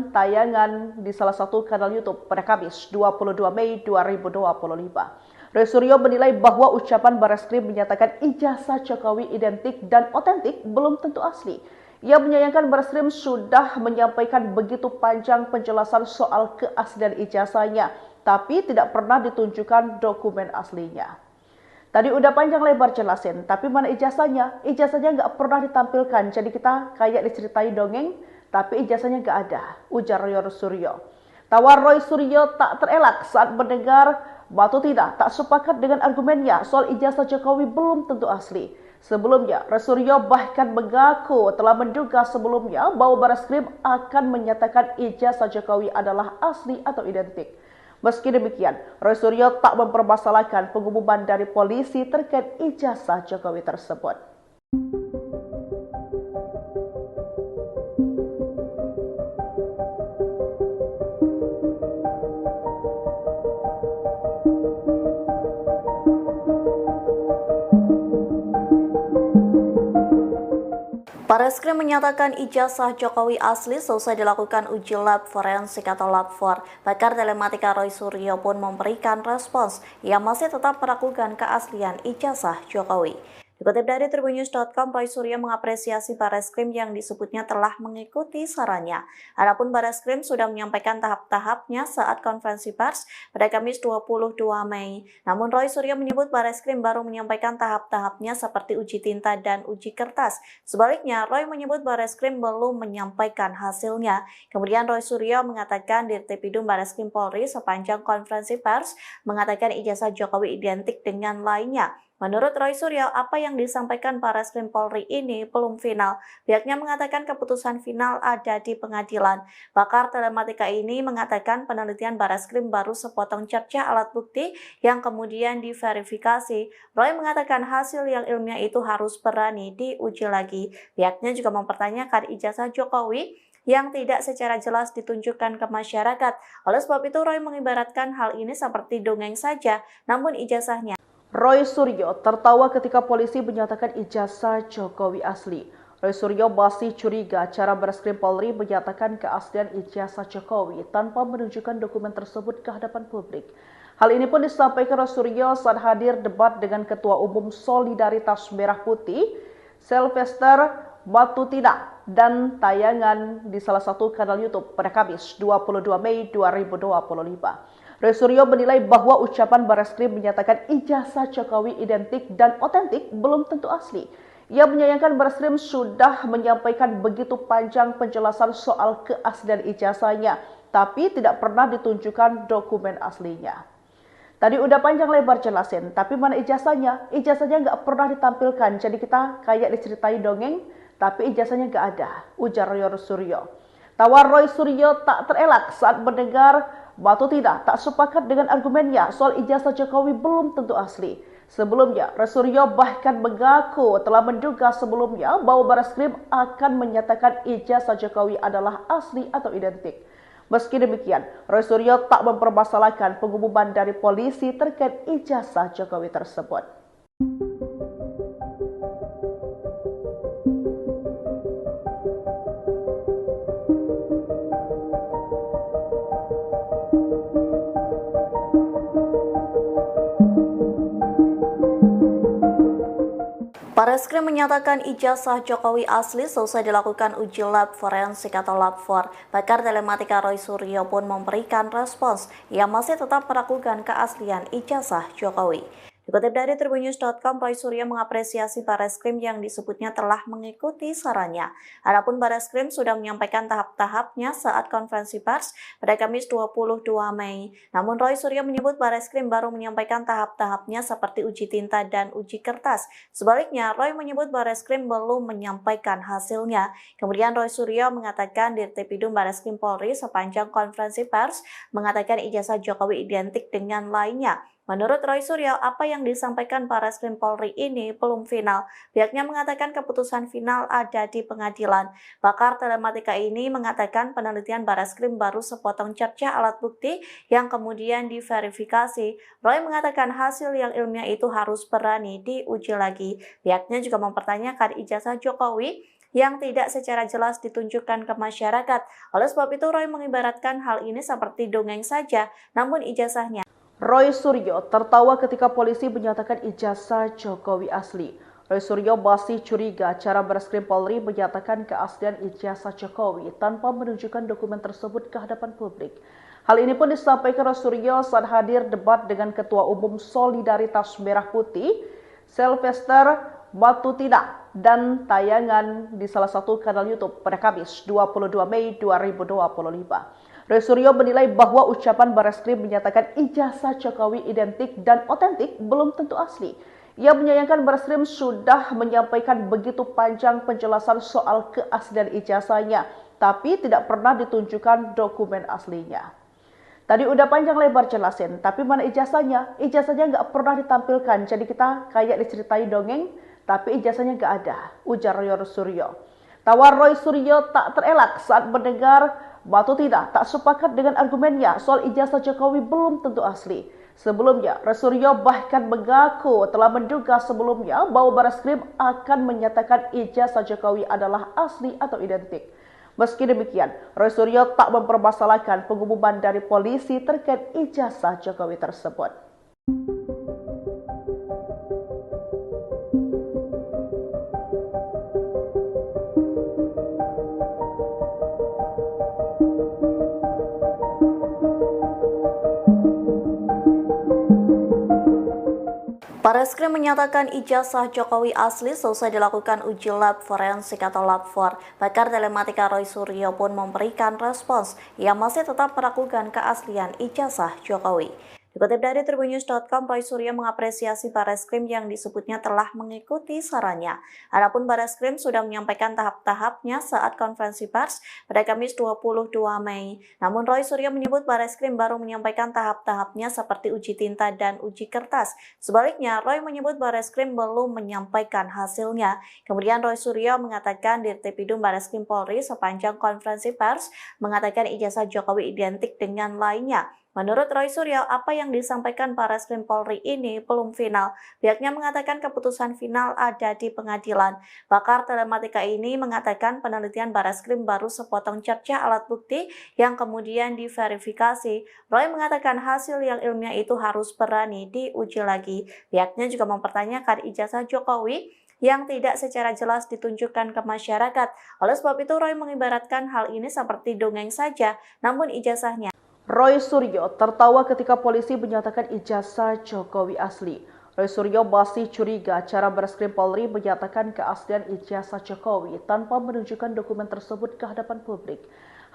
dan tayangan di salah satu kanal YouTube pada Kamis 22 Mei 2025. Roy Suryo menilai bahwa ucapan Barreskrim menyatakan ijazah Jokowi identik dan otentik belum tentu asli. Ia menyayangkan Barreskrim sudah menyampaikan begitu panjang penjelasan soal keaslian ijazahnya, tapi tidak pernah ditunjukkan dokumen aslinya. Tadi udah panjang lebar jelasin, tapi mana ijazahnya? Ijazahnya nggak pernah ditampilkan, jadi kita kayak diceritai dongeng, tapi ijazahnya nggak ada, ujar Roy Suryo. Tawa Roy Suryo tak terelak saat mendengar Batu tidak sepakat dengan argumennya soal ijazah Jokowi belum tentu asli. Sebelumnya, Roy Suryo bahkan mengaku telah menduga sebelumnya bahwa Barreskrim akan menyatakan ijazah Jokowi adalah asli atau identik. Meski demikian, Roy Suryo tak mempermasalahkan pengumuman dari polisi terkait ijazah Jokowi tersebut. Barreskrim menyatakan ijazah Jokowi asli selesai dilakukan uji lab forensik atau lab 4. Pakar telematika Roy Suryo pun memberikan respons yang masih tetap meragukan keaslian ijazah Jokowi. Dikutip dari tribunnews.com, Roy Suryo mengapresiasi Barreskrim yang disebutnya telah mengikuti sarannya. Adapun Barreskrim sudah menyampaikan tahap-tahapnya saat konferensi pers pada Kamis 22 Mei. Namun Roy Suryo menyebut Barreskrim baru menyampaikan tahap-tahapnya seperti uji tinta dan uji kertas. Sebaliknya, Roy menyebut Barreskrim belum menyampaikan hasilnya. Kemudian Roy Suryo mengatakan Dirtipidum Barreskrim Polri sepanjang konferensi pers mengatakan ijazah Jokowi identik dengan lainnya. Menurut Roy Suryo, apa yang disampaikan Barreskrim Polri ini belum final. Pihaknya mengatakan keputusan final ada di pengadilan. Pakar telematika ini mengatakan penelitian Barreskrim baru sepotong cerca alat bukti yang kemudian diverifikasi. Roy mengatakan hasil yang ilmiah itu harus berani diuji lagi. Pihaknya juga mempertanyakan ijazah Jokowi yang tidak secara jelas ditunjukkan ke masyarakat. Oleh sebab itu, Roy mengibaratkan hal ini seperti dongeng saja, namun ijazahnya. Roy Suryo tertawa ketika polisi menyatakan ijazah Jokowi asli. Roy Suryo masih curiga cara Barreskrim Polri menyatakan keaslian ijazah Jokowi tanpa menunjukkan dokumen tersebut ke hadapan publik. Hal ini pun disampaikan Roy Suryo saat hadir debat dengan Ketua Umum Solidaritas Merah Putih, Sylvester Matutina, dan tayangan di salah satu kanal YouTube pada Kamis 22 Mei 2025. Roy Suryo menilai bahwa ucapan Barreskrim menyatakan ijazah Jokowi identik dan otentik belum tentu asli. Ia menyayangkan Barreskrim sudah menyampaikan begitu panjang penjelasan soal keaslian ijazahnya, tapi tidak pernah ditunjukkan dokumen aslinya. Tadi udah panjang lebar jelasin, tapi mana ijazahnya? Ijazahnya nggak pernah ditampilkan, jadi kita kayak diceritai dongeng, tapi ijazahnya nggak ada, ujar Roy Suryo. Tawa Roy Suryo tak terelak saat mendengar Batu tidak sepakat dengan argumennya soal ijazah Jokowi belum tentu asli. Sebelumnya, Roy Suryo bahkan mengaku telah menduga sebelumnya bahwa Barreskrim akan menyatakan ijazah Jokowi adalah asli atau identik. Meski demikian, Roy Suryo tak mempermasalahkan pengumuman dari polisi terkait ijazah Jokowi tersebut. Barreskrim menyatakan ijazah Jokowi asli selesai dilakukan uji lab forensik atau lab 4. Pakar telematika Roy Suryo pun memberikan respons yang masih tetap meragukan keaslian ijazah Jokowi. Dikutip dari tribunnews.com, Roy Suryo mengapresiasi Barreskrim yang disebutnya telah mengikuti sarannya. Adapun Barreskrim sudah menyampaikan tahap-tahapnya saat konferensi pers pada Kamis 22 Mei. Namun Roy Suryo menyebut Barreskrim baru menyampaikan tahap-tahapnya seperti uji tinta dan uji kertas. Sebaliknya, Roy menyebut Barreskrim belum menyampaikan hasilnya. Kemudian Roy Suryo mengatakan Dirtipidum Barreskrim Polri sepanjang konferensi pers mengatakan ijazah Jokowi identik dengan lainnya. Menurut Roy Suryo, apa yang disampaikan Barreskrim Polri ini belum final. Pihaknya mengatakan keputusan final ada di pengadilan. Pakar telematika ini mengatakan penelitian Barreskrim baru sepotong cerca alat bukti yang kemudian diverifikasi. Roy mengatakan hasil yang ilmiah itu harus berani diuji lagi. Pihaknya juga mempertanyakan ijazah Jokowi yang tidak secara jelas ditunjukkan ke masyarakat. Oleh sebab itu, Roy mengibaratkan hal ini seperti dongeng saja, namun ijazahnya. Roy Suryo tertawa ketika polisi menyatakan ijazah Jokowi asli. Roy Suryo masih curiga cara Bareskrim Polri menyatakan keaslian ijazah Jokowi tanpa menunjukkan dokumen tersebut ke hadapan publik. Hal ini pun disampaikan Roy Suryo saat hadir debat dengan Ketua Umum Solidaritas Merah Putih, Sylvester Matutina, dan tayangan di salah satu kanal YouTube pada Kamis 22 Mei 2025. Roy Suryo menilai bahwa ucapan Bareskrim menyatakan ijazah Jokowi identik dan otentik belum tentu asli. Ia menyayangkan Bareskrim sudah menyampaikan begitu panjang penjelasan soal keaslian ijazahnya, tapi tidak pernah ditunjukkan dokumen aslinya. Tadi udah panjang lebar jelasin, tapi mana ijazahnya? Ijazahnya nggak pernah ditampilkan, jadi kita kayak diceritain dongeng, tapi ijazahnya nggak ada, ujar Roy Suryo. Tawa Roy Suryo tak terelak saat mendengar Matutina tak sepakat dengan argumennya soal ijazah Jokowi belum tentu asli. Sebelumnya, Roy Suryo bahkan mengaku telah menduga sebelumnya bahwa Bareskrim akan menyatakan ijazah Jokowi adalah asli atau identik. Meski demikian, Roy Suryo tak mempermasalahkan pengumuman dari polisi terkait ijazah Jokowi tersebut. Bareskrim menyatakan ijazah Jokowi asli selesai dilakukan uji lab forensik atau lab 4. Pakar telematika Roy Suryo pun memberikan respons. Ia masih tetap meragukan keaslian ijazah Jokowi. Dikutip dari Tribunnews.com, Roy Suryo mengapresiasi Bareskrim yang disebutnya telah mengikuti sarannya. Adapun Bareskrim sudah menyampaikan tahap-tahapnya saat konferensi pers pada Kamis 22 Mei. Namun Roy Suryo menyebut Bareskrim baru menyampaikan tahap-tahapnya seperti uji tinta dan uji kertas. Sebaliknya, Roy menyebut Bareskrim belum menyampaikan hasilnya. Kemudian Roy Suryo mengatakan Dirtipidum Bareskrim Polri sepanjang konferensi pers mengatakan ijazah Jokowi identik dengan lainnya. Menurut Roy Suryo, apa yang disampaikan Bareskrim Polri ini belum final. Pihaknya mengatakan keputusan final ada di pengadilan. Pakar telematika ini mengatakan penelitian Bareskrim baru sepotong cerca alat bukti yang kemudian diverifikasi. Roy mengatakan hasil yang ilmiah itu harus berani diuji lagi. Pihaknya juga mempertanyakan ijazah Jokowi yang tidak secara jelas ditunjukkan ke masyarakat. Oleh sebab itu, Roy mengibaratkan hal ini seperti dongeng saja, namun ijazahnya. Roy Suryo tertawa ketika polisi menyatakan ijazah Jokowi asli. Roy Suryo masih curiga cara Bareskrim Polri menyatakan keaslian ijazah Jokowi tanpa menunjukkan dokumen tersebut ke hadapan publik.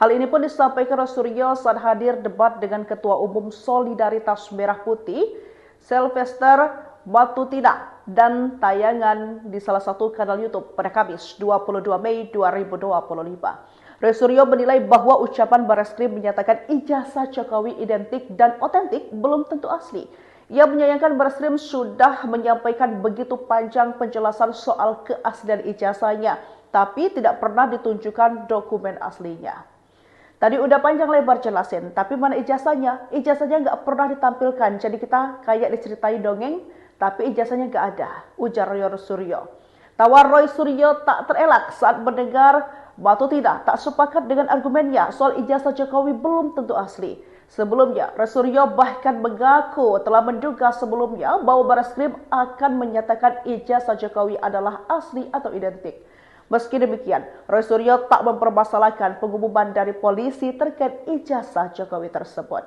Hal ini pun disampaikan Roy Suryo saat hadir debat dengan Ketua Umum Solidaritas Merah Putih, Sylvester Matutina, dan tayangan di salah satu kanal YouTube pada Kamis 22 Mei 2025. Roy Suryo menilai bahwa ucapan Bareskrim menyatakan ijazah Jokowi identik dan otentik belum tentu asli. Ia menyayangkan Bareskrim sudah menyampaikan begitu panjang penjelasan soal keaslian ijazahnya, tapi tidak pernah ditunjukkan dokumen aslinya. Tadi udah panjang lebar jelasin, tapi mana ijazahnya? Ijazahnya nggak pernah ditampilkan, jadi kita kayak diceritain dongeng, tapi ijazahnya nggak ada, ujar Roy Suryo. Tawa Roy Suryo tak terelak saat mendengar Matutina tak sepakat dengan argumennya soal ijazah Jokowi belum tentu asli. Sebelumnya, Roy Suryo bahkan mengaku telah menduga sebelumnya bahwa Bareskrim akan menyatakan ijazah Jokowi adalah asli atau identik. Meski demikian, Roy Suryo tak mempermasalahkan pengumuman dari polisi terkait ijazah Jokowi tersebut.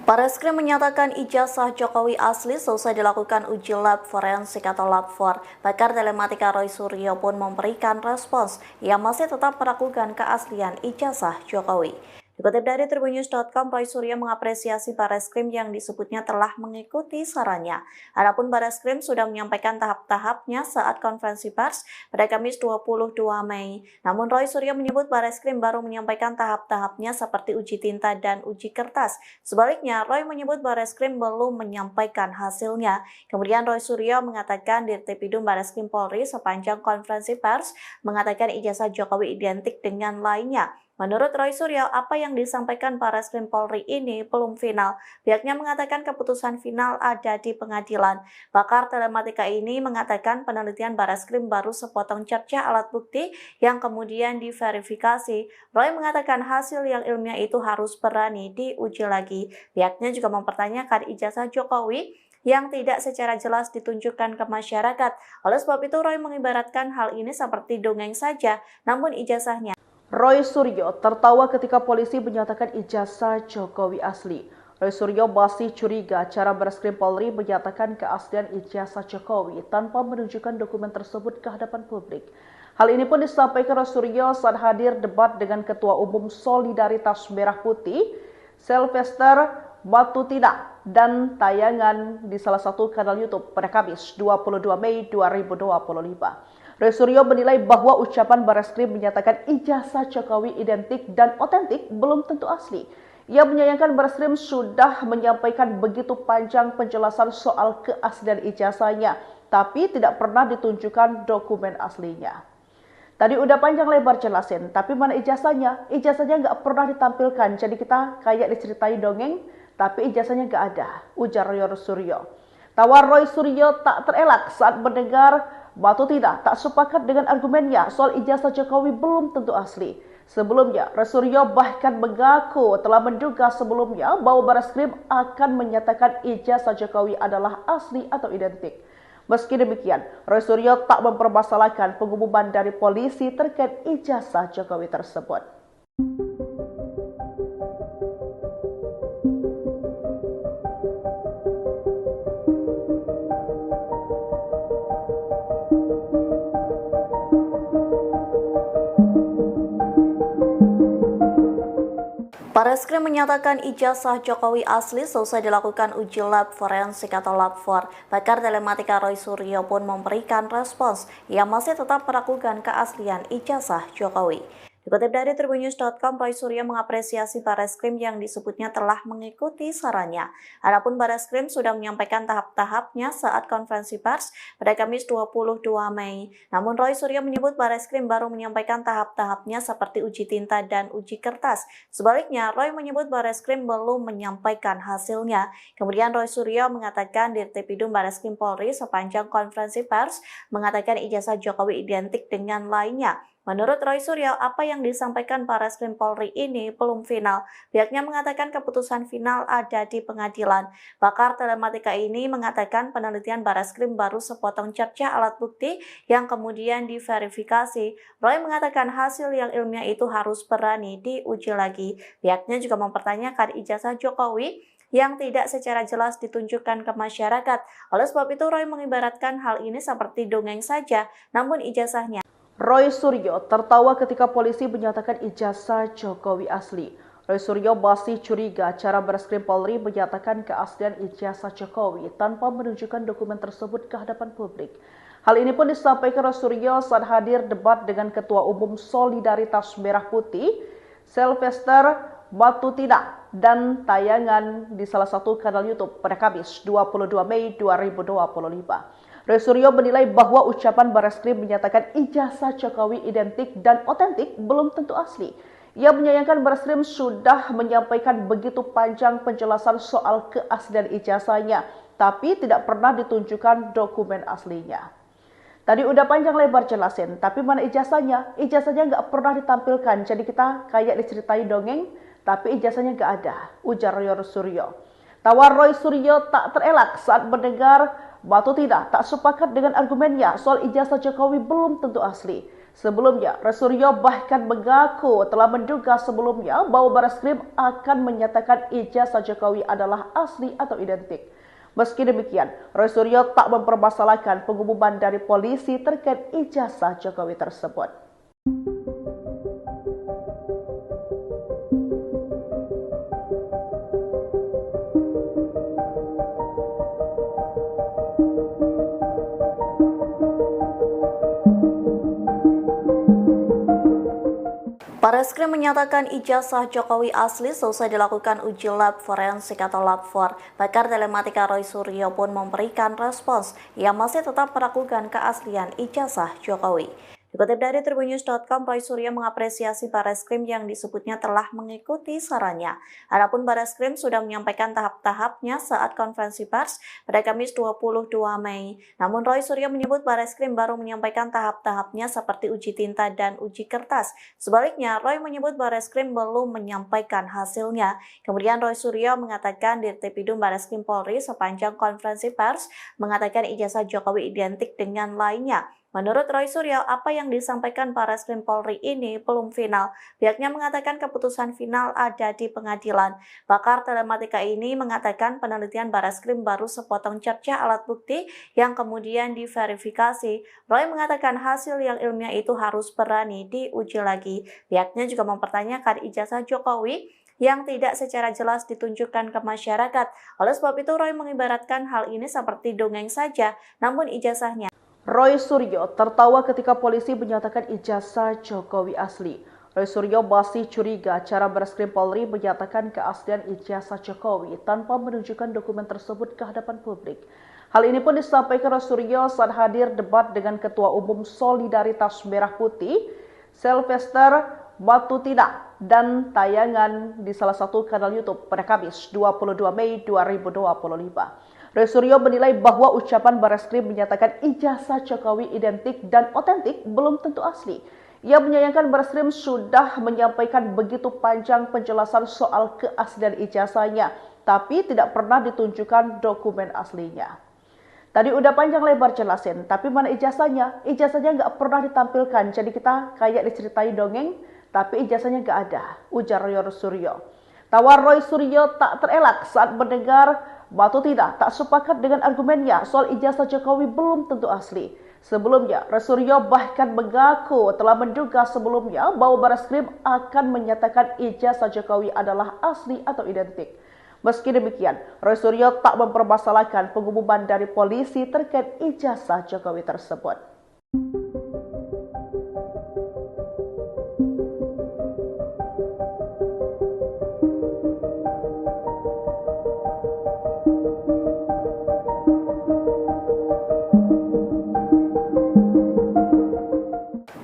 Bareskrim menyatakan ijazah Jokowi asli selesai dilakukan uji lab forensik atau lab 4. Pakar telematika Roy Suryo pun memberikan respons. Ia masih tetap meragukan keaslian ijazah Jokowi. Dikutip dari tribunnews.com, Roy Suryo mengapresiasi Bareskrim yang disebutnya telah mengikuti sarannya. Adapun Bareskrim sudah menyampaikan tahap-tahapnya saat konferensi pers pada Kamis 22 Mei. Namun Roy Suryo menyebut Bareskrim baru menyampaikan tahap-tahapnya seperti uji tinta dan uji kertas. Sebaliknya, Roy menyebut Bareskrim belum menyampaikan hasilnya. Kemudian Roy Suryo mengatakan Dirtipidum Bareskrim Polri sepanjang konferensi pers mengatakan ijazah Jokowi identik dengan lainnya. Menurut Roy Suryo, apa yang disampaikan Bareskrim Polri ini belum final. Pihaknya mengatakan keputusan final ada di pengadilan. Pakar telematika ini mengatakan penelitian Bareskrim baru sepotong cerca alat bukti yang kemudian diverifikasi. Roy mengatakan hasil yang ilmiah itu harus berani diuji lagi. Pihaknya juga mempertanyakan ijazah Jokowi yang tidak secara jelas ditunjukkan ke masyarakat. Oleh sebab itu, Roy mengibaratkan hal ini seperti dongeng saja, namun ijazahnya. Roy Suryo tertawa ketika polisi menyatakan ijazah Jokowi asli. Roy Suryo masih curiga cara Bareskrim Polri menyatakan keaslian ijazah Jokowi tanpa menunjukkan dokumen tersebut ke hadapan publik. Hal ini pun disampaikan Roy Suryo saat hadir debat dengan Ketua Umum Solidaritas Merah Putih, Sylvester Matutina, dan tayangan di salah satu kanal YouTube pada Kamis 22 Mei 2025. Roy Suryo menilai bahwa ucapan Bareskrim menyatakan ijazah Jokowi identik dan otentik belum tentu asli. Ia menyayangkan Bareskrim sudah menyampaikan begitu panjang penjelasan soal keaslian ijazahnya, tapi tidak pernah ditunjukkan dokumen aslinya. Tadi udah panjang lebar jelasin, tapi mana ijazahnya? Ijazahnya nggak pernah ditampilkan, jadi kita kayak diceritain dongeng, tapi ijazahnya nggak ada, ujar Roy Suryo. Tawa Roy Suryo tak terelak saat mendengar Matutina tak sepakat dengan argumennya soal ijazah Jokowi belum tentu asli. Sebelumnya, Roy Suryo bahkan mengaku telah menduga sebelumnya bahwa Bareskrim akan menyatakan ijazah Jokowi adalah asli atau identik. Meski demikian, Roy Suryo tak mempermasalahkan pengumuman dari polisi terkait ijazah Jokowi tersebut. Bareskrim menyatakan ijazah Jokowi asli selesai dilakukan uji lab forensik atau lab 4. Pakar telematika Roy Suryo pun memberikan respons. Ia masih tetap meragukan keaslian ijazah Jokowi. Dikutip dari tribunnews.com, Roy Suryo mengapresiasi Bareskrim yang disebutnya telah mengikuti sarannya. Adapun Bareskrim sudah menyampaikan tahap-tahapnya saat konferensi pers pada Kamis 22 Mei. Namun Roy Suryo menyebut Bareskrim baru menyampaikan tahap-tahapnya seperti uji tinta dan uji kertas. Sebaliknya, Roy menyebut Bareskrim belum menyampaikan hasilnya. Kemudian Roy Suryo mengatakan Dirtipidum Bareskrim Polri sepanjang konferensi pers mengatakan ijazah Jokowi identik dengan lainnya. Menurut Roy Suryo, apa yang disampaikan Bareskrim Polri ini belum final. Pihaknya mengatakan keputusan final ada di pengadilan. Pakar telematika ini mengatakan penelitian Bareskrim baru sepotong cerca alat bukti yang kemudian diverifikasi. Roy mengatakan hasil yang ilmiah itu harus berani diuji lagi. Pihaknya juga mempertanyakan ijazah Jokowi yang tidak secara jelas ditunjukkan ke masyarakat. Oleh sebab itu, Roy mengibaratkan hal ini seperti dongeng saja, namun ijazahnya. Roy Suryo tertawa ketika polisi menyatakan ijazah Jokowi asli. Roy Suryo masih curiga cara Bareskrim Polri menyatakan keaslian ijazah Jokowi tanpa menunjukkan dokumen tersebut ke hadapan publik. Hal ini pun disampaikan Roy Suryo saat hadir debat dengan Ketua Umum Solidaritas Merah Putih, Sylvester Matutina, dan tayangan di salah satu kanal YouTube pada Kamis 22 Mei 2025. Roy Suryo menilai bahwa ucapan Bareskrim menyatakan ijazah Jokowi identik dan otentik belum tentu asli. Ia menyayangkan Bareskrim sudah menyampaikan begitu panjang penjelasan soal keaslian ijazahnya, tapi tidak pernah ditunjukkan dokumen aslinya. Tadi udah panjang lebar jelasin, tapi mana ijazahnya? Ijazahnya nggak pernah ditampilkan, jadi kita kayak diceritain dongeng, tapi ijazahnya nggak ada, ujar Roy Suryo. Tawa Roy Suryo tak terelak saat mendengar Matutina tak sepakat dengan argumennya soal ijazah Jokowi belum tentu asli. Sebelumnya, Roy Suryo bahkan mengaku telah menduga sebelumnya bahwa Bareskrim akan menyatakan ijazah Jokowi adalah asli atau identik. Meski demikian, Roy Suryo tak mempermasalahkan pengumuman dari polisi terkait ijazah Jokowi tersebut. Bareskrim menyatakan ijazah Jokowi asli selesai dilakukan uji lab forensik atau lab 4. Pakar telematika Roy Suryo pun memberikan respons yang masih tetap meragukan keaslian ijazah Jokowi. Dikutip dari tribunnews.com, Roy Suryo mengapresiasi Bareskrim yang disebutnya telah mengikuti sarannya. Adapun Bareskrim sudah menyampaikan tahap-tahapnya saat konferensi pers pada Kamis 22 Mei. Namun Roy Suryo menyebut Bareskrim baru menyampaikan tahap-tahapnya seperti uji tinta dan uji kertas. Sebaliknya, Roy menyebut Bareskrim belum menyampaikan hasilnya. Kemudian Roy Suryo mengatakan Dirtipidum Bareskrim Polri sepanjang konferensi pers mengatakan ijazah Jokowi identik dengan lainnya. Menurut Roy Suryo, apa yang disampaikan Bareskrim Polri ini belum final. Pihaknya mengatakan keputusan final ada di pengadilan. Pakar telematika ini mengatakan penelitian Bareskrim baru sepotong cerca alat bukti yang kemudian diverifikasi. Roy mengatakan hasil yang ilmiah itu harus berani diuji lagi. Pihaknya juga mempertanyakan ijazah Jokowi yang tidak secara jelas ditunjukkan ke masyarakat. Oleh sebab itu, Roy mengibaratkan hal ini seperti dongeng saja, namun ijazahnya. Roy Suryo tertawa ketika polisi menyatakan ijazah Jokowi asli. Roy Suryo masih curiga cara Bareskrim Polri menyatakan keaslian ijazah Jokowi tanpa menunjukkan dokumen tersebut ke hadapan publik. Hal ini pun disampaikan Roy Suryo saat hadir debat dengan Ketua Umum Solidaritas Merah Putih, Sylvester Matutina, dan tayangan di salah satu kanal YouTube pada Kamis 22 Mei 2025. Roy Suryo menilai bahwa ucapan Bareskrim menyatakan ijazah Jokowi identik dan otentik belum tentu asli. Ia menyayangkan Bareskrim sudah menyampaikan begitu panjang penjelasan soal keaslian ijazahnya, tapi tidak pernah ditunjukkan dokumen aslinya. Tadi udah panjang lebar jelasin, tapi mana ijazahnya? Ijazahnya nggak pernah ditampilkan, jadi kita kayak diceritain dongeng, tapi ijazahnya nggak ada, ujar Roy Suryo. Tawa Roy Suryo tak terelak saat mendengar Matutina tak sepakat dengan argumennya soal ijazah Jokowi belum tentu asli. Sebelumnya, Roy Suryo bahkan mengaku telah menduga sebelumnya bahwa Bareskrim akan menyatakan ijazah Jokowi adalah asli atau identik. Meski demikian, Roy Suryo tak mempermasalahkan pengumuman dari polisi terkait ijazah Jokowi tersebut.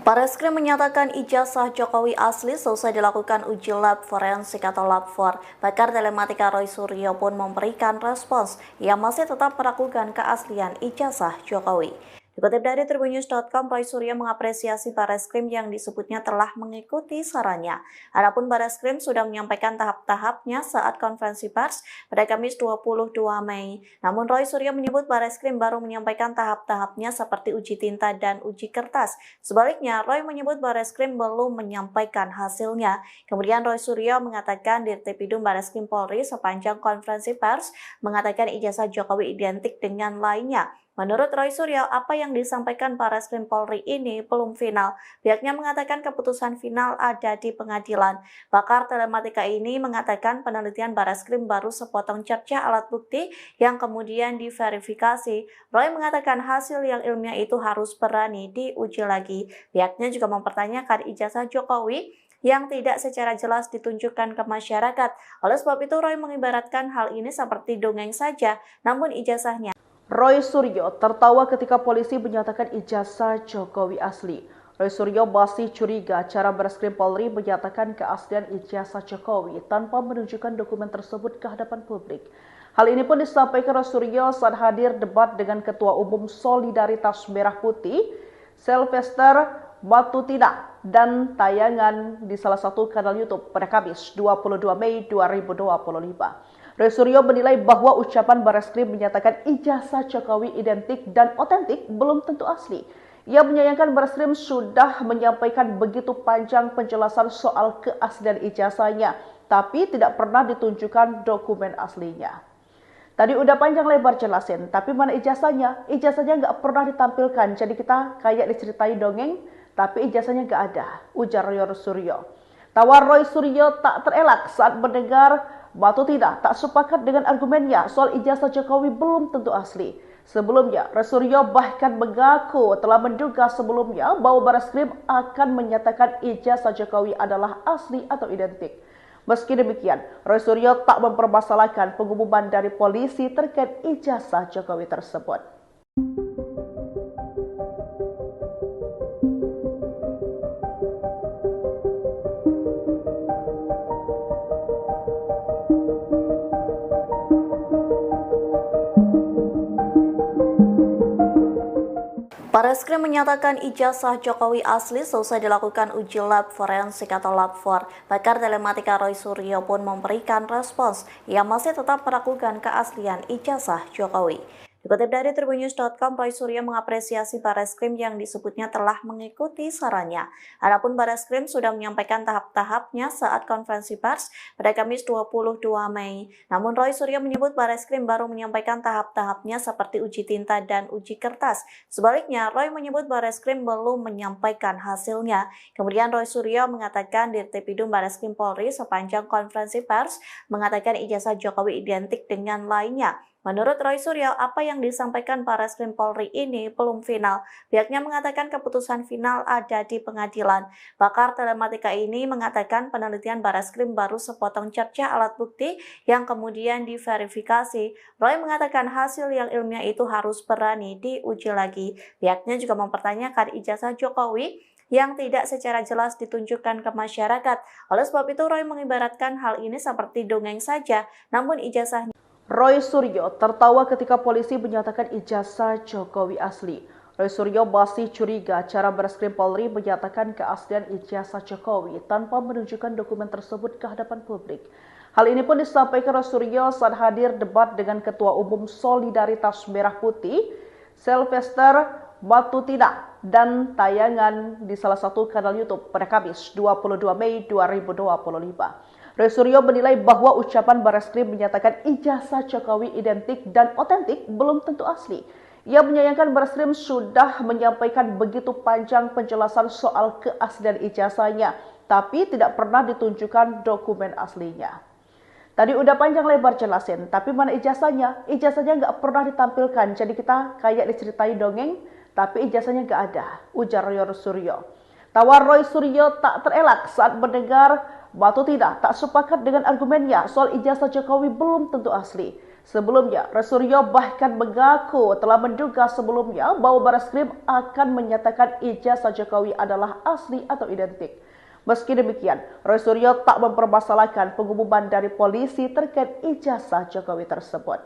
Bareskrim menyatakan ijazah Jokowi asli selesai dilakukan uji lab forensik atau lab 4. Pakar telematika Roy Suryo pun memberikan respons yang masih tetap meragukan keaslian ijazah Jokowi. Dikutip dari tribunnews.com, Roy Suryo mengapresiasi Bareskrim yang disebutnya telah mengikuti sarannya. Adapun Bareskrim sudah menyampaikan tahap-tahapnya saat konferensi pers pada Kamis 22 Mei. Namun Roy Suryo menyebut Bareskrim baru menyampaikan tahap-tahapnya seperti uji tinta dan uji kertas. Sebaliknya, Roy menyebut Bareskrim belum menyampaikan hasilnya. Kemudian Roy Suryo mengatakan Dirtipidum Bareskrim Polri sepanjang konferensi pers mengatakan ijazah Jokowi identik dengan lainnya. Menurut Roy Suryo, apa yang disampaikan Bareskrim Polri ini belum final. Pihaknya mengatakan keputusan final ada di pengadilan. Pakar telematika ini mengatakan penelitian Bareskrim baru sepotong cerca alat bukti yang kemudian diverifikasi. Roy mengatakan hasil yang ilmiah itu harus berani diuji lagi. Pihaknya juga mempertanyakan ijazah Jokowi yang tidak secara jelas ditunjukkan ke masyarakat. Oleh sebab itu, Roy mengibaratkan hal ini seperti dongeng saja, namun ijazahnya. Roy Suryo tertawa ketika polisi menyatakan ijazah Jokowi asli. Roy Suryo masih curiga cara Bareskrim Polri menyatakan keaslian ijazah Jokowi tanpa menunjukkan dokumen tersebut ke hadapan publik. Hal ini pun disampaikan Roy Suryo saat hadir debat dengan Ketua Umum Solidaritas Merah Putih, Sylvester Matutina, dan tayangan di salah satu kanal YouTube pada Kamis 22 Mei 2025. Roy Suryo menilai bahwa ucapan Bareskrim menyatakan ijazah Jokowi identik dan otentik belum tentu asli. Ia menyayangkan Bareskrim sudah menyampaikan begitu panjang penjelasan soal keaslian ijazahnya, tapi tidak pernah ditunjukkan dokumen aslinya. Tadi udah panjang lebar jelasin, tapi mana ijazahnya? Ijazahnya nggak pernah ditampilkan, jadi kita kayak diceritain dongeng, tapi ijazahnya nggak ada, ujar Roy Suryo. Tawa Roy Suryo tak terelak saat mendengar Matutina tak sepakat dengan argumennya soal ijazah Jokowi belum tentu asli. Sebelumnya, Roy Suryo bahkan mengaku telah menduga sebelumnya bahwa Barreskrim akan menyatakan ijazah Jokowi adalah asli atau identik. Meski demikian, Roy Suryo tak mempermasalahkan pengumuman dari polisi terkait ijazah Jokowi tersebut. Barreskrim menyatakan ijazah Jokowi asli seusai dilakukan uji lab forensik atau lab 4. Pakar telematika Roy Suryo pun memberikan respons yang masih tetap meragukan keaslian ijazah Jokowi. Dikutip dari tribunnews.com, Roy Suryo mengapresiasi Barreskrim yang disebutnya telah mengikuti sarannya. Adapun Barreskrim sudah menyampaikan tahap-tahapnya saat konferensi pers pada Kamis 22 Mei. Namun Roy Suryo menyebut Barreskrim baru menyampaikan tahap-tahapnya seperti uji tinta dan uji kertas. Sebaliknya, Roy menyebut Barreskrim belum menyampaikan hasilnya. Kemudian Roy Suryo mengatakan Dirtipidum Barreskrim Polri sepanjang konferensi pers mengatakan ijazah Jokowi identik dengan lainnya. Menurut Roy Suryo, apa yang disampaikan Barreskrim Polri ini belum final. Pihaknya mengatakan keputusan final ada di pengadilan. Pakar telematika ini mengatakan penelitian Barreskrim baru sepotong cerca alat bukti yang kemudian diverifikasi. Roy mengatakan hasil yang ilmiah itu harus berani diuji lagi. Pihaknya juga mempertanyakan ijazah Jokowi yang tidak secara jelas ditunjukkan ke masyarakat. Oleh sebab itu, Roy mengibaratkan hal ini seperti dongeng saja, namun ijazahnya. Roy Suryo tertawa ketika polisi menyatakan ijazah Jokowi asli. Roy Suryo masih curiga cara Barreskrim Polri menyatakan keaslian ijazah Jokowi tanpa menunjukkan dokumen tersebut ke hadapan publik. Hal ini pun disampaikan Roy Suryo saat hadir debat dengan Ketua Umum Solidaritas Merah Putih, Sylvester Batutina, dan tayangan di salah satu kanal YouTube pada Kamis 22 Mei 2025. Roy Suryo menilai bahwa ucapan Barreskrim menyatakan ijazah Jokowi identik dan otentik belum tentu asli. Ia menyayangkan Barreskrim sudah menyampaikan begitu panjang penjelasan soal keaslian ijazahnya, tapi tidak pernah ditunjukkan dokumen aslinya. Tadi udah panjang lebar jelasin, tapi mana ijazahnya? Ijazahnya nggak pernah ditampilkan, jadi kita kayak diceritain dongeng, tapi ijazahnya nggak ada, ujar Roy Suryo. Tawa Roy Suryo tak terelak saat mendengar Batutina tak sepakat dengan argumennya soal ijazah Jokowi belum tentu asli. Sebelumnya, Roy Suryo bahkan mengaku telah menduga sebelumnya bahwa Barreskrim akan menyatakan ijazah Jokowi adalah asli atau identik. Meski demikian, Roy Suryo tak mempermasalahkan pengumuman dari polisi terkait ijazah Jokowi tersebut.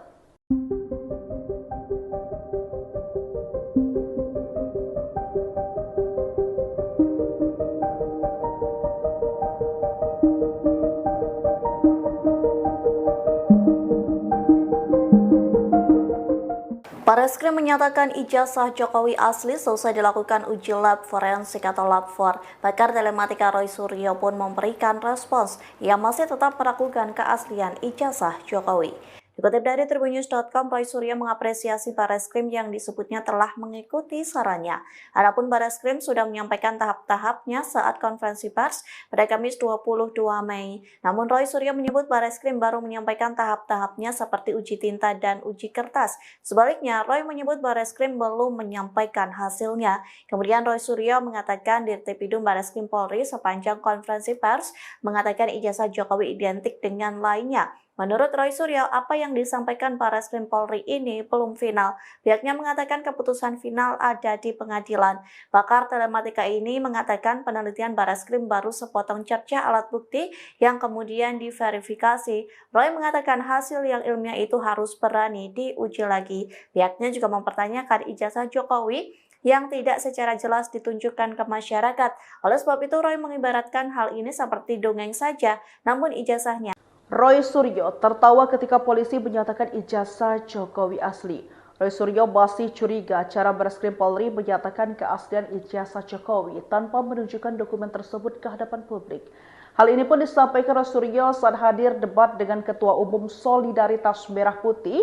Barreskrim menyatakan ijazah Jokowi asli seusai dilakukan uji lab forensik atau lab 4. Pakar telematika Roy Suryo pun memberikan respons yang masih tetap meragukan keaslian ijazah Jokowi. Dikutip dari tribunnews.com, Roy Suryo mengapresiasi Barreskrim yang disebutnya telah mengikuti sarannya. Adapun Barreskrim sudah menyampaikan tahap-tahapnya saat konferensi pers pada Kamis 22 Mei. Namun Roy Suryo menyebut Barreskrim baru menyampaikan tahap-tahapnya seperti uji tinta dan uji kertas. Sebaliknya, Roy menyebut Barreskrim belum menyampaikan hasilnya. Kemudian Roy Suryo mengatakan Dirtipidum Barreskrim Polri sepanjang konferensi pers mengatakan ijazah Jokowi identik dengan lainnya. Menurut Roy Suryo, apa yang disampaikan Barreskrim Polri ini belum final. Pihaknya mengatakan keputusan final ada di pengadilan. Pakar telematika ini mengatakan penelitian Barreskrim baru sepotong cerca alat bukti yang kemudian diverifikasi. Roy mengatakan hasil yang ilmiah itu harus berani diuji lagi. Pihaknya juga mempertanyakan ijazah Jokowi yang tidak secara jelas ditunjukkan ke masyarakat. Oleh sebab itu, Roy mengibaratkan hal ini seperti dongeng saja, namun ijazahnya. Roy Suryo tertawa ketika polisi menyatakan ijazah Jokowi asli. Roy Suryo masih curiga cara Barreskrim Polri menyatakan keaslian ijazah Jokowi tanpa menunjukkan dokumen tersebut ke hadapan publik. Hal ini pun disampaikan Roy Suryo saat hadir debat dengan Ketua Umum Solidaritas Merah Putih,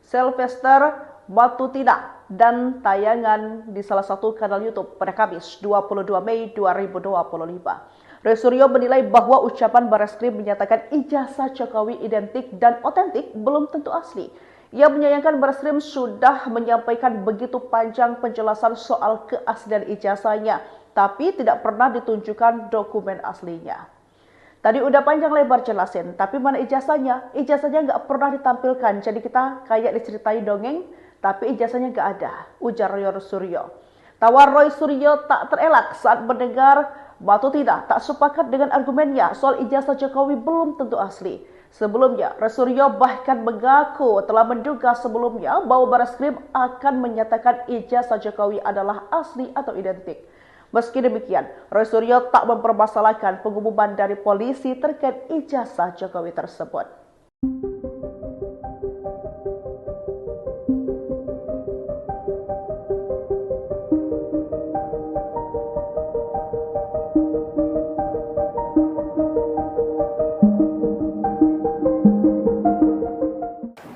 Sylvester Batutina, dan tayangan di salah satu kanal YouTube pada Kamis 22 Mei 2025. Roy Suryo menilai bahwa ucapan Barreskrim menyatakan ijazah Jokowi identik dan otentik belum tentu asli. Ia menyayangkan Bareskrim sudah menyampaikan begitu panjang penjelasan soal keaslian ijazahnya, tapi tidak pernah ditunjukkan dokumen aslinya. Tadi udah panjang lebar jelasin, tapi mana ijazahnya? Ijazahnya nggak pernah ditampilkan, jadi kita kayak diceritain dongeng, tapi ijazahnya nggak ada, ujar Roy Suryo. Tawa Roy Suryo tak terelak saat mendengar Batu tidak sepakat dengan argumennya soal ijazah Jokowi belum tentu asli. Sebelumnya, Roy Suryo bahkan mengaku telah menduga sebelumnya bahwa Bareskrim akan menyatakan ijazah Jokowi adalah asli atau identik. Meski demikian, Roy Suryo tak mempermasalahkan pengumuman dari polisi terkait ijazah Jokowi tersebut.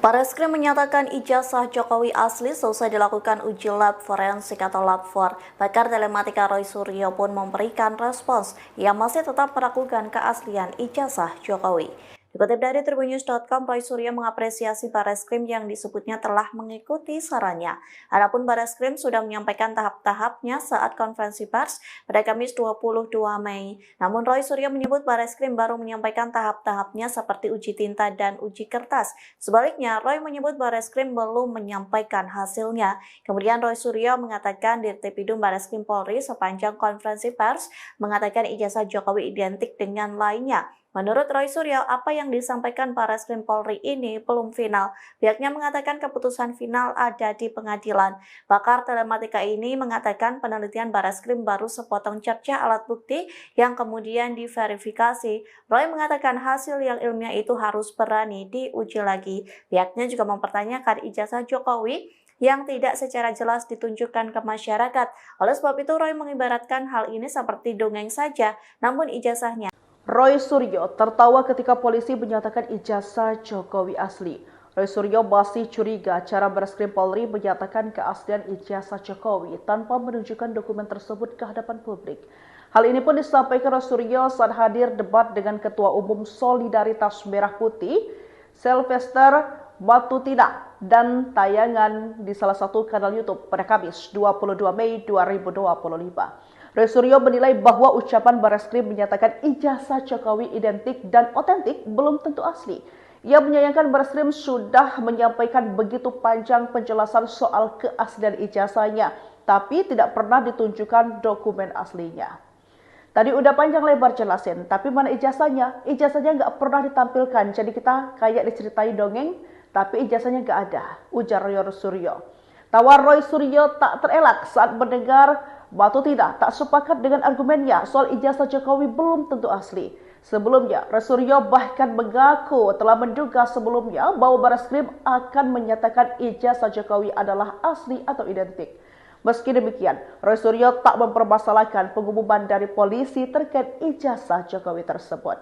Bareskrim menyatakan ijazah Jokowi asli seusai dilakukan uji lab forensik atau lab 4. Pakar telematika Roy Suryo pun memberikan respons. Ia masih tetap meragukan keaslian ijazah Jokowi. Dikutip dari tribunnews.com, Roy Suryo mengapresiasi Bareskrim yang disebutnya telah mengikuti sarannya. Adapun Bareskrim sudah menyampaikan tahap-tahapnya saat konferensi pers pada Kamis 22 Mei. Namun Roy Suryo menyebut Bareskrim baru menyampaikan tahap-tahapnya seperti uji tinta dan uji kertas. Sebaliknya, Roy menyebut Bareskrim belum menyampaikan hasilnya. Kemudian Roy Suryo mengatakan Dirtipidum Bareskrim Polri sepanjang konferensi pers mengatakan ijazah Jokowi identik dengan lainnya. Menurut Roy Suryo, apa yang disampaikan Bareskrim Polri ini belum final. Pihaknya mengatakan keputusan final ada di pengadilan. Pakar telematika ini mengatakan penelitian Bareskrim baru sepotong cerca alat bukti yang kemudian diverifikasi. Roy mengatakan hasil yang ilmiah itu harus berani diuji lagi. Pihaknya juga mempertanyakan ijazah Jokowi yang tidak secara jelas ditunjukkan ke masyarakat. Oleh sebab itu, Roy mengibaratkan hal ini seperti dongeng saja, namun ijazahnya. Roy Suryo tertawa ketika polisi menyatakan ijazah Jokowi asli. Roy Suryo masih curiga cara Bareskrim Polri menyatakan keaslian ijazah Jokowi tanpa menunjukkan dokumen tersebut ke hadapan publik. Hal ini pun disampaikan Roy Suryo saat hadir debat dengan Ketua Umum Solidaritas Merah Putih, Sylvester Batutina, dan tayangan di salah satu kanal YouTube pada Kamis 22 Mei 2025. Roy Suryo menilai bahwa ucapan Bareskrim menyatakan ijazah Jokowi identik dan otentik belum tentu asli. Ia menyayangkan Bareskrim sudah menyampaikan begitu panjang penjelasan soal keaslian ijazahnya, tapi tidak pernah ditunjukkan dokumen aslinya. Tadi udah panjang lebar jelasin, tapi mana ijazahnya? Ijazahnya nggak pernah ditampilkan, jadi kita kayak diceritain dongeng, tapi ijazahnya nggak ada, ujar Roy Suryo. Tawa Roy Suryo tak terelak saat mendengar Batu tidak sepakat dengan argumennya soal ijazah Jokowi belum tentu asli. Sebelumnya, Roy Suryo bahkan mengaku telah menduga sebelumnya bahwa Bareskrim akan menyatakan ijazah Jokowi adalah asli atau identik. Meski demikian, Roy Suryo tak mempermasalahkan pengumuman dari polisi terkait ijazah Jokowi tersebut.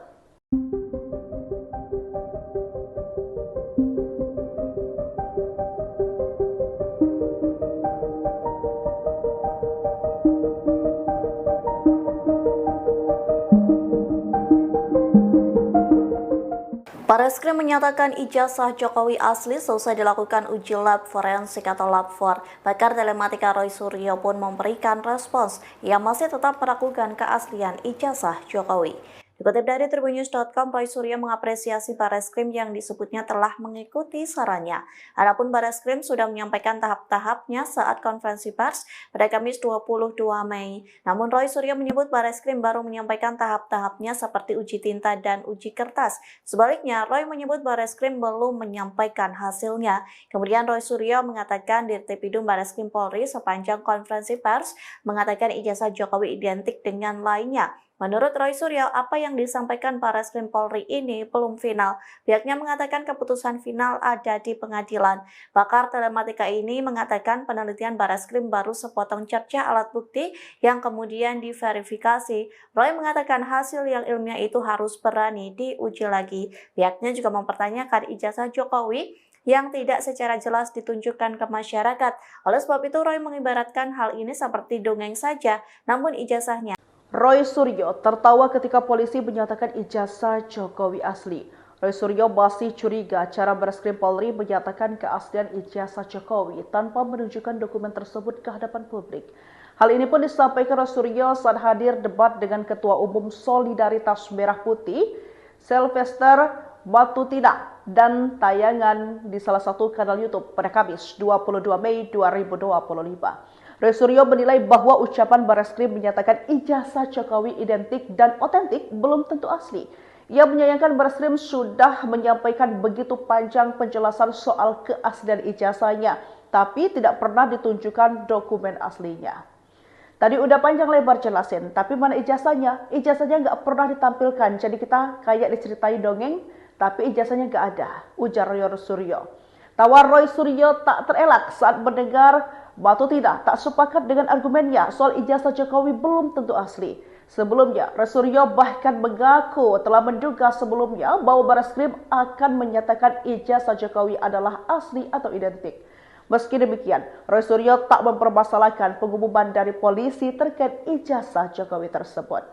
Bareskrim menyatakan ijazah Jokowi asli seusai dilakukan uji lab forensik atau lab 4. Pakar telematika Roy Suryo pun memberikan respons. Ia masih tetap meragukan keaslian ijazah Jokowi. Dikutip dari tribunnews.com, Roy Suryo mengapresiasi Bareskrim yang disebutnya telah mengikuti sarannya. Adapun Bareskrim sudah menyampaikan tahap-tahapnya saat konferensi pers pada Kamis 22 Mei. Namun Roy Suryo menyebut Bareskrim baru menyampaikan tahap-tahapnya seperti uji tinta dan uji kertas. Sebaliknya, Roy menyebut Bareskrim belum menyampaikan hasilnya. Kemudian Roy Suryo mengatakan Dirtipidum Bareskrim Polri sepanjang konferensi pers mengatakan ijazah Jokowi identik dengan lainnya. Menurut Roy Suryo, apa yang disampaikan Bareskrim Polri ini belum final. Pihaknya mengatakan keputusan final ada di pengadilan. Pakar telematika ini mengatakan penelitian Bareskrim baru sepotong cerca alat bukti yang kemudian diverifikasi. Roy mengatakan hasil yang ilmiah itu harus berani diuji lagi. Pihaknya juga mempertanyakan ijazah Jokowi yang tidak secara jelas ditunjukkan ke masyarakat. Oleh sebab itu, Roy mengibaratkan hal ini seperti dongeng saja, namun ijazahnya. Roy Suryo tertawa ketika polisi menyatakan ijazah Jokowi asli. Roy Suryo masih curiga cara Bareskrim Polri menyatakan keaslian ijazah Jokowi tanpa menunjukkan dokumen tersebut ke hadapan publik. Hal ini pun disampaikan Roy Suryo saat hadir debat dengan Ketua Umum Solidaritas Merah Putih, Sylvester Matutina, dan tayangan di salah satu kanal YouTube pada Kamis 22 Mei 2025. Roy Suryo menilai bahwa ucapan Bareskrim menyatakan ijazah Jokowi identik dan otentik belum tentu asli. Ia menyayangkan Bareskrim sudah menyampaikan begitu panjang penjelasan soal keaslian ijazahnya, tapi tidak pernah ditunjukkan dokumen aslinya. Tadi udah panjang lebar jelasin, tapi mana ijazahnya? Ijazahnya nggak pernah ditampilkan, jadi kita kayak diceritain dongeng, tapi ijazahnya nggak ada, ujar Roy Suryo. Tawar Roy Suryo tak terelak saat mendengar Matutina tak sepakat dengan argumennya soal ijazah Jokowi belum tentu asli. Sebelumnya, Roy Suryo bahkan mengaku telah menduga sebelumnya bahwa Bareskrim akan menyatakan ijazah Jokowi adalah asli atau identik. Meski demikian, Roy Suryo tak mempermasalahkan pengumuman dari polisi terkait ijazah Jokowi tersebut.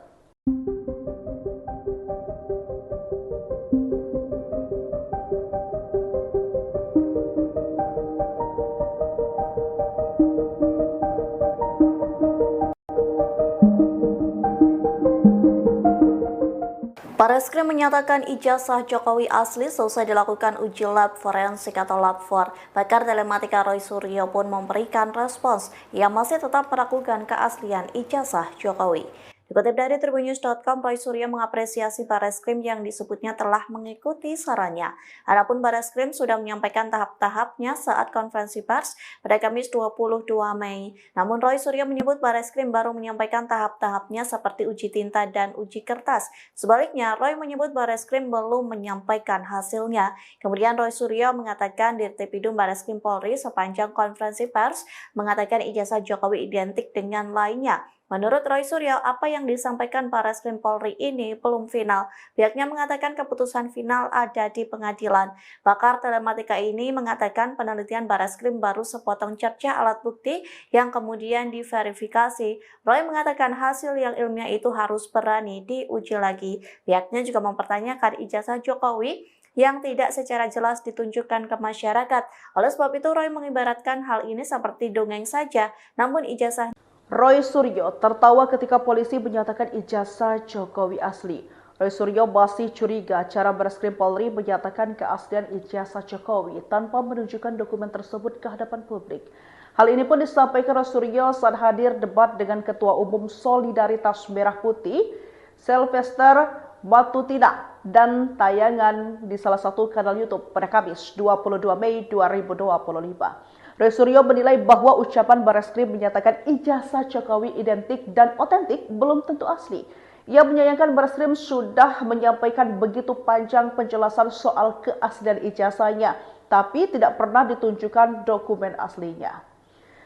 Bareskrim menyatakan ijazah Jokowi asli seusai dilakukan uji lab forensik atau lab 4. Pakar telematika Roy Suryo pun memberikan respons. Ia masih tetap meragukan keaslian ijazah Jokowi. Dikutip dari tribunnews.com, Roy Suryo mengapresiasi Bareskrim yang disebutnya telah mengikuti sarannya. Adapun Bareskrim sudah menyampaikan tahap-tahapnya saat konferensi pers pada Kamis 22 Mei. Namun Roy Suryo menyebut Bareskrim baru menyampaikan tahap-tahapnya seperti uji tinta dan uji kertas. Sebaliknya, Roy menyebut Bareskrim belum menyampaikan hasilnya. Kemudian Roy Suryo mengatakan Dirtipidum Bareskrim Polri sepanjang konferensi pers mengatakan ijazah Jokowi identik dengan lainnya. Menurut Roy Suryo, apa yang disampaikan Bareskrim Polri ini belum final. Pihaknya mengatakan keputusan final ada di pengadilan. Pakar telematika ini mengatakan penelitian Bareskrim baru sepotong cerca alat bukti yang kemudian diverifikasi. Roy mengatakan hasil yang ilmiah itu harus berani diuji lagi. Pihaknya juga mempertanyakan ijazah Jokowi yang tidak secara jelas ditunjukkan ke masyarakat. Oleh sebab itu, Roy mengibaratkan hal ini seperti dongeng saja, namun ijazah Roy Suryo tertawa ketika polisi menyatakan ijazah Jokowi asli. Roy Suryo masih curiga cara Bareskrim Polri menyatakan keaslian ijazah Jokowi tanpa menunjukkan dokumen tersebut ke hadapan publik. Hal ini pun disampaikan Roy Suryo saat hadir debat dengan Ketua Umum Solidaritas Merah Putih, Sylvester Matutina, dan tayangan di salah satu kanal YouTube pada Kamis 22 Mei 2025. Roy Suryo menilai bahwa ucapan Bareskrim menyatakan ijazah Jokowi identik dan otentik belum tentu asli. Ia menyayangkan Bareskrim sudah menyampaikan begitu panjang penjelasan soal keaslian ijazahnya, tapi tidak pernah ditunjukkan dokumen aslinya.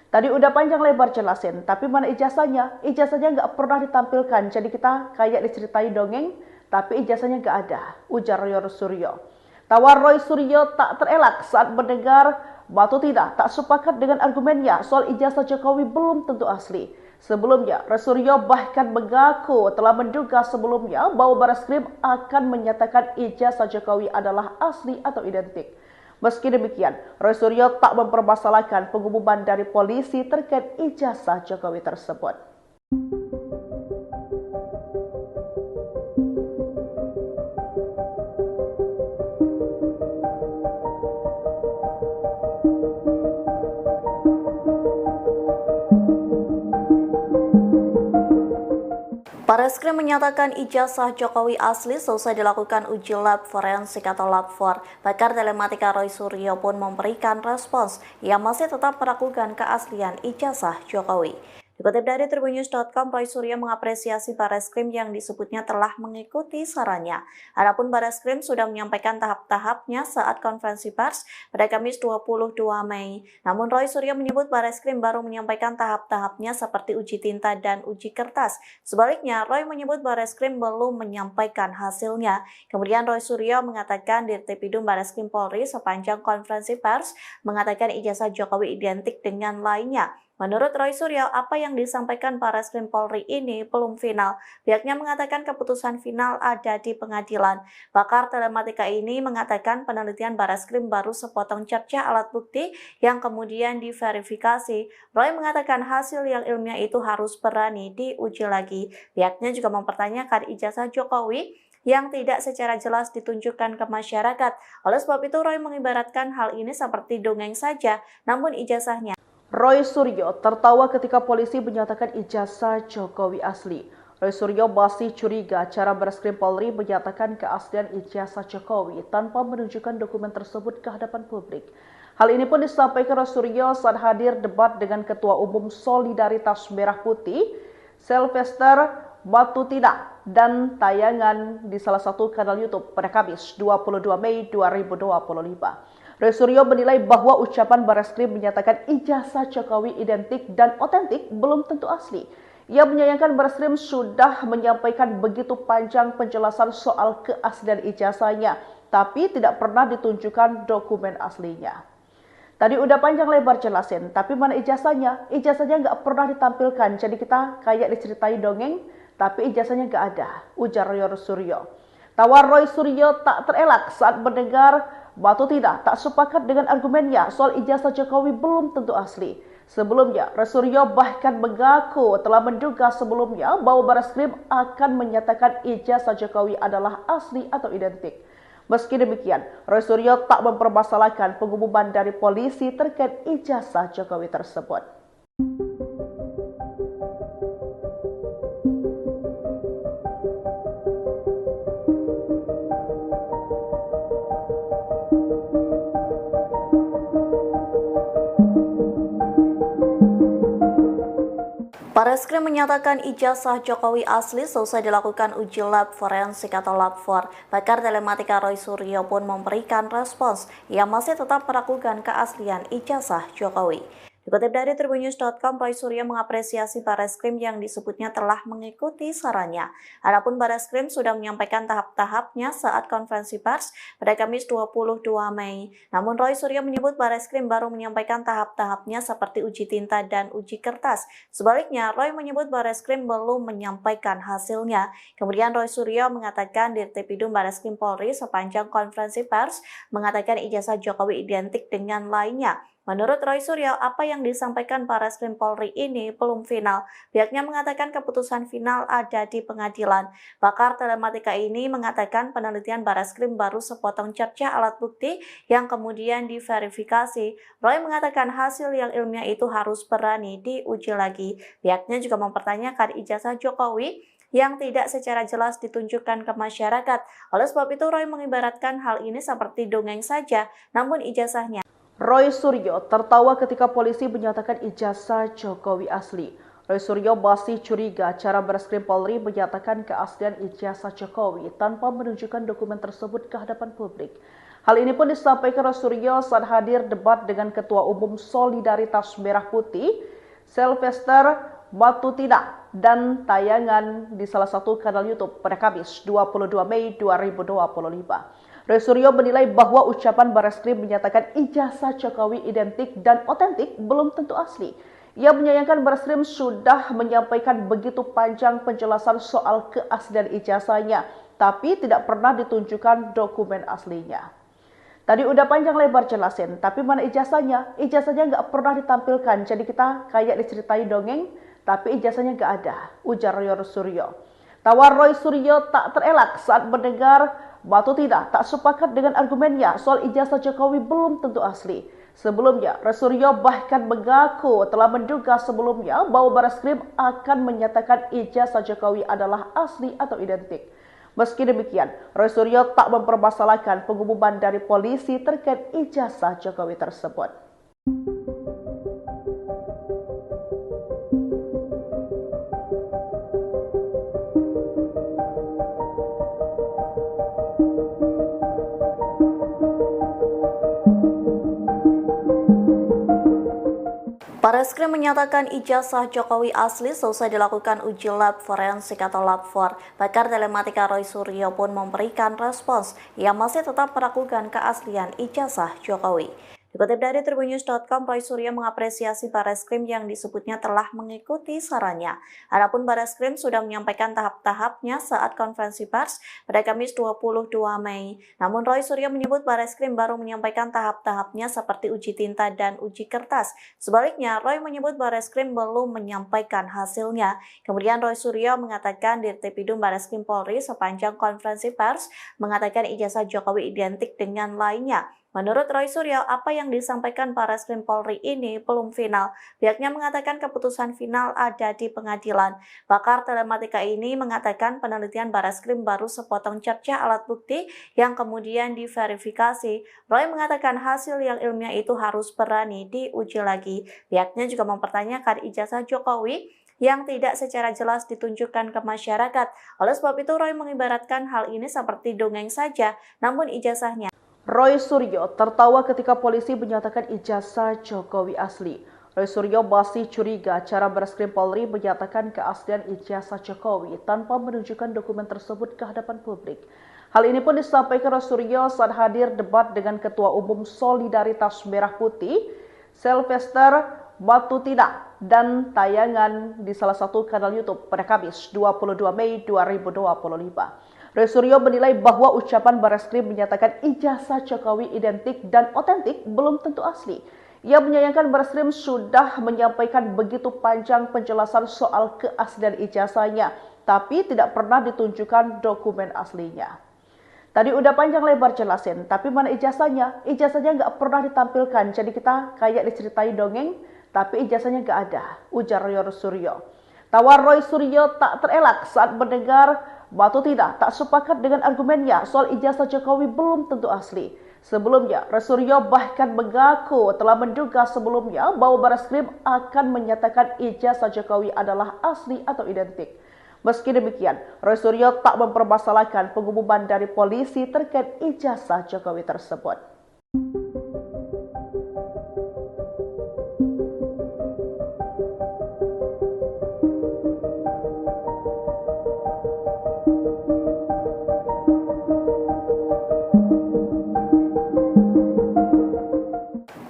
Tadi udah panjang lebar jelasin, tapi mana ijazahnya? Ijazahnya nggak pernah ditampilkan, jadi kita kayak diceritain dongeng, tapi ijazahnya nggak ada, ujar Roy Suryo. Tawar Roy Suryo tak terelak saat mendengar Matutina tak sepakat dengan argumennya soal ijazah Jokowi belum tentu asli. Sebelumnya, Roy Suryo bahkan mengaku telah menduga sebelumnya bahwa Bareskrim akan menyatakan ijazah Jokowi adalah asli atau identik. Meski demikian, Roy Suryo tak mempermasalahkan pengumuman dari polisi terkait ijazah Jokowi tersebut. Bareskrim menyatakan ijazah Jokowi asli seusai dilakukan uji lab forensik atau lab 4. Pakar telematika Roy Suryo pun memberikan respons. Ia masih tetap meragukan keaslian ijazah Jokowi. Dikutip dari tribunnews.com, Roy Suryo mengapresiasi Bareskrim yang disebutnya telah mengikuti sarannya. Adapun Bareskrim sudah menyampaikan tahap-tahapnya saat konferensi pers pada Kamis 22 Mei. Namun Roy Suryo menyebut Bareskrim baru menyampaikan tahap-tahapnya seperti uji tinta dan uji kertas. Sebaliknya, Roy menyebut Bareskrim belum menyampaikan hasilnya. Kemudian Roy Suryo mengatakan Dirtipidum Bareskrim Polri sepanjang konferensi pers mengatakan ijazah Jokowi identik dengan lainnya. Menurut Roy Suryo, apa yang disampaikan Barreskrim Polri ini belum final. Pihaknya mengatakan keputusan final ada di pengadilan. Pakar telematika ini mengatakan penelitian Barreskrim baru sepotong cerca alat bukti yang kemudian diverifikasi. Roy mengatakan hasil yang ilmiah itu harus berani diuji lagi. Pihaknya juga mempertanyakan ijazah Jokowi yang tidak secara jelas ditunjukkan ke masyarakat. Oleh sebab itu, Roy mengibaratkan hal ini seperti dongeng saja, namun ijazahnya. Roy Suryo tertawa ketika polisi menyatakan ijazah Jokowi asli. Roy Suryo masih curiga cara Barreskrim Polri menyatakan keaslian ijazah Jokowi tanpa menunjukkan dokumen tersebut ke hadapan publik. Hal ini pun disampaikan Roy Suryo saat hadir debat dengan Ketua Umum Solidaritas Merah Putih, Sylvester Batutina, dan tayangan di salah satu kanal YouTube pada Kamis 22 Mei 2025. Roy Suryo menilai bahwa ucapan Barreskrim menyatakan ijazah Jokowi identik dan otentik belum tentu asli. Ia menyayangkan Barreskrim sudah menyampaikan begitu panjang penjelasan soal keaslian ijazahnya, tapi tidak pernah ditunjukkan dokumen aslinya. Tadi udah panjang lebar jelasin, tapi mana ijazahnya? Ijazahnya nggak pernah ditampilkan, jadi kita kayak diceritain dongeng, tapi ijazahnya nggak ada, ujar Roy Suryo. Tawa Roy Suryo tak terelak saat mendengar Batutina tak sepakat dengan argumennya soal ijazah Jokowi belum tentu asli. Sebelumnya, Roy Suryo bahkan mengaku telah menduga sebelumnya bahwa Barreskrim akan menyatakan ijazah Jokowi adalah asli atau identik. Meski demikian, Roy Suryo tak mempermasalahkan pengumuman dari polisi terkait ijazah Jokowi tersebut. Barreskrim menyatakan ijazah Jokowi asli selesai dilakukan uji lab forensik atau lab 4. Pakar telematika Roy Suryo pun memberikan respons. Ia masih tetap meragukan keaslian ijazah Jokowi. Dikutip dari tribunnews.com, Roy Suryo mengapresiasi Barreskrim yang disebutnya telah mengikuti sarannya. Adapun Barreskrim sudah menyampaikan tahap-tahapnya saat konferensi pers pada Kamis 22 Mei. Namun Roy Suryo menyebut Barreskrim baru menyampaikan tahap-tahapnya seperti uji tinta dan uji kertas. Sebaliknya, Roy menyebut Barreskrim belum menyampaikan hasilnya. Kemudian Roy Suryo mengatakan Dirtipidum Barreskrim Polri sepanjang konferensi pers mengatakan ijazah Jokowi identik dengan lainnya. Menurut Roy Suryo, apa yang disampaikan Barreskrim Polri ini belum final. Pihaknya mengatakan keputusan final ada di pengadilan. Pakar telematika ini mengatakan penelitian Barreskrim baru sepotong cerca alat bukti yang kemudian diverifikasi. Roy mengatakan hasil yang ilmiah itu harus berani diuji lagi. Pihaknya juga mempertanyakan ijazah Jokowi yang tidak secara jelas ditunjukkan ke masyarakat. Oleh sebab itu, Roy mengibaratkan hal ini seperti dongeng saja, namun ijazahnya. Roy Suryo tertawa ketika polisi menyatakan ijazah Jokowi asli. Roy Suryo masih curiga cara Barreskrim Polri menyatakan keaslian ijazah Jokowi tanpa menunjukkan dokumen tersebut ke hadapan publik. Hal ini pun disampaikan Roy Suryo saat hadir debat dengan Ketua Umum Solidaritas Merah Putih, Sylvester Batutina, dan tayangan di salah satu kanal YouTube pada Kamis 22 Mei 2025. Roy Suryo menilai bahwa ucapan Barreskrim menyatakan ijazah Jokowi identik dan otentik belum tentu asli. Ia menyayangkan Barreskrim sudah menyampaikan begitu panjang penjelasan soal keaslian ijazahnya, tapi tidak pernah ditunjukkan dokumen aslinya. Tadi udah panjang lebar jelasin, tapi mana ijazahnya? Ijazahnya nggak pernah ditampilkan, jadi kita kayak diceritain dongeng, tapi ijazahnya nggak ada, ujar Roy Suryo. Tawa Roy Suryo tak terelak saat mendengar Batutina tak sepakat dengan argumennya soal ijazah Jokowi belum tentu asli. Sebelumnya, Roy Suryo bahkan mengaku telah menduga sebelumnya bahwa Barreskrim akan menyatakan ijazah Jokowi adalah asli atau identik. Meski demikian, Roy Suryo tak mempermasalahkan pengumuman dari polisi terkait ijazah Jokowi tersebut. Barreskrim menyatakan ijazah Jokowi asli selesai dilakukan uji lab forensik atau lab 4. Pakar telematika Roy Suryo pun memberikan respons. Ia masih tetap meragukan keaslian ijazah Jokowi. Dikutip dari tribunnews.com, Roy Suryo mengapresiasi Bareskrim yang disebutnya telah mengikuti sarannya. Adapun Bareskrim sudah menyampaikan tahap-tahapnya saat konferensi pers pada Kamis 22 Mei. Namun Roy Suryo menyebut Bareskrim baru menyampaikan tahap-tahapnya seperti uji tinta dan uji kertas. Sebaliknya, Roy menyebut Bareskrim belum menyampaikan hasilnya. Kemudian Roy Suryo mengatakan Dirtipidum Bareskrim Polri sepanjang konferensi pers mengatakan ijazah Jokowi identik dengan lainnya. Menurut Roy Suryo, apa yang disampaikan Bareskrim Polri ini belum final. Pihaknya mengatakan keputusan final ada di pengadilan. Pakar telematika ini mengatakan penelitian Bareskrim baru sepotong cerca alat bukti yang kemudian diverifikasi. Roy mengatakan hasil yang ilmiah itu harus berani diuji lagi. Pihaknya juga mempertanyakan ijazah Jokowi yang tidak secara jelas ditunjukkan ke masyarakat. Oleh sebab itu, Roy mengibaratkan hal ini seperti dongeng saja, namun ijazahnya. Roy Suryo tertawa ketika polisi menyatakan ijazah Jokowi asli. Roy Suryo masih curiga cara Bareskrim Polri menyatakan keaslian ijazah Jokowi tanpa menunjukkan dokumen tersebut ke hadapan publik. Hal ini pun disampaikan Roy Suryo saat hadir debat dengan Ketua Umum Solidaritas Merah Putih, Sylvester Matutina, dan tayangan di salah satu kanal YouTube pada Kamis 22 Mei 2025. Roy Suryo menilai bahwa ucapan Bareskrim menyatakan ijazah Jokowi identik dan otentik belum tentu asli. Ia menyayangkan Bareskrim sudah menyampaikan begitu panjang penjelasan soal keaslian ijazahnya, tapi tidak pernah ditunjukkan dokumen aslinya. Tadi udah panjang lebar jelasin, tapi mana ijazahnya? Ijazahnya nggak pernah ditampilkan, jadi kita kayak diceritain dongeng, tapi ijazahnya nggak ada, ujar Roy Suryo. Tawa Roy Suryo tak terelak saat mendengar Matutina tak sepakat dengan argumennya soal ijazah Jokowi belum tentu asli. Sebelumnya, Roy Suryo bahkan mengaku telah menduga sebelumnya bahwa Bareskrim akan menyatakan ijazah Jokowi adalah asli atau identik. Meski demikian, Roy Suryo tak mempermasalahkan pengumuman dari polisi terkait ijazah Jokowi tersebut.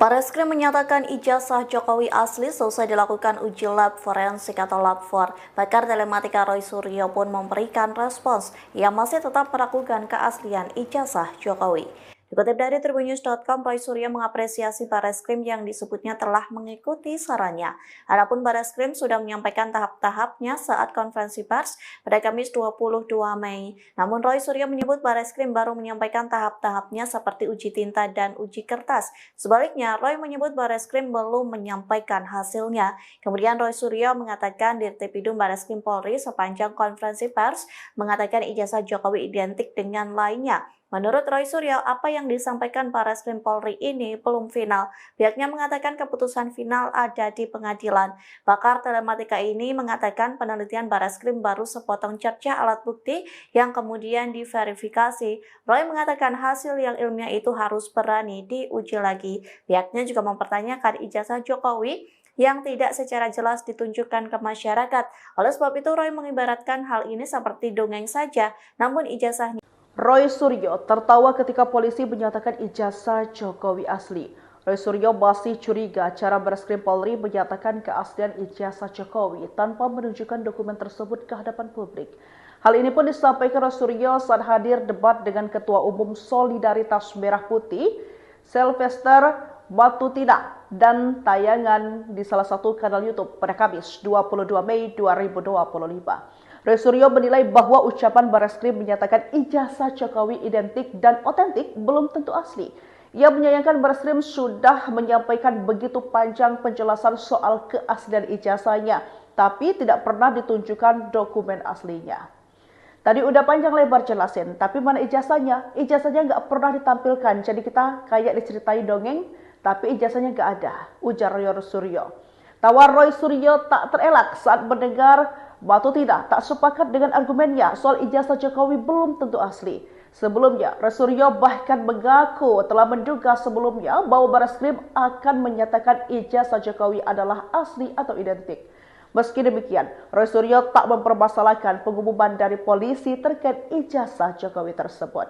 Bareskrim menyatakan ijazah Jokowi asli seusai dilakukan uji lab forensik atau lab 4. Pakar telematika Roy Suryo pun memberikan respons. Ia masih tetap meragukan keaslian ijazah Jokowi. Dikutip dari tribunnews.com, Roy Suryo mengapresiasi Bareskrim yang disebutnya telah mengikuti sarannya. Adapun Bareskrim sudah menyampaikan tahap-tahapnya saat konferensi pers pada Kamis 22 Mei. Namun Roy Suryo menyebut Bareskrim baru menyampaikan tahap-tahapnya seperti uji tinta dan uji kertas. Sebaliknya, Roy menyebut Bareskrim belum menyampaikan hasilnya. Kemudian Roy Suryo mengatakan Dirtipidum Bareskrim Polri sepanjang konferensi pers mengatakan ijazah Jokowi identik dengan lainnya. Menurut Roy Suryo, apa yang disampaikan Bareskrim Polri ini belum final. Pihaknya mengatakan keputusan final ada di pengadilan. Pakar telematika ini mengatakan penelitian Bareskrim baru sepotong cerca alat bukti yang kemudian diverifikasi. Roy mengatakan hasil yang ilmiah itu harus berani diuji lagi. Pihaknya juga mempertanyakan ijazah Jokowi yang tidak secara jelas ditunjukkan ke masyarakat. Oleh sebab itu, Roy mengibaratkan hal ini seperti dongeng saja, namun ijazahnya. Roy Suryo tertawa ketika polisi menyatakan ijazah Jokowi asli. Roy Suryo masih curiga cara Bareskrim Polri menyatakan keaslian ijazah Jokowi tanpa menunjukkan dokumen tersebut ke hadapan publik. Hal ini pun disampaikan Roy Suryo saat hadir debat dengan Ketua Umum Solidaritas Merah Putih, Sylvester Matutina, dan tayangan di salah satu kanal YouTube pada Kamis 22 Mei 2025. Roy Suryo menilai bahwa ucapan Bareskrim menyatakan ijazah Jokowi identik dan otentik belum tentu asli. Ia menyayangkan Bareskrim sudah menyampaikan begitu panjang penjelasan soal keaslian ijazahnya, tapi tidak pernah ditunjukkan dokumen aslinya. Tadi udah panjang lebar jelasin, tapi mana ijazahnya? Ijazahnya nggak pernah ditampilkan, jadi kita kayak diceritain dongeng, tapi ijazahnya nggak ada, ujar Roy Suryo. Tawa Roy Suryo tak terelak saat mendengar Matutina tak sepakat dengan argumennya soal ijazah Jokowi belum tentu asli. Sebelumnya, Roy Suryo bahkan mengaku telah menduga sebelumnya bahwa Bareskrim akan menyatakan ijazah Jokowi adalah asli atau identik. Meski demikian, Roy Suryo tak mempermasalahkan pengumuman dari polisi terkait ijazah Jokowi tersebut.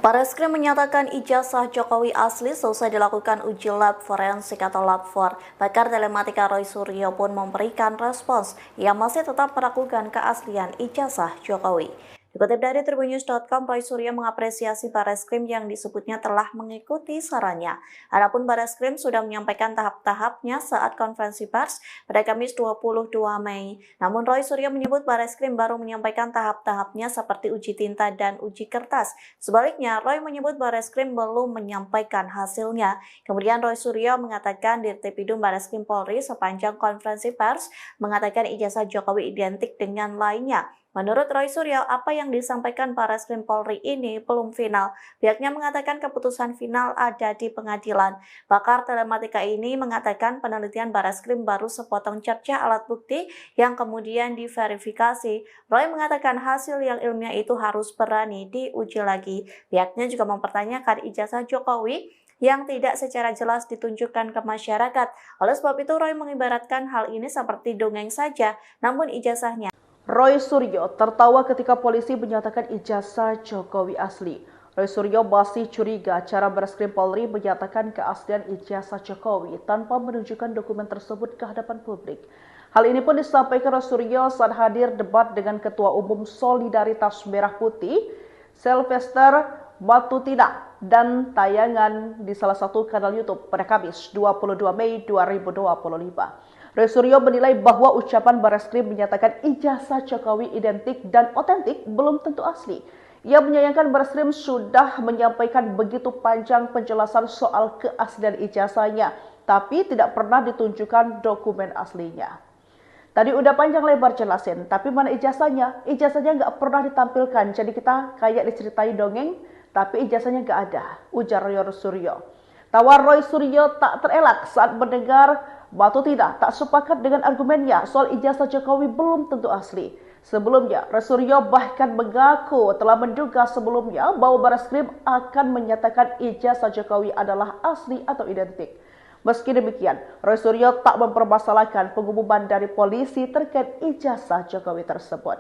Bareskrim menyatakan ijazah Jokowi asli selesai dilakukan uji lab forensik atau lab 4. Pakar telematika Roy Suryo pun memberikan respons yang masih tetap meragukan keaslian ijazah Jokowi. Dikutip dari tribunnews.com, Roy Suryo mengapresiasi Bareskrim yang disebutnya telah mengikuti sarannya. Adapun Bareskrim sudah menyampaikan tahap-tahapnya saat konferensi pers pada Kamis 22 Mei. Namun Roy Suryo menyebut Bareskrim baru menyampaikan tahap-tahapnya seperti uji tinta dan uji kertas. Sebaliknya, Roy menyebut Bareskrim belum menyampaikan hasilnya. Kemudian Roy Suryo mengatakan Dirtipidum Bareskrim Polri sepanjang konferensi pers mengatakan ijazah Jokowi identik dengan lainnya. Menurut Roy Suryo, apa yang disampaikan Bareskrim Polri ini belum final. Pihaknya mengatakan keputusan final ada di pengadilan. Pakar telematika ini mengatakan penelitian Bareskrim baru sepotong cerca alat bukti yang kemudian diverifikasi. Roy mengatakan hasil yang ilmiah itu harus berani diuji lagi. Pihaknya juga mempertanyakan ijazah Jokowi yang tidak secara jelas ditunjukkan ke masyarakat. Oleh sebab itu, Roy mengibaratkan hal ini seperti dongeng saja, namun ijazahnya. Roy Suryo tertawa ketika polisi menyatakan ijazah Jokowi asli. Roy Suryo masih curiga cara Bareskrim Polri menyatakan keaslian ijazah Jokowi tanpa menunjukkan dokumen tersebut ke hadapan publik. Hal ini pun disampaikan Roy Suryo saat hadir debat dengan Ketua Umum Solidaritas Merah Putih, Sylvester Matutina, dan tayangan di salah satu kanal YouTube pada Kamis 22 Mei 2025. Roy Suryo menilai bahwa ucapan Bareskrim menyatakan ijazah Jokowi identik dan otentik belum tentu asli. Ia menyayangkan Bareskrim sudah menyampaikan begitu panjang penjelasan soal keaslian ijazahnya, tapi tidak pernah ditunjukkan dokumen aslinya. Tadi udah panjang lebar jelasin, tapi mana ijazahnya? Ijazahnya nggak pernah ditampilkan, jadi kita kayak diceritain dongeng, tapi ijazahnya nggak ada, ujar Roy Suryo. Tawa Roy Suryo tak terelak saat mendengar Matutina tak sepakat dengan argumennya soal ijazah Jokowi belum tentu asli. Sebelumnya, Roy Suryo bahkan mengaku telah menduga sebelumnya bahwa Bareskrim akan menyatakan ijazah Jokowi adalah asli atau identik. Meski demikian, Roy Suryo tak mempermasalahkan pengumuman dari polisi terkait ijazah Jokowi tersebut.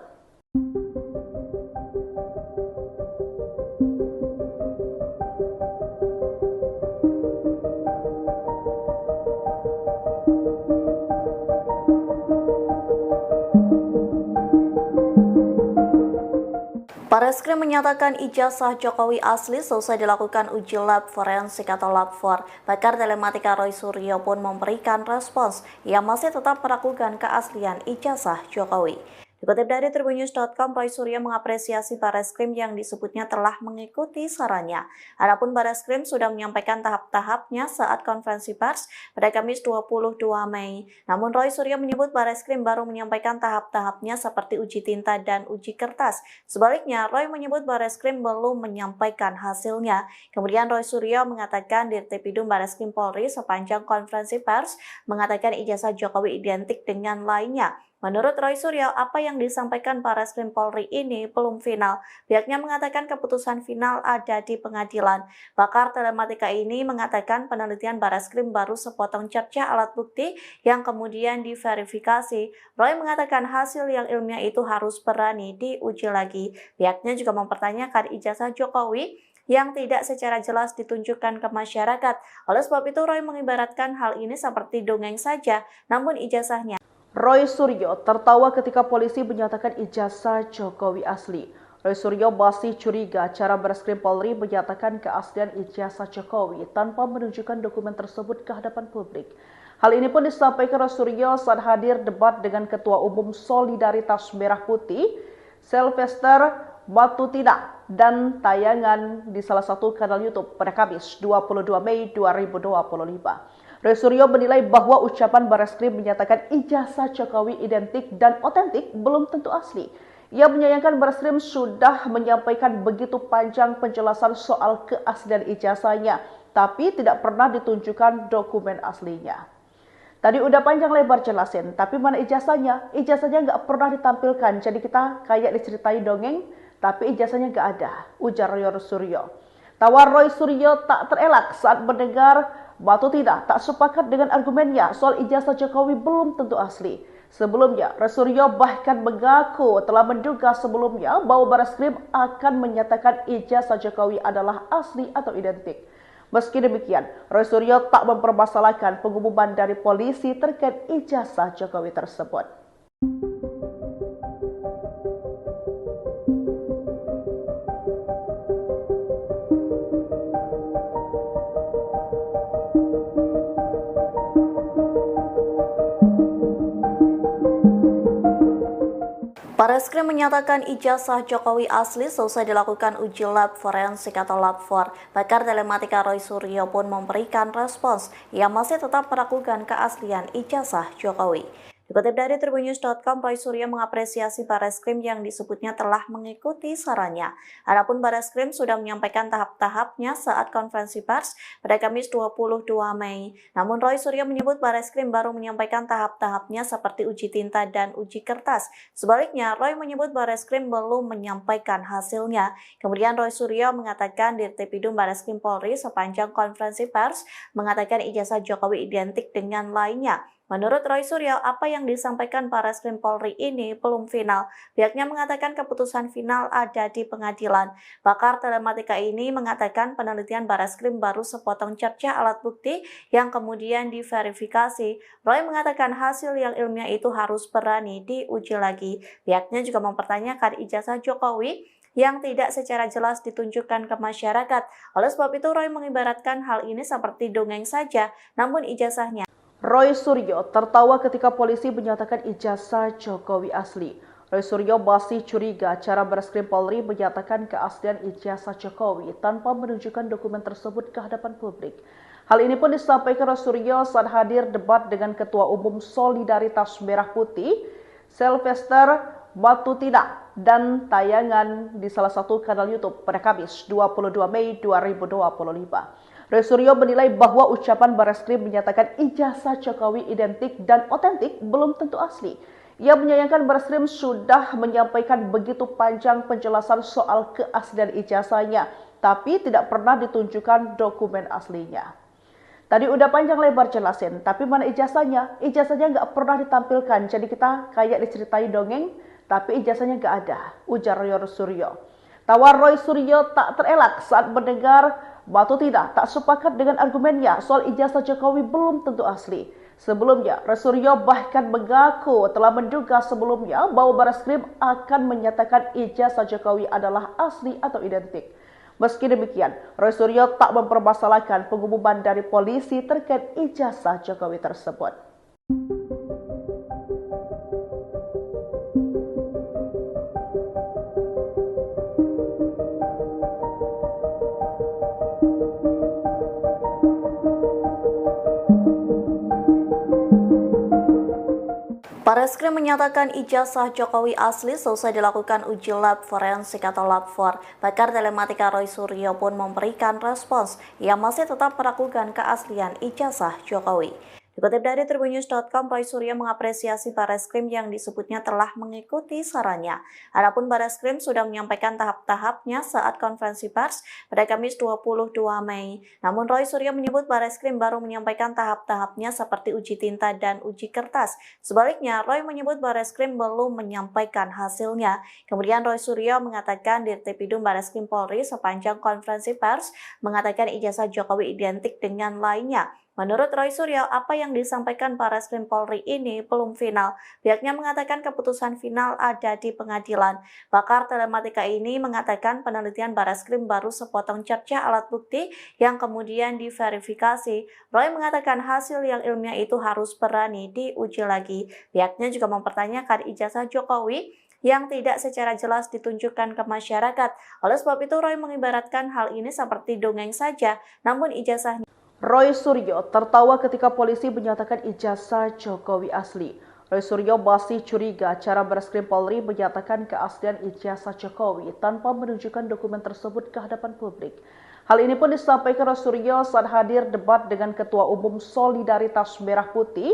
Bareskrim menyatakan ijazah Jokowi asli selesai dilakukan uji lab forensik atau lab 4. Pakar telematika Roy Suryo pun memberikan respons yang masih tetap meragukan keaslian ijazah Jokowi. Dikutip dari tribunnews.com, Roy Suryo mengapresiasi Bareskrim yang disebutnya telah mengikuti sarannya. Adapun Bareskrim sudah menyampaikan tahap-tahapnya saat konferensi pers pada Kamis 22 Mei. Namun Roy Suryo menyebut Bareskrim baru menyampaikan tahap-tahapnya seperti uji tinta dan uji kertas. Sebaliknya, Roy menyebut Bareskrim belum menyampaikan hasilnya. Kemudian Roy Suryo mengatakan Dirtipidum Bareskrim Polri sepanjang konferensi pers mengatakan ijazah Jokowi identik dengan lainnya. Menurut Roy Suryo, apa yang disampaikan Bareskrim Polri ini belum final. Pihaknya mengatakan keputusan final ada di pengadilan. Pakar telematika ini mengatakan penelitian Bareskrim baru sepotong cerca alat bukti yang kemudian diverifikasi. Roy mengatakan hasil yang ilmiah itu harus berani diuji lagi. Pihaknya juga mempertanyakan ijazah Jokowi yang tidak secara jelas ditunjukkan ke masyarakat. Oleh sebab itu, Roy mengibaratkan hal ini seperti dongeng saja, namun ijazahnya. Roy Suryo tertawa ketika polisi menyatakan ijazah Jokowi asli. Roy Suryo masih curiga cara Bareskrim Polri menyatakan keaslian ijazah Jokowi tanpa menunjukkan dokumen tersebut ke hadapan publik. Hal ini pun disampaikan Roy Suryo saat hadir debat dengan Ketua Umum Solidaritas Merah Putih, Sylvester Matutina, dan tayangan di salah satu kanal YouTube pada Kamis 22 Mei 2025. Roy Suryo menilai bahwa ucapan Bareskrim menyatakan ijazah Jokowi identik dan otentik belum tentu asli. Ia menyayangkan Bareskrim sudah menyampaikan begitu panjang penjelasan soal keaslian ijazahnya, tapi tidak pernah ditunjukkan dokumen aslinya. Tadi udah panjang lebar jelasin, tapi mana ijazahnya? Ijazahnya nggak pernah ditampilkan, jadi kita kayak diceritain dongeng, tapi ijazahnya nggak ada, ujar Roy Suryo. Tawa Roy Suryo tak terelak saat mendengar Matutina tak sepakat dengan argumennya soal ijazah Jokowi belum tentu asli. Sebelumnya, Roy Suryo bahkan mengaku telah menduga sebelumnya bahwa Barreskrim akan menyatakan ijazah Jokowi adalah asli atau identik. Meski demikian, Roy Suryo tak mempermasalahkan pengumuman dari polisi terkait ijazah Jokowi tersebut. Barreskrim menyatakan ijazah Jokowi asli selesai dilakukan uji lab forensik atau lab 4. Pakar telematika Roy Suryo pun memberikan respons yang masih tetap meragukan keaslian ijazah Jokowi. Dikutip dari tribunnews.com, Roy Suryo mengapresiasi Barreskrim yang disebutnya telah mengikuti sarannya. Adapun Barreskrim sudah menyampaikan tahap-tahapnya saat konferensi pers pada Kamis 22 Mei. Namun Roy Suryo menyebut Barreskrim baru menyampaikan tahap-tahapnya seperti uji tinta dan uji kertas. Sebaliknya, Roy menyebut Barreskrim belum menyampaikan hasilnya. Kemudian Roy Suryo mengatakan Dirtipidum Barreskrim Polri sepanjang konferensi pers mengatakan ijazah Jokowi identik dengan lainnya. Menurut Roy Suryo, apa yang disampaikan Barreskrim Polri ini belum final. Pihaknya mengatakan keputusan final ada di pengadilan. Pakar telematika ini mengatakan penelitian Barreskrim baru sepotong cerca alat bukti yang kemudian diverifikasi. Roy mengatakan hasil yang ilmiah itu harus berani diuji lagi. Pihaknya juga mempertanyakan ijazah Jokowi yang tidak secara jelas ditunjukkan ke masyarakat. Oleh sebab itu, Roy mengibaratkan hal ini seperti dongeng saja, namun ijazahnya. Roy Suryo tertawa ketika polisi menyatakan ijazah Jokowi asli. Roy Suryo masih curiga cara Barreskrim Polri menyatakan keaslian ijazah Jokowi tanpa menunjukkan dokumen tersebut ke hadapan publik. Hal ini pun disampaikan Roy Suryo saat hadir debat dengan Ketua Umum Solidaritas Merah Putih, Sylvester Matutina, dan tayangan di salah satu kanal YouTube pada Kamis 22 Mei 2025. Roy Suryo menilai bahwa ucapan Barreskrim menyatakan ijazah Jokowi identik dan otentik belum tentu asli. Ia menyayangkan Barreskrim sudah menyampaikan begitu panjang penjelasan soal keaslian ijazahnya, tapi tidak pernah ditunjukkan dokumen aslinya. Tadi udah panjang lebar jelasin, tapi mana ijazahnya? Ijazahnya nggak pernah ditampilkan, jadi kita kayak diceritain dongeng, tapi ijazahnya nggak ada, ujar Roy Suryo. Tawa Roy Suryo tak terelak saat mendengar Matutina tak sepakat dengan argumennya soal ijazah Jokowi belum tentu asli. Sebelumnya, Roy Suryo bahkan mengaku telah menduga sebelumnya bahwa Barreskrim akan menyatakan ijazah Jokowi adalah asli atau identik. Meski demikian, Roy Suryo tak mempermasalahkan pengumuman dari polisi terkait ijazah Jokowi tersebut. Barreskrim menyatakan ijazah Jokowi asli selesai dilakukan uji lab forensik atau lab 4. Pakar telematika Roy Suryo pun memberikan respons yang masih tetap meragukan keaslian ijazah Jokowi. Dikutip dari tribunnews.com, Roy Suryo mengapresiasi Barreskrim yang disebutnya telah mengikuti sarannya. Adapun Barreskrim sudah menyampaikan tahap-tahapnya saat konferensi pers pada Kamis 22 Mei. Namun Roy Suryo menyebut Barreskrim baru menyampaikan tahap-tahapnya seperti uji tinta dan uji kertas. Sebaliknya, Roy menyebut Barreskrim belum menyampaikan hasilnya. Kemudian Roy Suryo mengatakan Dirtipidum Barreskrim Polri sepanjang konferensi pers mengatakan ijazah Jokowi identik dengan lainnya. Menurut Roy Suryo, apa yang disampaikan Barreskrim Polri ini belum final. Pihaknya mengatakan keputusan final ada di pengadilan. Pakar telematika ini mengatakan penelitian Barreskrim baru sepotong cerca alat bukti yang kemudian diverifikasi. Roy mengatakan hasil yang ilmiah itu harus berani diuji lagi. Pihaknya juga mempertanyakan ijazah Jokowi yang tidak secara jelas ditunjukkan ke masyarakat. Oleh sebab itu, Roy mengibaratkan hal ini seperti dongeng saja, namun ijazahnya. Roy Suryo tertawa ketika polisi menyatakan ijazah Jokowi asli. Roy Suryo masih curiga cara Barreskrim Polri menyatakan keaslian ijazah Jokowi tanpa menunjukkan dokumen tersebut ke hadapan publik. Hal ini pun disampaikan Roy Suryo saat hadir debat dengan Ketua Umum Solidaritas Merah Putih,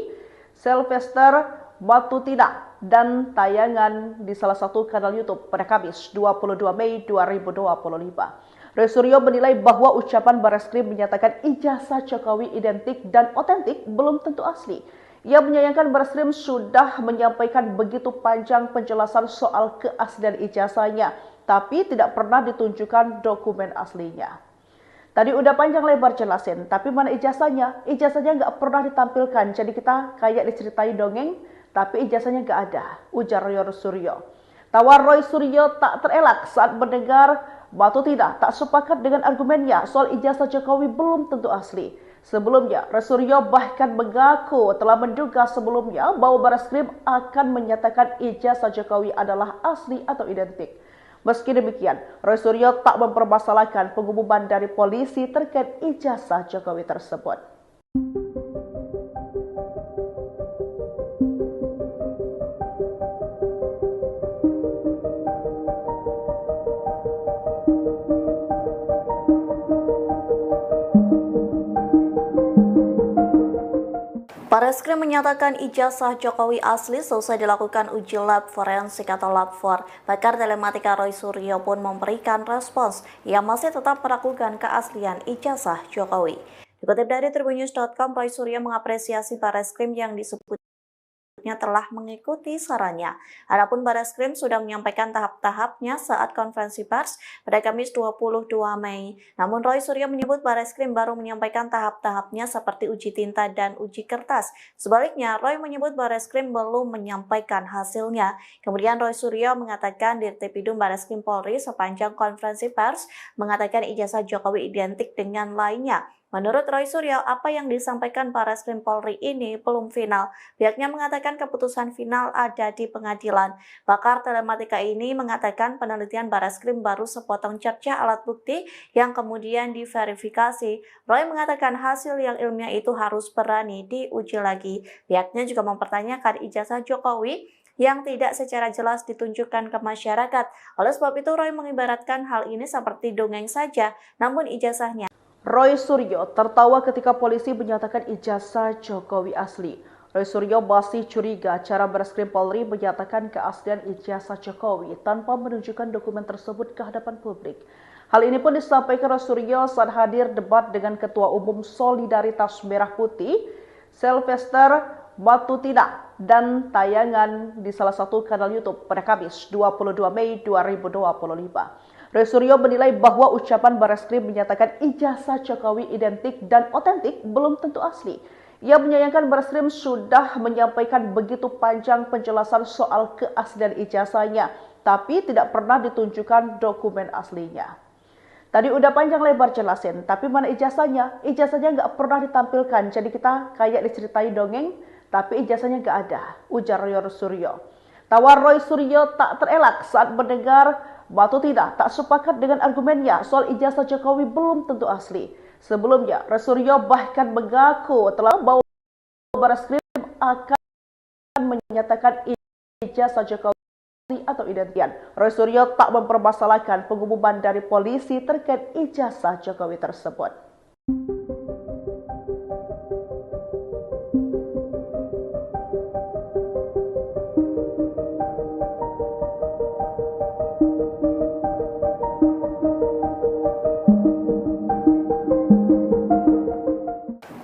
Sylvester Matutina, dan tayangan di salah satu kanal YouTube pada Kamis 22 Mei 2025. Roy Suryo menilai bahwa ucapan Barreskrim menyatakan ijazah Jokowi identik dan otentik belum tentu asli. Ia menyayangkan Bareskrim sudah menyampaikan begitu panjang penjelasan soal keaslian ijazahnya, tapi tidak pernah ditunjukkan dokumen aslinya. Tadi udah panjang lebar jelasin, tapi mana ijazahnya? Ijazahnya nggak pernah ditampilkan, jadi kita kayak diceritain dongeng, tapi ijazahnya nggak ada, ujar Roy Suryo. Tawar Roy Suryo tak terelak saat mendengar Batu tidak sepakat dengan argumennya soal ijazah Jokowi belum tentu asli. Sebelumnya, Roy Suryo bahkan mengaku telah menduga sebelumnya bahwa Bareskrim akan menyatakan ijazah Jokowi adalah asli atau identik. Meski demikian, Roy Suryo tak mempermasalahkan pengumuman dari polisi terkait ijazah Jokowi tersebut. Bareskrim menyatakan ijazah Jokowi asli seusai dilakukan uji lab forensik atau lab 4. Pakar telematika Roy Suryo pun memberikan respons. Ia masih tetap meragukan keaslian ijazah Jokowi. Dikutip dari tribunnews.com, Roy Suryo mengapresiasi Bareskrim yang disebutnya telah mengikuti sarannya. Adapun Bareskrim sudah menyampaikan tahap-tahapnya saat konferensi pers pada Kamis 22 Mei. Namun Roy Suryo menyebut Bareskrim baru menyampaikan tahap-tahapnya seperti uji tinta dan uji kertas. Sebaliknya, Roy menyebut Bareskrim belum menyampaikan hasilnya. Kemudian Roy Suryo mengatakan Dirtipidum Bareskrim Polri sepanjang konferensi pers mengatakan ijazah Jokowi identik dengan lainnya. Menurut Roy Suryo, apa yang disampaikan Bareskrim Polri ini belum final. Pihaknya mengatakan keputusan final ada di pengadilan. Pakar telematika ini mengatakan penelitian Bareskrim baru sepotong cerca alat bukti yang kemudian diverifikasi. Roy mengatakan hasil yang ilmiah itu harus berani diuji lagi. Pihaknya juga mempertanyakan ijazah Jokowi yang tidak secara jelas ditunjukkan ke masyarakat. Oleh sebab itu, Roy mengibaratkan hal ini seperti dongeng saja, namun ijazahnya. Roy Suryo tertawa ketika polisi menyatakan ijazah Jokowi asli. Roy Suryo masih curiga cara Bareskrim Polri menyatakan keaslian ijazah Jokowi tanpa menunjukkan dokumen tersebut ke hadapan publik. Hal ini pun disampaikan Roy Suryo saat hadir debat dengan Ketua Umum Solidaritas Merah Putih, Sylvester Batutina, dan tayangan di salah satu kanal YouTube pada Kamis 22 Mei 2025. Roy Suryo menilai bahwa ucapan Bareskrim menyatakan ijazah Jokowi identik dan otentik belum tentu asli. Ia menyayangkan Bareskrim sudah menyampaikan begitu panjang penjelasan soal keaslian ijazahnya, tapi tidak pernah ditunjukkan dokumen aslinya. Tadi udah panjang lebar jelasin, tapi mana ijazahnya? Ijazahnya nggak pernah ditampilkan, jadi kita kayak diceritain dongeng, tapi ijazahnya nggak ada, ujar Roy Suryo. Tawar Roy Suryo tak terelak saat mendengar Batu tidak sepakat dengan argumennya soal ijazah Jokowi belum tentu asli. Sebelumnya, Roy Suryo bahkan mengaku telah bahwa Bareskrim akan menyatakan ijazah Jokowi asli atau identik. Roy Suryo tak mempermasalahkan pengumuman dari polisi terkait ijazah Jokowi tersebut.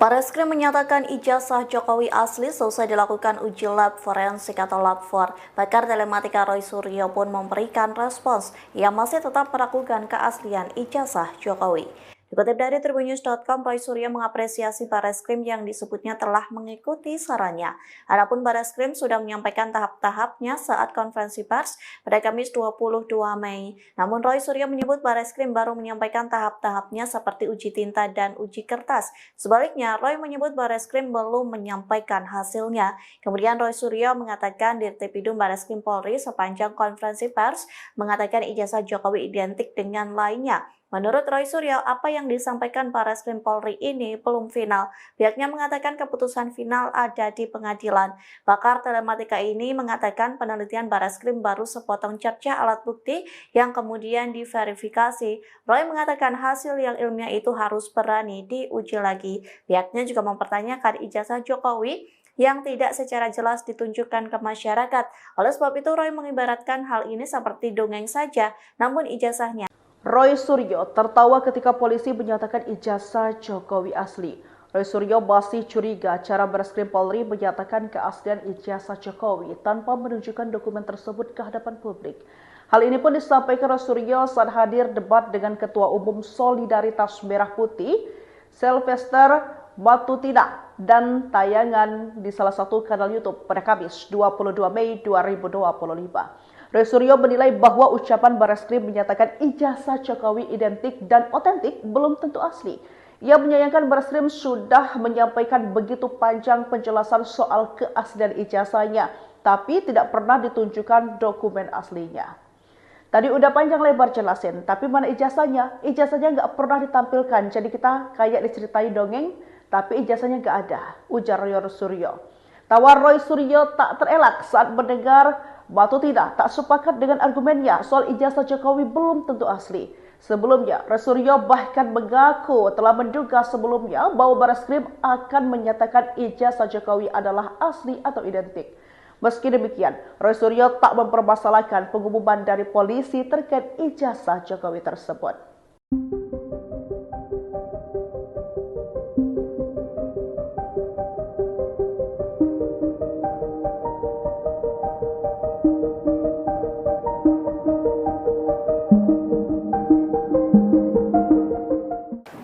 Bareskrim menyatakan ijazah Jokowi asli seusai dilakukan uji lab forensik atau lab 4. Pakar telematika Roy Suryo pun memberikan respons. Ia masih tetap meragukan keaslian ijazah Jokowi. Dikutip dari tribunnews.com, Roy Suryo mengapresiasi Bareskrim yang disebutnya telah mengikuti sarannya. Adapun Bareskrim sudah menyampaikan tahap-tahapnya saat konferensi pers pada Kamis 22 Mei. Namun Roy Suryo menyebut Bareskrim baru menyampaikan tahap-tahapnya seperti uji tinta dan uji kertas. Sebaliknya, Roy menyebut Bareskrim belum menyampaikan hasilnya. Kemudian Roy Suryo mengatakan Dirtipidum Bareskrim Polri sepanjang konferensi pers mengatakan ijazah Jokowi identik dengan lainnya. Menurut Roy Suryo, apa yang disampaikan Bareskrim Polri ini belum final. Pihaknya mengatakan keputusan final ada di pengadilan. Pakar telematika ini mengatakan penelitian Bareskrim baru sepotong cerca alat bukti yang kemudian diverifikasi. Roy mengatakan hasil yang ilmiah itu harus berani diuji lagi. Pihaknya juga mempertanyakan ijazah Jokowi yang tidak secara jelas ditunjukkan ke masyarakat. Oleh sebab itu, Roy mengibaratkan hal ini seperti dongeng saja, namun ijazahnya. Roy Suryo tertawa ketika polisi menyatakan ijazah Jokowi asli. Roy Suryo masih curiga cara Bareskrim Polri menyatakan keaslian ijazah Jokowi tanpa menunjukkan dokumen tersebut ke hadapan publik. Hal ini pun disampaikan Roy Suryo saat hadir debat dengan Ketua Umum Solidaritas Merah Putih, Sylvester Matutina, dan tayangan di salah satu kanal YouTube pada Kamis 22 Mei 2025. Roy Suryo menilai bahwa ucapan Bareskrim menyatakan ijazah Jokowi identik dan otentik belum tentu asli. Ia menyayangkan Bareskrim sudah menyampaikan begitu panjang penjelasan soal keaslian ijazahnya, tapi tidak pernah ditunjukkan dokumen aslinya. Tadi udah panjang lebar jelasin, tapi mana ijazahnya? Ijazahnya nggak pernah ditampilkan, jadi kita kayak diceritain dongeng, tapi ijazahnya nggak ada, ujar Roy Suryo. Tawar Roy Suryo tak terelak saat mendengar Matutina tak sepakat dengan argumennya soal ijazah Jokowi belum tentu asli. Sebelumnya, Roy Suryo bahkan mengaku telah menduga sebelumnya bahwa Bareskrim akan menyatakan ijazah Jokowi adalah asli atau identik. Meski demikian, Roy Suryo tak mempermasalahkan pengumuman dari polisi terkait ijazah Jokowi tersebut.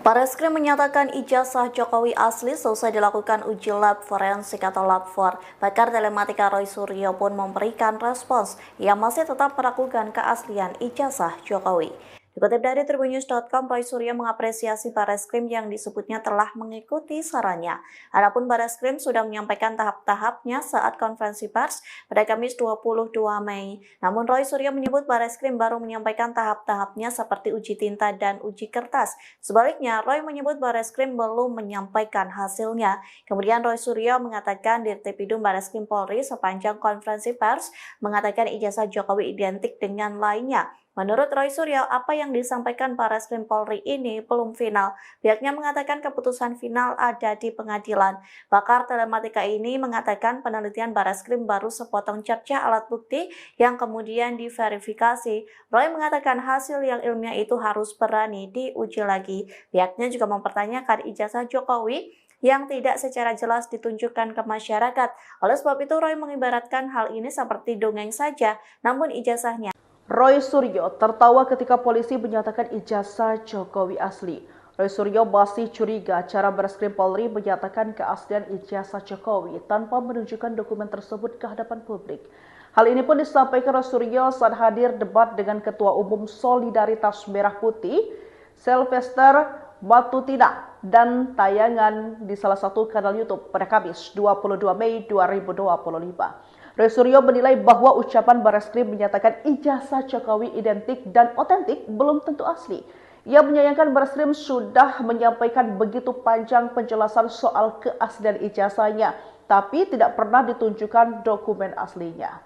Bareskrim menyatakan ijazah Jokowi asli seusai dilakukan uji lab forensik atau lab 4. Pakar telematika Roy Suryo pun memberikan respons. Ia masih tetap meragukan keaslian ijazah Jokowi. Dikutip dari tribunnews.com, Roy Suryo mengapresiasi Bareskrim yang disebutnya telah mengikuti sarannya. Adapun Bareskrim sudah menyampaikan tahap-tahapnya saat konferensi pers pada Kamis 22 Mei. Namun Roy Suryo menyebut Bareskrim baru menyampaikan tahap-tahapnya seperti uji tinta dan uji kertas. Sebaliknya, Roy menyebut Bareskrim belum menyampaikan hasilnya. Kemudian Roy Suryo mengatakan Dirtipidum Bareskrim Polri sepanjang konferensi pers mengatakan ijazah Jokowi identik dengan lainnya. Menurut Roy Suryo, apa yang disampaikan Bareskrim Polri ini belum final. Pihaknya mengatakan keputusan final ada di pengadilan. Pakar telematika ini mengatakan penelitian Bareskrim baru sepotong cerca alat bukti yang kemudian diverifikasi. Roy mengatakan hasil yang ilmiah itu harus berani diuji lagi. Pihaknya juga mempertanyakan ijazah Jokowi yang tidak secara jelas ditunjukkan ke masyarakat. Oleh sebab itu, Roy mengibaratkan hal ini seperti dongeng saja, namun ijazahnya. Roy Suryo tertawa ketika polisi menyatakan ijazah Jokowi asli. Roy Suryo masih curiga cara Bareskrim Polri menyatakan keaslian ijazah Jokowi tanpa menunjukkan dokumen tersebut ke hadapan publik. Hal ini pun disampaikan Roy Suryo saat hadir debat dengan Ketua Umum Solidaritas Merah Putih, Sylvester Matutina, dan tayangan di salah satu kanal YouTube pada Kamis 22 Mei 2025. Roy Suryo menilai bahwa ucapan Bareskrim menyatakan ijazah Jokowi identik dan otentik belum tentu asli. Ia menyayangkan Bareskrim sudah menyampaikan begitu panjang penjelasan soal keaslian ijazahnya, tapi tidak pernah ditunjukkan dokumen aslinya.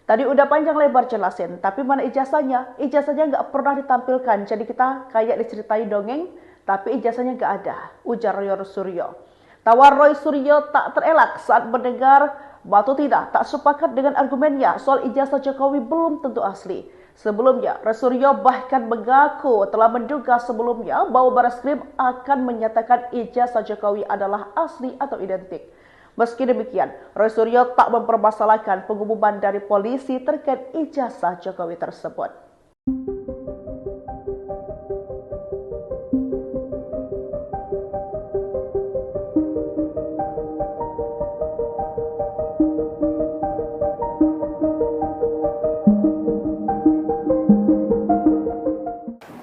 Tadi udah panjang lebar jelasin, tapi mana ijazahnya? Ijazahnya nggak pernah ditampilkan, jadi kita kayak diceritain dongeng, tapi ijazahnya nggak ada, ujar Roy Suryo. Tawar Roy Suryo tak terelak saat mendengar Matutina tak sepakat dengan argumennya soal ijazah Jokowi belum tentu asli. Sebelumnya, Roy Suryo bahkan mengaku telah menduga sebelumnya bahwa Bareskrim akan menyatakan ijazah Jokowi adalah asli atau identik. Meski demikian, Roy Suryo tak mempermasalahkan pengumuman dari polisi terkait ijazah Jokowi tersebut.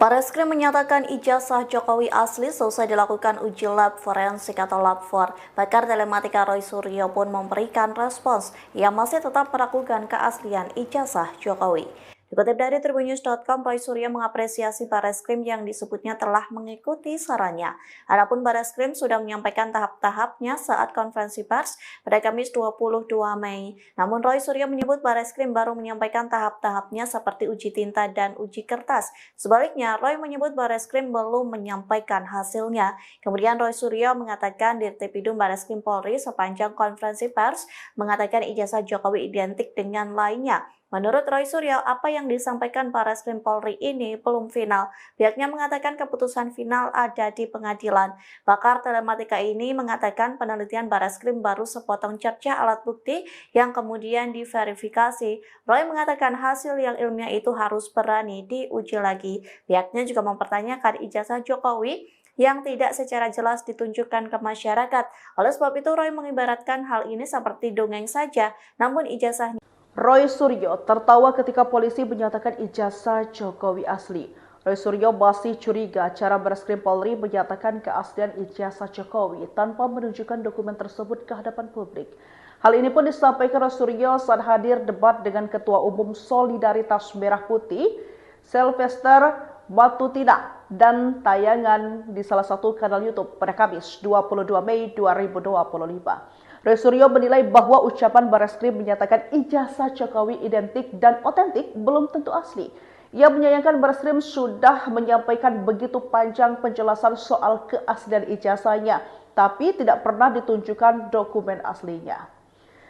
Bareskrim menyatakan ijazah Jokowi asli seusai dilakukan uji lab forensik atau lab 4. Pakar telematika Roy Suryo pun memberikan respons. Ia masih tetap meragukan keaslian ijazah Jokowi. Dikutip dari tribunnews.com, Roy Suryo mengapresiasi Bareskrim yang disebutnya telah mengikuti sarannya. Adapun Bareskrim sudah menyampaikan tahap-tahapnya saat konferensi pers pada Kamis 22 Mei. Namun Roy Suryo menyebut Bareskrim baru menyampaikan tahap-tahapnya seperti uji tinta dan uji kertas. Sebaliknya, Roy menyebut Bareskrim belum menyampaikan hasilnya. Kemudian Roy Suryo mengatakan Dirtipidum Bareskrim Polri sepanjang konferensi pers mengatakan ijazah Jokowi identik dengan lainnya. Menurut Roy Suryo, apa yang disampaikan Barreskrim Polri ini belum final. Pihaknya mengatakan keputusan final ada di pengadilan. Pakar telematika ini mengatakan penelitian Barreskrim baru sepotong cerca alat bukti yang kemudian diverifikasi. Roy mengatakan hasil yang ilmiah itu harus berani diuji lagi. Pihaknya juga mempertanyakan ijazah Jokowi yang tidak secara jelas ditunjukkan ke masyarakat. Oleh sebab itu, Roy mengibaratkan hal ini seperti dongeng saja, namun ijazahnya. Roy Suryo tertawa ketika polisi menyatakan ijazah Jokowi asli. Roy Suryo masih curiga cara Barreskrim Polri menyatakan keaslian ijazah Jokowi tanpa menunjukkan dokumen tersebut ke hadapan publik. Hal ini pun disampaikan Roy Suryo saat hadir debat dengan Ketua Umum Solidaritas Merah Putih, Sylvester Matutina, dan tayangan di salah satu kanal YouTube pada Kamis 22 Mei 2025. Roy Suryo menilai bahwa ucapan Barreskrim menyatakan ijazah Jokowi identik dan otentik belum tentu asli. Ia menyayangkan Barreskrim sudah menyampaikan begitu panjang penjelasan soal keaslian ijazahnya, tapi tidak pernah ditunjukkan dokumen aslinya.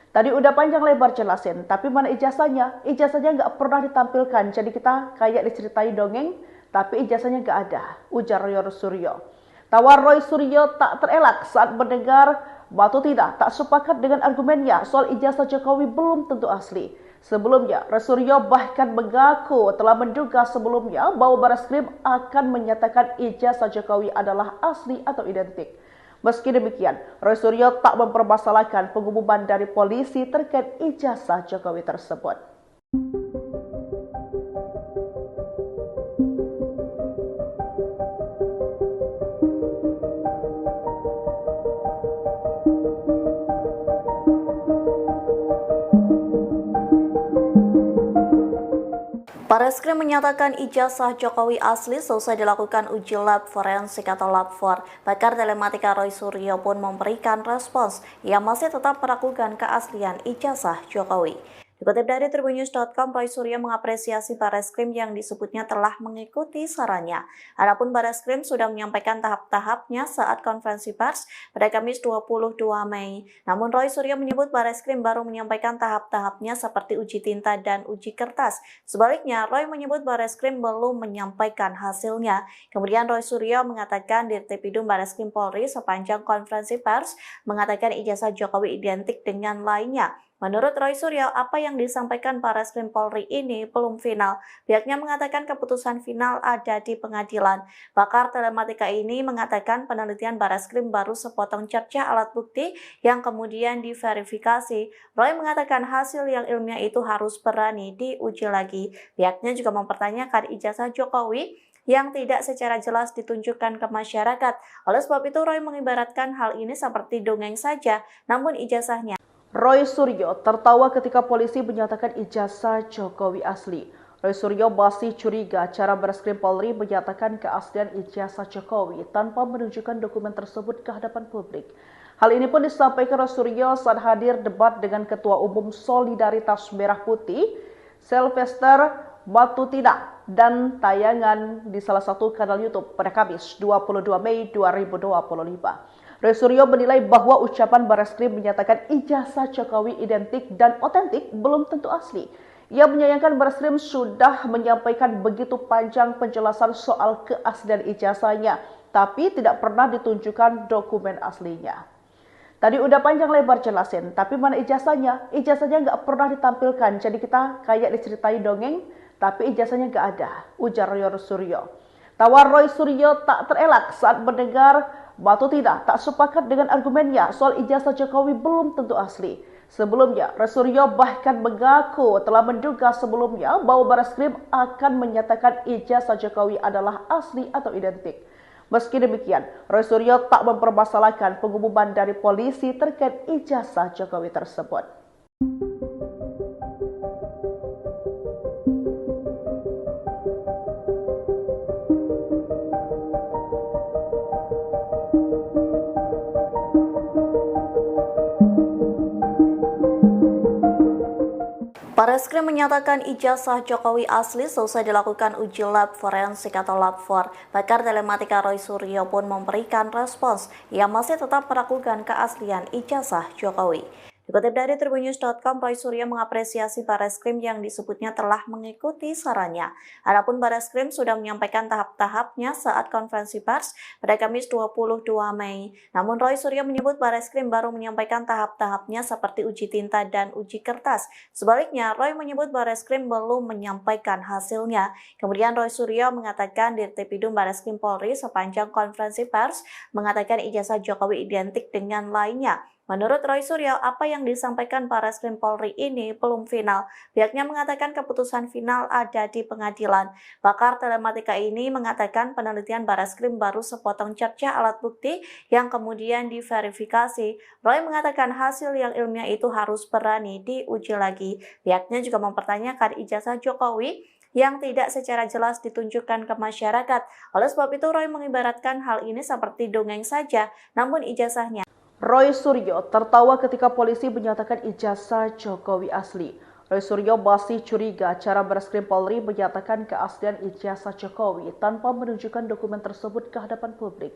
Tadi udah panjang lebar jelasin, tapi mana ijazahnya? Ijazahnya nggak pernah ditampilkan, jadi kita kayak diceritain dongeng, tapi ijazahnya nggak ada, ujar Roy Suryo. Tawa Roy Suryo tak terelak saat mendengar Matutina tak sepakat dengan argumennya soal ijazah Jokowi belum tentu asli. Sebelumnya, Roy Suryo bahkan mengaku telah menduga sebelumnya bahwa Barreskrim akan menyatakan ijazah Jokowi adalah asli atau identik. Meski demikian, Roy Suryo tak mempermasalahkan pengumuman dari polisi terkait ijazah Jokowi tersebut. Barreskrim menyatakan ijazah Jokowi asli selesai dilakukan uji lab forensik atau lab 4. Pakar telematika Roy Suryo pun memberikan respons. Ia masih tetap meragukan keaslian ijazah Jokowi. Dikutip dari tribunnews.com, Roy Suryo mengapresiasi Barreskrim yang disebutnya telah mengikuti sarannya. Adapun Barreskrim sudah menyampaikan tahap-tahapnya saat konferensi pers pada Kamis 22 Mei. Namun Roy Suryo menyebut Barreskrim baru menyampaikan tahap-tahapnya seperti uji tinta dan uji kertas. Sebaliknya, Roy menyebut Barreskrim belum menyampaikan hasilnya. Kemudian Roy Suryo mengatakan Dirtipidum Barreskrim Polri sepanjang konferensi pers mengatakan ijazah Jokowi identik dengan lainnya. Menurut Roy Suryo, apa yang disampaikan Barreskrim Polri ini belum final. Pihaknya mengatakan keputusan final ada di pengadilan. Pakar telematika ini mengatakan penelitian Barreskrim baru sepotong cerca alat bukti yang kemudian diverifikasi. Roy mengatakan hasil yang ilmiah itu harus berani diuji lagi. Pihaknya juga mempertanyakan ijazah Jokowi yang tidak secara jelas ditunjukkan ke masyarakat. Oleh sebab itu, Roy mengibaratkan hal ini seperti dongeng saja, namun ijazahnya. Roy Suryo tertawa ketika polisi menyatakan ijazah Jokowi asli. Roy Suryo masih curiga cara Barreskrim Polri menyatakan keaslian ijazah Jokowi tanpa menunjukkan dokumen tersebut ke hadapan publik. Hal ini pun disampaikan Roy Suryo saat hadir debat dengan Ketua Umum Solidaritas Merah Putih, Sylvester Matutina, dan tayangan di salah satu kanal YouTube pada Kamis 22 Mei 2025. Roy Suryo menilai bahwa ucapan Barreskrim menyatakan ijazah Jokowi identik dan otentik belum tentu asli. Ia menyayangkan Barreskrim sudah menyampaikan begitu panjang penjelasan soal keaslian ijazahnya, tapi tidak pernah ditunjukkan dokumen aslinya. Tadi udah panjang lebar jelasin, tapi mana ijazahnya? Ijazahnya nggak pernah ditampilkan, jadi kita kayak diceritain dongeng, tapi ijazahnya nggak ada, ujar Roy Suryo. Tawa Roy Suryo tak terelak saat mendengar Matutina tak sepakat dengan argumennya soal ijazah Jokowi belum tentu asli. Sebelumnya, Roy Suryo bahkan mengaku telah menduga sebelumnya bahwa Barreskrim akan menyatakan ijazah Jokowi adalah asli atau identik. Meski demikian, Roy Suryo tak mempermasalahkan pengumuman dari polisi terkait ijazah Jokowi tersebut. Barreskrim menyatakan ijazah Jokowi asli selesai dilakukan uji lab forensik atau lab 4. Pakar telematika Roy Suryo pun memberikan respons. Ia masih tetap meragukan keaslian ijazah Jokowi. Dikutip dari tribunnews.com, Roy Suryo mengapresiasi Barreskrim yang disebutnya telah mengikuti sarannya. Adapun Barreskrim sudah menyampaikan tahap-tahapnya saat konferensi pers pada Kamis 22 Mei. Namun Roy Suryo menyebut Barreskrim baru menyampaikan tahap-tahapnya seperti uji tinta dan uji kertas. Sebaliknya, Roy menyebut Barreskrim belum menyampaikan hasilnya. Kemudian Roy Suryo mengatakan Dirtipidum Barreskrim Polri sepanjang konferensi pers mengatakan ijazah Jokowi identik dengan lainnya. Menurut Roy Suryo, apa yang disampaikan Barreskrim Polri ini belum final. Pihaknya mengatakan keputusan final ada di pengadilan. Pakar telematika ini mengatakan penelitian Barreskrim baru sepotong cerca alat bukti yang kemudian diverifikasi. Roy mengatakan hasil yang ilmiah itu harus berani diuji lagi. Pihaknya juga mempertanyakan ijazah Jokowi yang tidak secara jelas ditunjukkan ke masyarakat. Oleh sebab itu, Roy mengibaratkan hal ini seperti dongeng saja, namun ijazahnya. Roy Suryo tertawa ketika polisi menyatakan ijazah Jokowi asli. Roy Suryo masih curiga cara Barreskrim Polri menyatakan keaslian ijazah Jokowi tanpa menunjukkan dokumen tersebut ke hadapan publik.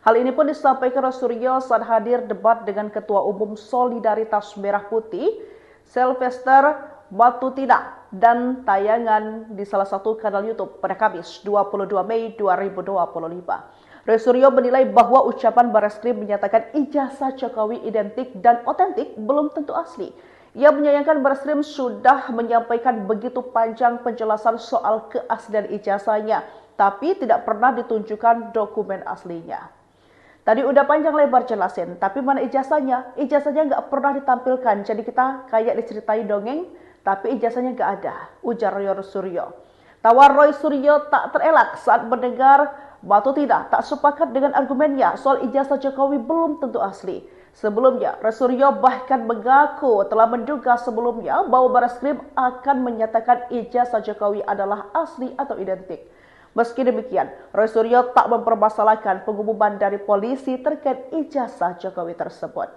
Hal ini pun disampaikan Roy Suryo saat hadir debat dengan Ketua Umum Solidaritas Merah Putih, Sylvester Matutina, dan tayangan di salah satu kanal YouTube pada Kamis 22 Mei 2025. Roy Suryo menilai bahwa ucapan Barreskrim menyatakan ijazah Jokowi identik dan otentik belum tentu asli. Ia menyayangkan Barreskrim sudah menyampaikan begitu panjang penjelasan soal keaslian ijazahnya, tapi tidak pernah ditunjukkan dokumen aslinya. Tadi udah panjang lebar jelasin, tapi mana ijazahnya? Ijazahnya nggak pernah ditampilkan, jadi kita kayak diceritain dongeng, tapi ijazahnya nggak ada, ujar Roy Suryo. Tawa Roy Suryo tak terelak saat mendengar Matutina tak sepakat dengan argumennya soal ijazah Jokowi belum tentu asli. Sebelumnya, Roy Suryo bahkan mengaku telah menduga sebelumnya bahwa Barreskrim akan menyatakan ijazah Jokowi adalah asli atau identik. Meski demikian, Roy Suryo tak mempermasalahkan pengumuman dari polisi terkait ijazah Jokowi tersebut.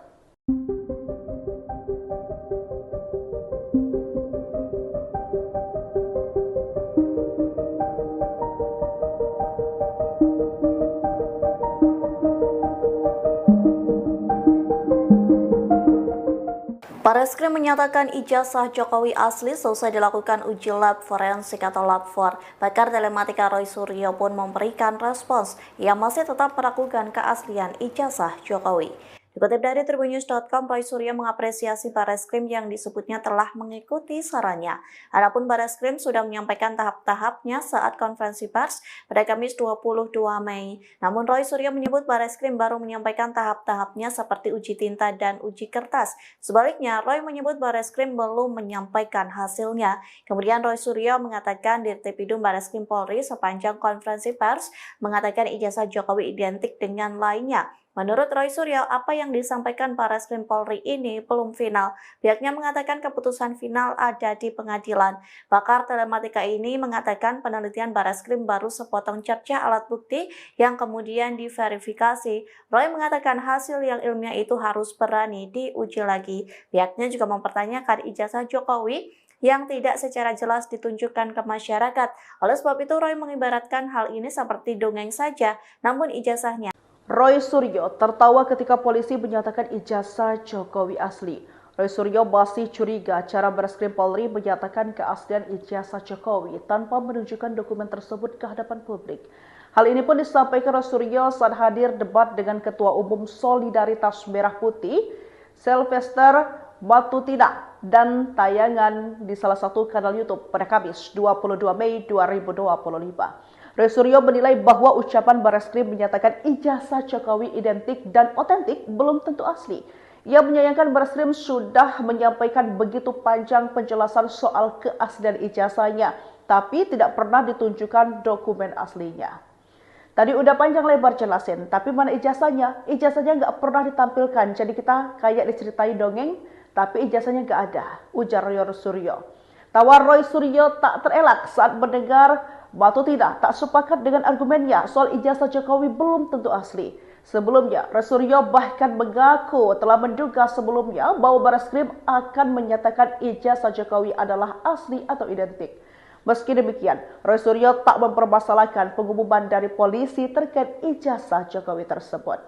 Barreskrim menyatakan ijazah Jokowi asli selesai dilakukan uji lab forensik atau lab 4. Pakar telematika Roy Suryo pun memberikan respons. Ia masih tetap meragukan keaslian ijazah Jokowi. Dikutip dari tribunnews.com, Roy Suryo mengapresiasi Barreskrim yang disebutnya telah mengikuti sarannya. Adapun Barreskrim sudah menyampaikan tahap-tahapnya saat konferensi pers pada Kamis 22 Mei. Namun Roy Suryo menyebut Barreskrim baru menyampaikan tahap-tahapnya seperti uji tinta dan uji kertas. Sebaliknya, Roy menyebut Barreskrim belum menyampaikan hasilnya. Kemudian Roy Suryo mengatakan Dirtipidum Barreskrim Polri sepanjang konferensi pers mengatakan ijazah Jokowi identik dengan lainnya. Menurut Roy Suryo, apa yang disampaikan Barreskrim Polri ini belum final. Pihaknya mengatakan keputusan final ada di pengadilan. Pakar telematika ini mengatakan penelitian Barreskrim baru sepotong cerca alat bukti yang kemudian diverifikasi. Roy mengatakan hasil yang ilmiah itu harus berani diuji lagi. Pihaknya juga mempertanyakan ijazah Jokowi yang tidak secara jelas ditunjukkan ke masyarakat. Oleh sebab itu, Roy mengibaratkan hal ini seperti dongeng saja, namun ijazahnya. Roy Suryo tertawa ketika polisi menyatakan ijazah Jokowi asli. Roy Suryo masih curiga cara Barreskrim Polri menyatakan keaslian ijazah Jokowi tanpa menunjukkan dokumen tersebut ke hadapan publik. Hal ini pun disampaikan Roy Suryo saat hadir debat dengan Ketua Umum Solidaritas Merah Putih, Sylvester Matutina, dan tayangan di salah satu kanal YouTube pada Kamis 22 Mei 2025. Roy Suryo menilai bahwa ucapan Barreskrim menyatakan ijazah Jokowi identik dan otentik belum tentu asli. Ia menyayangkan Barreskrim sudah menyampaikan begitu panjang penjelasan soal keaslian ijazahnya, tapi tidak pernah ditunjukkan dokumen aslinya. Tadi udah panjang lebar jelasin, tapi mana ijazahnya? Ijazahnya nggak pernah ditampilkan, jadi kita kayak diceritain dongeng, tapi ijazahnya nggak ada, ujar Roy Suryo. Tawa Roy Suryo tak terelak saat mendengar Matutina tak sepakat dengan argumennya soal ijazah Jokowi belum tentu asli. Sebelumnya, Roy Suryo bahkan mengaku telah menduga sebelumnya bahwa Barreskrim akan menyatakan ijazah Jokowi adalah asli atau identik. Meski demikian, Roy Suryo tak mempermasalahkan pengumuman dari polisi terkait ijazah Jokowi tersebut.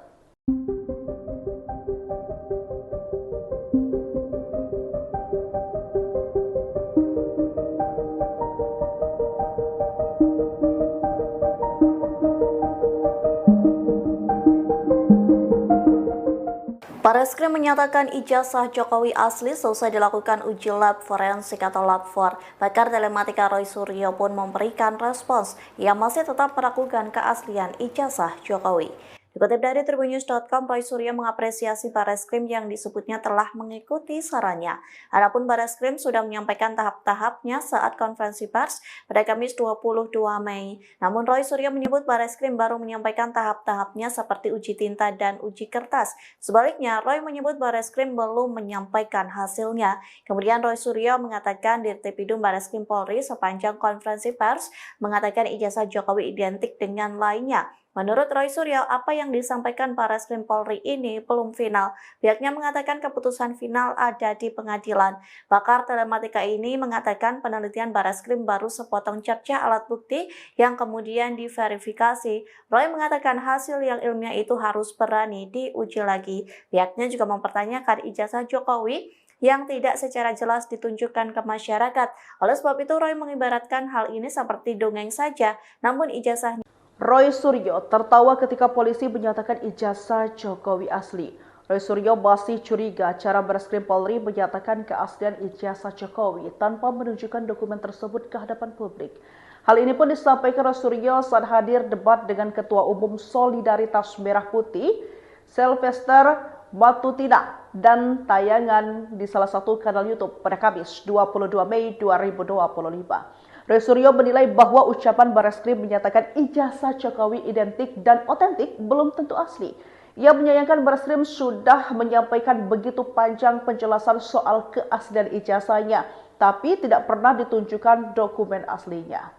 Bareskrim menyatakan ijazah Jokowi asli selesai dilakukan uji lab forensik atau lab 4. Pakar telematika Roy Suryo pun memberikan respons. Ia masih tetap meragukan keaslian ijazah Jokowi. Dikutip dari tribunnews.com, Roy Suryo mengapresiasi Bareskrim yang disebutnya telah mengikuti sarannya. Adapun Bareskrim sudah menyampaikan tahap-tahapnya saat konferensi pers pada Kamis 22 Mei. Namun Roy Suryo menyebut Bareskrim baru menyampaikan tahap-tahapnya seperti uji tinta dan uji kertas. Sebaliknya, Roy menyebut Bareskrim belum menyampaikan hasilnya. Kemudian Roy Suryo mengatakan Dirtipidum Bareskrim Polri sepanjang konferensi pers mengatakan ijazah Jokowi identik dengan lainnya. Menurut Roy Suryo, apa yang disampaikan Bareskrim Polri ini belum final. Pihaknya mengatakan keputusan final ada di pengadilan. Pakar telematika ini mengatakan penelitian Bareskrim baru sepotong cerca alat bukti yang kemudian diverifikasi. Roy mengatakan hasil yang ilmiah itu harus berani diuji lagi. Pihaknya juga mempertanyakan ijazah Jokowi yang tidak secara jelas ditunjukkan ke masyarakat. Oleh sebab itu, Roy mengibaratkan hal ini seperti dongeng saja, namun ijazahnya. Roy Suryo tertawa ketika polisi menyatakan ijazah Jokowi asli. Roy Suryo masih curiga cara Bareskrim Polri menyatakan keaslian ijazah Jokowi tanpa menunjukkan dokumen tersebut ke hadapan publik. Hal ini pun disampaikan Roy Suryo saat hadir debat dengan Ketua Umum Solidaritas Merah Putih, Sylvester Matutina, dan tayangan di salah satu kanal YouTube pada Kamis 22 Mei 2025. Roy Suryo menilai bahwa ucapan Bareskrim menyatakan ijazah Jokowi identik dan otentik belum tentu asli. Ia menyayangkan Bareskrim sudah menyampaikan begitu panjang penjelasan soal keaslian ijazahnya, tapi tidak pernah ditunjukkan dokumen aslinya.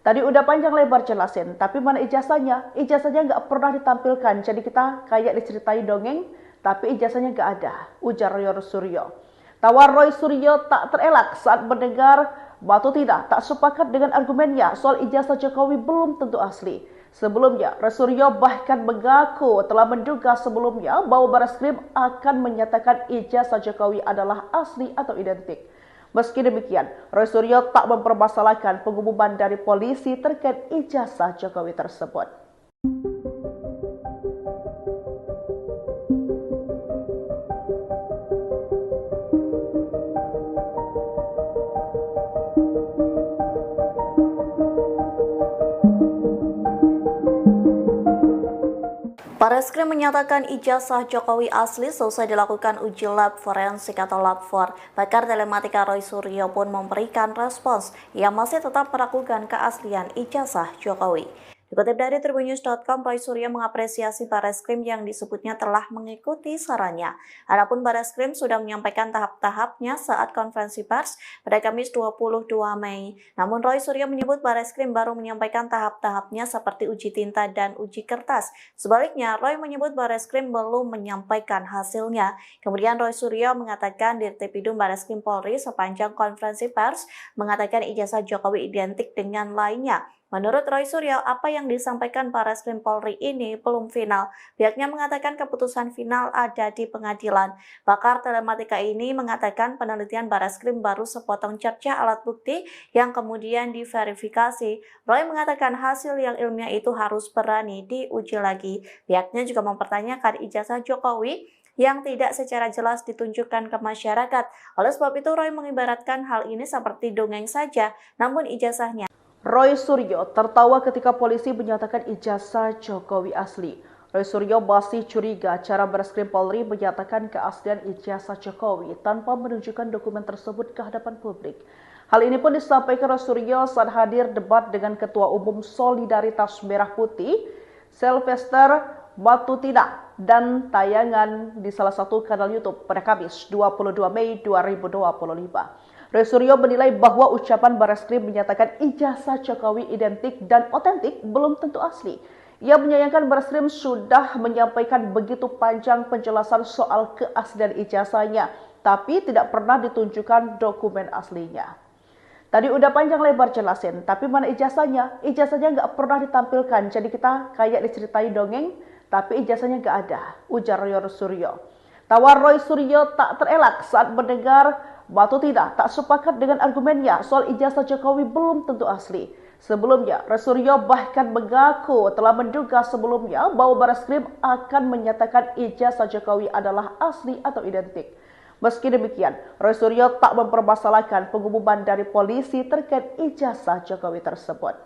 Tadi udah panjang lebar jelasin, tapi mana ijazahnya? Ijazahnya nggak pernah ditampilkan, jadi kita kayak diceritain dongeng, tapi ijazahnya nggak ada, ujar Roy Suryo. Tawa Roy Suryo tak terelak saat mendengar Matutina tak sepakat dengan argumennya soal ijazah Jokowi belum tentu asli. Sebelumnya, Roy Suryo bahkan mengaku telah menduga sebelumnya bahwa Bareskrim akan menyatakan ijazah Jokowi adalah asli atau identik. Meski demikian, Roy Suryo tak mempermasalahkan pengumuman dari polisi terkait ijazah Jokowi tersebut. Bareskrim menyatakan ijazah Jokowi asli selesai dilakukan uji lab forensik atau lab 4. Pakar telematika Roy Suryo pun memberikan respons. Ia masih tetap meragukan keaslian ijazah Jokowi. Dikutip dari tribunnews.com, Roy Suryo mengapresiasi Bareskrim yang disebutnya telah mengikuti sarannya. Adapun Bareskrim sudah menyampaikan tahap-tahapnya saat konferensi pers pada Kamis 22 Mei. Namun Roy Suryo menyebut Bareskrim baru menyampaikan tahap-tahapnya seperti uji tinta dan uji kertas. Sebaliknya, Roy menyebut Bareskrim belum menyampaikan hasilnya. Kemudian Roy Suryo mengatakan Dirtipidum Bareskrim Polri sepanjang konferensi pers mengatakan ijazah Jokowi identik dengan lainnya. Menurut Roy Suryo, apa yang disampaikan Bareskrim Polri ini belum final. Pihaknya mengatakan keputusan final ada di pengadilan. Pakar telematika ini mengatakan penelitian Bareskrim baru sepotong cerca alat bukti yang kemudian diverifikasi. Roy mengatakan hasil yang ilmiah itu harus berani diuji lagi. Pihaknya juga mempertanyakan ijazah Jokowi yang tidak secara jelas ditunjukkan ke masyarakat. Oleh sebab itu, Roy mengibaratkan hal ini seperti dongeng saja, namun ijazahnya. Roy Suryo tertawa ketika polisi menyatakan ijazah Jokowi asli. Roy Suryo masih curiga cara Bareskrim Polri menyatakan keaslian ijazah Jokowi tanpa menunjukkan dokumen tersebut ke hadapan publik. Hal ini pun disampaikan Roy Suryo saat hadir debat dengan Ketua Umum Solidaritas Merah Putih, Sylvester Matutina, dan tayangan di salah satu kanal YouTube pada Kamis 22 Mei 2025. Roy Suryo menilai bahwa ucapan Bareskrim menyatakan ijazah Jokowi identik dan otentik belum tentu asli. Ia menyayangkan Bareskrim sudah menyampaikan begitu panjang penjelasan soal keaslian ijazahnya, tapi tidak pernah ditunjukkan dokumen aslinya. Tadi udah panjang lebar jelasin, tapi mana ijazahnya? Ijazahnya nggak pernah ditampilkan, jadi kita kayak diceritain dongeng, tapi ijazahnya nggak ada, ujar Roy Suryo. Tawa Roy Suryo tak terelak saat mendengar Matutina tak sepakat dengan argumennya soal ijazah Jokowi belum tentu asli. Sebelumnya, Roy Suryo bahkan mengaku telah menduga sebelumnya bahwa Barreskrim akan menyatakan ijazah Jokowi adalah asli atau identik. Meski demikian, Roy Suryo tak mempermasalahkan pengumuman dari polisi terkait ijazah Jokowi tersebut.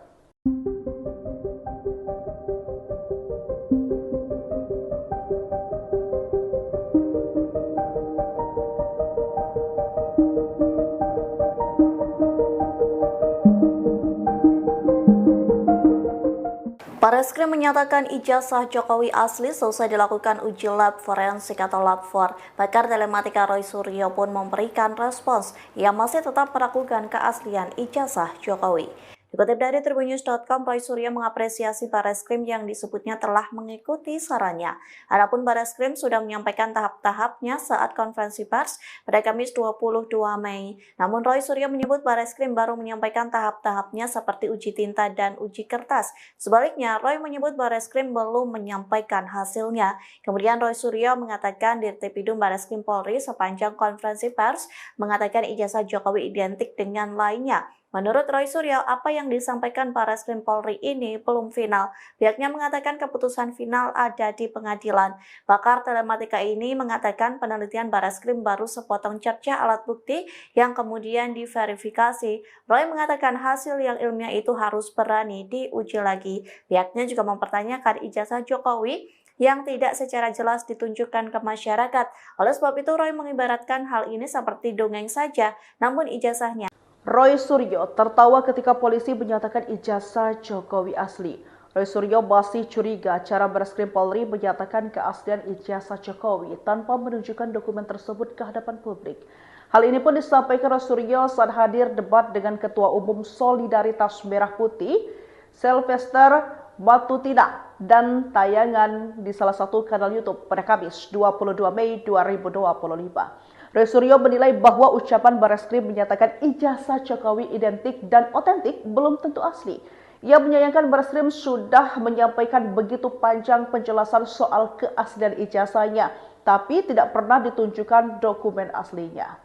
Barreskrim menyatakan ijazah Jokowi asli selesai dilakukan uji lab forensik atau lab 4. Pakar telematika Roy Suryo pun memberikan respons yang masih tetap meragukan keaslian ijazah Jokowi. Dikutip dari Tribunnews.com, Roy Suryo mengapresiasi Barreskrim yang disebutnya telah mengikuti sarannya. Adapun Barreskrim sudah menyampaikan tahap-tahapnya saat konferensi pers pada Kamis 22 Mei. Namun Roy Suryo menyebut Barreskrim baru menyampaikan tahap-tahapnya seperti uji tinta dan uji kertas. Sebaliknya, Roy menyebut Barreskrim belum menyampaikan hasilnya. Kemudian Roy Suryo mengatakan Dirtipidum Barreskrim Polri sepanjang konferensi pers mengatakan ijazah Jokowi identik dengan lainnya. Menurut Roy Suryo, apa yang disampaikan Barreskrim Polri ini belum final. Pihaknya mengatakan keputusan final ada di pengadilan. Pakar telematika ini mengatakan penelitian Barreskrim baru sepotong cerca alat bukti yang kemudian diverifikasi. Roy mengatakan hasil yang ilmiah itu harus berani diuji lagi. Pihaknya juga mempertanyakan ijazah Jokowi yang tidak secara jelas ditunjukkan ke masyarakat. Oleh sebab itu, Roy mengibaratkan hal ini seperti dongeng saja, namun ijazahnya. Roy Suryo tertawa ketika polisi menyatakan ijazah Jokowi asli. Roy Suryo masih curiga cara Barreskrim Polri menyatakan keaslian ijazah Jokowi tanpa menunjukkan dokumen tersebut ke hadapan publik. Hal ini pun disampaikan Roy Suryo saat hadir debat dengan Ketua Umum Solidaritas Merah Putih, Sylvester Matutina, dan tayangan di salah satu kanal YouTube pada Kamis 22 Mei 2025. Roy Suryo menilai bahwa ucapan Barreskrim menyatakan ijazah Jokowi identik dan otentik belum tentu asli. Ia menyayangkan Barreskrim sudah menyampaikan begitu panjang penjelasan soal keaslian ijazahnya, tapi tidak pernah ditunjukkan dokumen aslinya.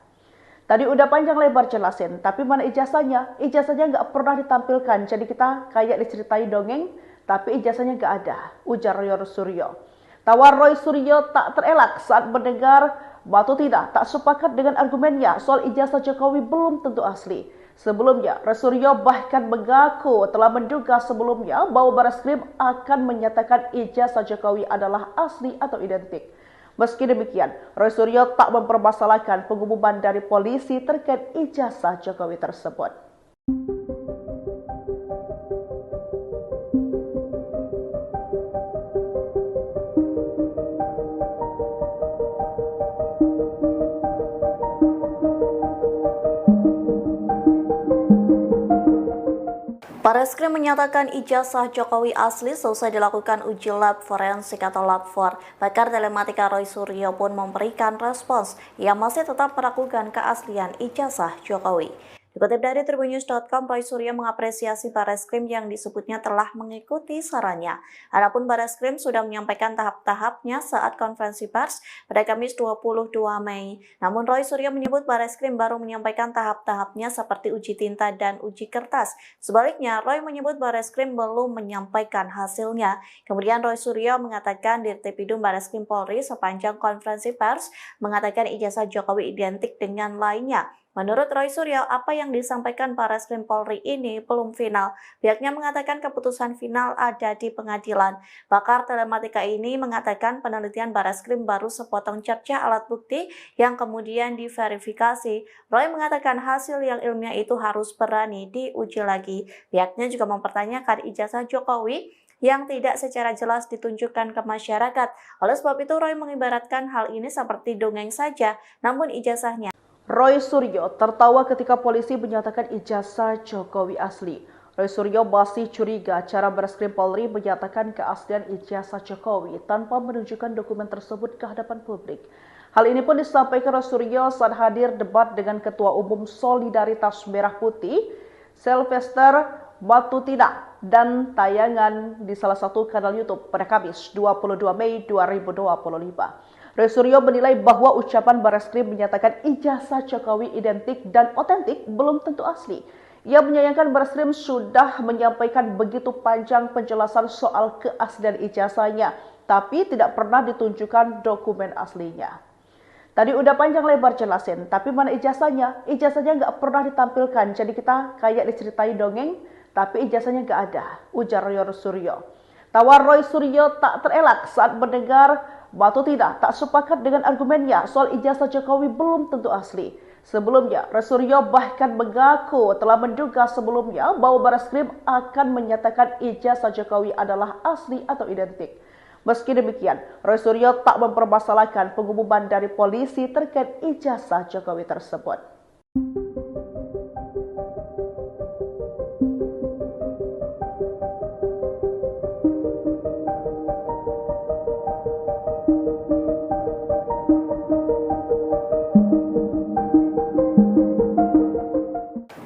Tadi udah panjang lebar jelasin, tapi mana ijazahnya? Ijazahnya nggak pernah ditampilkan, jadi kita kayak diceritain dongeng, tapi ijazahnya nggak ada, ujar Roy Suryo. Tawa Roy Suryo tak terelak saat mendengar Matutina tak sepakat dengan argumennya soal ijazah Jokowi belum tentu asli. Sebelumnya, Roy Suryo bahkan mengaku telah menduga sebelumnya bahwa Barreskrim akan menyatakan ijazah Jokowi adalah asli atau identik. Meski demikian, Roy Suryo tak mempermasalahkan pengumuman dari polisi terkait ijazah Jokowi tersebut. Barreskrim menyatakan ijazah Jokowi asli selesai dilakukan uji lab forensik atau lab 4. Pakar telematika Roy Suryo pun memberikan respons yang masih tetap meragukan keaslian ijazah Jokowi. Dikutip dari Tribunnews.com, Roy Suryo mengapresiasi Barreskrim yang disebutnya telah mengikuti sarannya. Adapun Barreskrim sudah menyampaikan tahap-tahapnya saat konferensi pers pada Kamis 22 Mei. Namun Roy Suryo menyebut Barreskrim baru menyampaikan tahap-tahapnya seperti uji tinta dan uji kertas. Sebaliknya, Roy menyebut Barreskrim belum menyampaikan hasilnya. Kemudian Roy Suryo mengatakan Dirtipidum Barreskrim Polri sepanjang konferensi pers mengatakan ijazah Jokowi identik dengan lainnya. Menurut Roy Suryo, apa yang disampaikan Barreskrim Polri ini belum final. Pihaknya mengatakan keputusan final ada di pengadilan. Pakar telematika ini mengatakan penelitian Barreskrim baru sepotong cerca alat bukti yang kemudian diverifikasi. Roy mengatakan hasil yang ilmiah itu harus berani diuji lagi. Pihaknya juga mempertanyakan ijazah Jokowi yang tidak secara jelas ditunjukkan ke masyarakat. Oleh sebab itu, Roy mengibaratkan hal ini seperti dongeng saja, namun ijazahnya. Roy Suryo tertawa ketika polisi menyatakan ijazah Jokowi asli. Roy Suryo masih curiga cara Barreskrim Polri menyatakan keaslian ijazah Jokowi tanpa menunjukkan dokumen tersebut ke hadapan publik. Hal ini pun disampaikan Roy Suryo saat hadir debat dengan Ketua Umum Solidaritas Merah Putih, Sylvester Matutina, dan tayangan di salah satu kanal YouTube pada Kamis 22 Mei 2025. Roy Suryo menilai bahwa ucapan Barreskrim menyatakan ijazah Jokowi identik dan otentik belum tentu asli. Ia menyayangkan Barreskrim sudah menyampaikan begitu panjang penjelasan soal keaslian ijazahnya, tapi tidak pernah ditunjukkan dokumen aslinya. Tadi udah panjang lebar jelasin, tapi mana ijazahnya? Ijazahnya nggak pernah ditampilkan, jadi kita kayak diceritain dongeng, tapi ijazahnya nggak ada, ujar Roy Suryo. Tawa Roy Suryo tak terelak saat mendengar Batu tidak sepakat dengan argumennya soal ijazah Jokowi belum tentu asli. Sebelumnya, Roy Suryo bahkan mengaku telah menduga sebelumnya bahwa Barreskrim akan menyatakan ijazah Jokowi adalah asli atau identik. Meski demikian, Roy Suryo tak mempermasalahkan pengumuman dari polisi terkait ijazah Jokowi tersebut.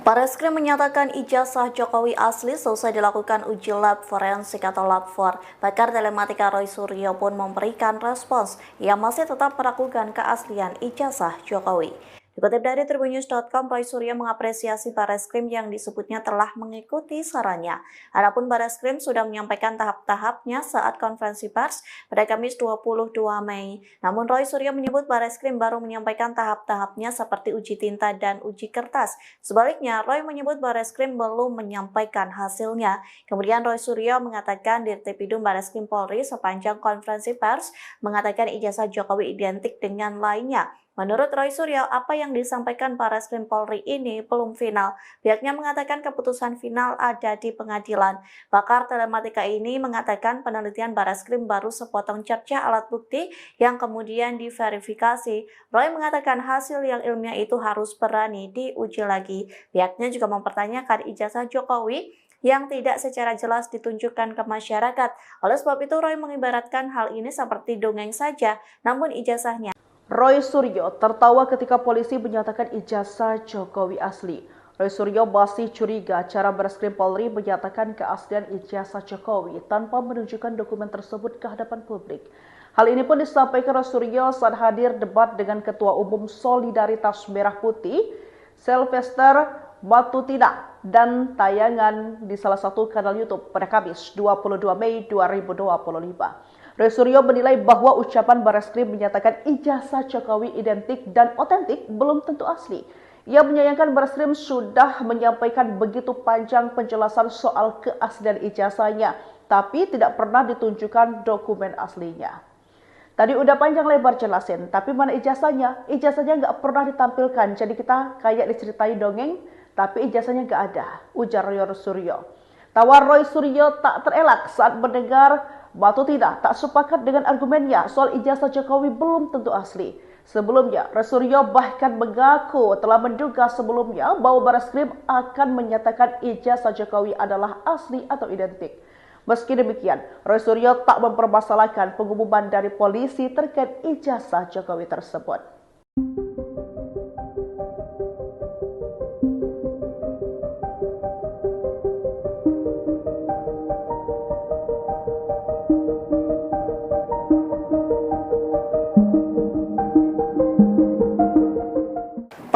Barreskrim menyatakan ijazah Jokowi asli selesai dilakukan uji lab forensik atau lab 4. Pakar telematika Roy Suryo pun memberikan respons. Ia masih tetap meragukan keaslian ijazah Jokowi. Dikutip dari tribunnews.com, Roy Suryo mengapresiasi Barreskrim yang disebutnya telah mengikuti sarannya. Adapun Barreskrim sudah menyampaikan tahap-tahapnya saat konferensi pers pada Kamis 22 Mei. Namun Roy Suryo menyebut Barreskrim baru menyampaikan tahap-tahapnya seperti uji tinta dan uji kertas. Sebaliknya, Roy menyebut Barreskrim belum menyampaikan hasilnya. Kemudian Roy Suryo mengatakan Dirtipidum Barreskrim Polri sepanjang konferensi pers mengatakan ijazah Jokowi identik dengan lainnya. Menurut Roy Suryo, apa yang disampaikan Barreskrim Polri ini belum final. Pihaknya mengatakan keputusan final ada di pengadilan. Pakar telematika ini mengatakan penelitian Barreskrim baru sepotong cerca alat bukti yang kemudian diverifikasi. Roy mengatakan hasil yang ilmiah itu harus berani diuji lagi. Pihaknya juga mempertanyakan ijazah Jokowi yang tidak secara jelas ditunjukkan ke masyarakat. Oleh sebab itu, Roy mengibaratkan hal ini seperti dongeng saja, namun ijazahnya. Roy Suryo tertawa ketika polisi menyatakan ijazah Jokowi asli. Roy Suryo masih curiga cara Barreskrim Polri menyatakan keaslian ijazah Jokowi tanpa menunjukkan dokumen tersebut ke hadapan publik. Hal ini pun disampaikan Roy Suryo saat hadir debat dengan Ketua Umum Solidaritas Merah Putih, Sylvester Matutina, dan tayangan di salah satu kanal YouTube pada Kamis 22 Mei 2025. Roy Suryo menilai bahwa ucapan Barreskrim menyatakan ijazah Jokowi identik dan otentik belum tentu asli. Ia menyayangkan Barreskrim sudah menyampaikan begitu panjang penjelasan soal keaslian ijazahnya, tapi tidak pernah ditunjukkan dokumen aslinya. Tadi udah panjang lebar jelasin, tapi mana ijazahnya? Ijazahnya nggak pernah ditampilkan, jadi kita kayak diceritain dongeng, tapi ijazahnya nggak ada, ujar Roy Suryo. Tawa Roy Suryo tak terelak saat mendengar Batu tidak sepakat dengan argumennya soal ijazah Jokowi belum tentu asli. Sebelumnya, Roy Suryo bahkan mengaku telah menduga sebelumnya bahwa Barreskrim akan menyatakan ijazah Jokowi adalah asli atau identik. Meski demikian, Roy Suryo tak mempermasalahkan pengumuman dari polisi terkait ijazah Jokowi tersebut.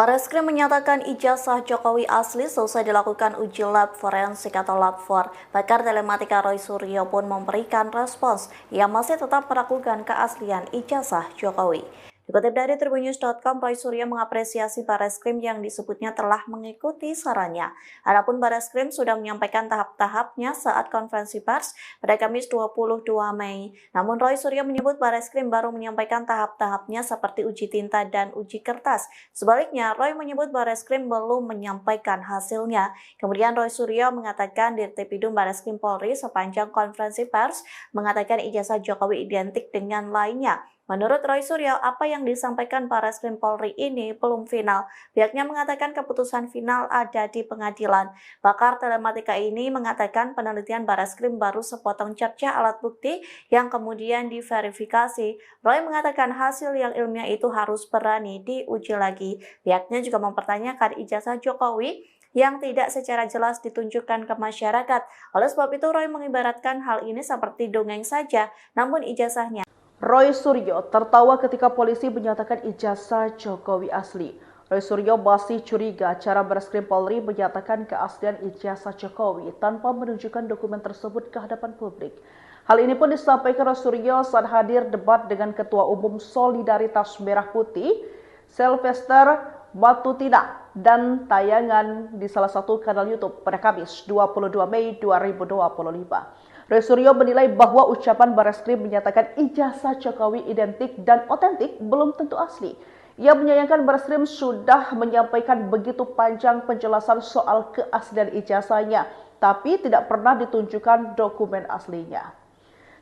Barreskrim menyatakan ijazah Jokowi asli selesai dilakukan uji lab forensik atau lab 4. Pakar telematika Roy Suryo pun memberikan respons. Ia masih tetap meragukan keaslian ijazah Jokowi. Dikutip dari tribunnews.com, Roy Suryo mengapresiasi Barreskrim yang disebutnya telah mengikuti sarannya. Adapun Barreskrim sudah menyampaikan tahap-tahapnya saat konferensi pers pada Kamis 22 Mei. Namun Roy Suryo menyebut Barreskrim baru menyampaikan tahap-tahapnya seperti uji tinta dan uji kertas. Sebaliknya, Roy menyebut Barreskrim belum menyampaikan hasilnya. Kemudian Roy Suryo mengatakan Dirtipidum Barreskrim Polri sepanjang konferensi pers mengatakan ijazah Jokowi identik dengan lainnya. Menurut Roy Suryo, apa yang disampaikan Barreskrim Polri ini belum final. Pihaknya mengatakan keputusan final ada di pengadilan. Pakar telematika ini mengatakan penelitian Barreskrim baru sepotong cerca alat bukti yang kemudian diverifikasi. Roy mengatakan hasil yang ilmiah itu harus berani diuji lagi. Pihaknya juga mempertanyakan ijazah Jokowi yang tidak secara jelas ditunjukkan ke masyarakat. Oleh sebab itu, Roy mengibaratkan hal ini seperti dongeng saja, namun ijazahnya. Roy Suryo tertawa ketika polisi menyatakan ijazah Jokowi asli. Roy Suryo masih curiga cara Bareskrim Polri menyatakan keaslian ijazah Jokowi tanpa menunjukkan dokumen tersebut ke hadapan publik. Hal ini pun disampaikan Roy Suryo saat hadir debat dengan Ketua Umum Solidaritas Merah Putih, Sylvester Matutina, dan tayangan di salah satu kanal YouTube pada Kamis 22 Mei 2025. Roy Suryo menilai bahwa ucapan Bareskrim menyatakan ijazah Jokowi identik dan otentik belum tentu asli. Ia menyayangkan Bareskrim sudah menyampaikan begitu panjang penjelasan soal keaslian ijazahnya, tapi tidak pernah ditunjukkan dokumen aslinya.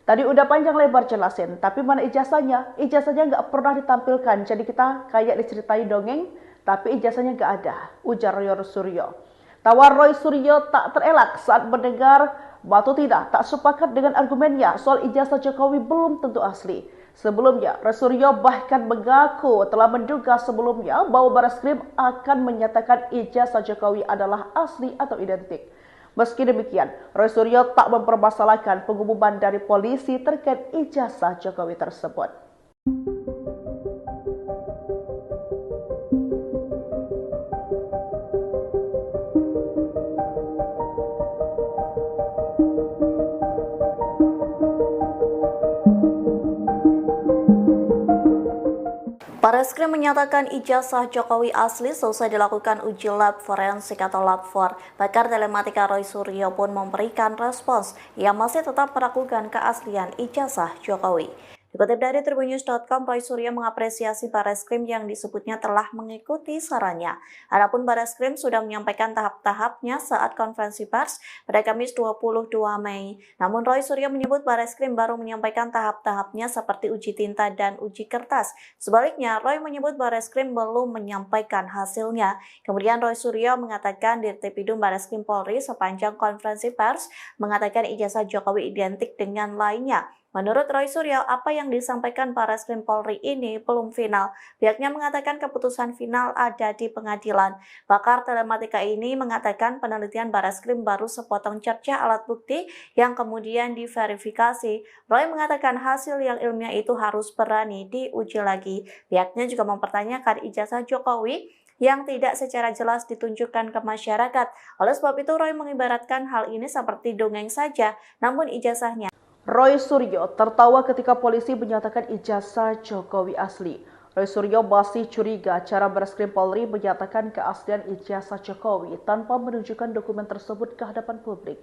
Tadi udah panjang lebar jelasin, tapi mana ijazahnya? Ijazahnya nggak pernah ditampilkan, jadi kita kayak diceritain dongeng, tapi ijazahnya nggak ada, ujar Roy Suryo. Tawar Roy Suryo tak terelak saat mendengar Matutina tak sepakat dengan argumennya soal ijazah Jokowi belum tentu asli. Sebelumnya, Roy Suryo bahkan mengaku telah menduga sebelumnya bahwa Bareskrim akan menyatakan ijazah Jokowi adalah asli atau identik. Meski demikian, Roy Suryo tak mempermasalahkan pengumuman dari polisi terkait ijazah Jokowi tersebut. Bareskrim menyatakan ijazah Jokowi asli selesai dilakukan uji lab forensik atau lab 4. Pakar telematika Roy Suryo pun memberikan respons yang masih tetap meragukan keaslian ijazah Jokowi. Dikutip dari Tribunnews.com, Roy Suryo mengapresiasi Bareskrim yang disebutnya telah mengikuti sarannya. Adapun Bareskrim sudah menyampaikan tahap-tahapnya saat konferensi pers pada Kamis 22 Mei. Namun Roy Suryo menyebut Bareskrim baru menyampaikan tahap-tahapnya seperti uji tinta dan uji kertas. Sebaliknya, Roy menyebut Bareskrim belum menyampaikan hasilnya. Kemudian Roy Suryo mengatakan Dirtipidum Bareskrim Polri sepanjang konferensi pers mengatakan ijazah Jokowi identik dengan lainnya. Menurut Roy Suryo, apa yang disampaikan Bareskrim Polri ini belum final. Pihaknya mengatakan keputusan final ada di pengadilan. Pakar telematika ini mengatakan penelitian Bareskrim baru sepotong cerca alat bukti yang kemudian diverifikasi. Roy mengatakan hasil yang ilmiah itu harus berani diuji lagi. Pihaknya juga mempertanyakan ijazah Jokowi yang tidak secara jelas ditunjukkan ke masyarakat. Oleh sebab itu, Roy mengibaratkan hal ini seperti dongeng saja, namun ijazahnya. Roy Suryo tertawa ketika polisi menyatakan ijazah Jokowi asli. Roy Suryo masih curiga cara Bareskrim Polri menyatakan keaslian ijazah Jokowi tanpa menunjukkan dokumen tersebut ke hadapan publik.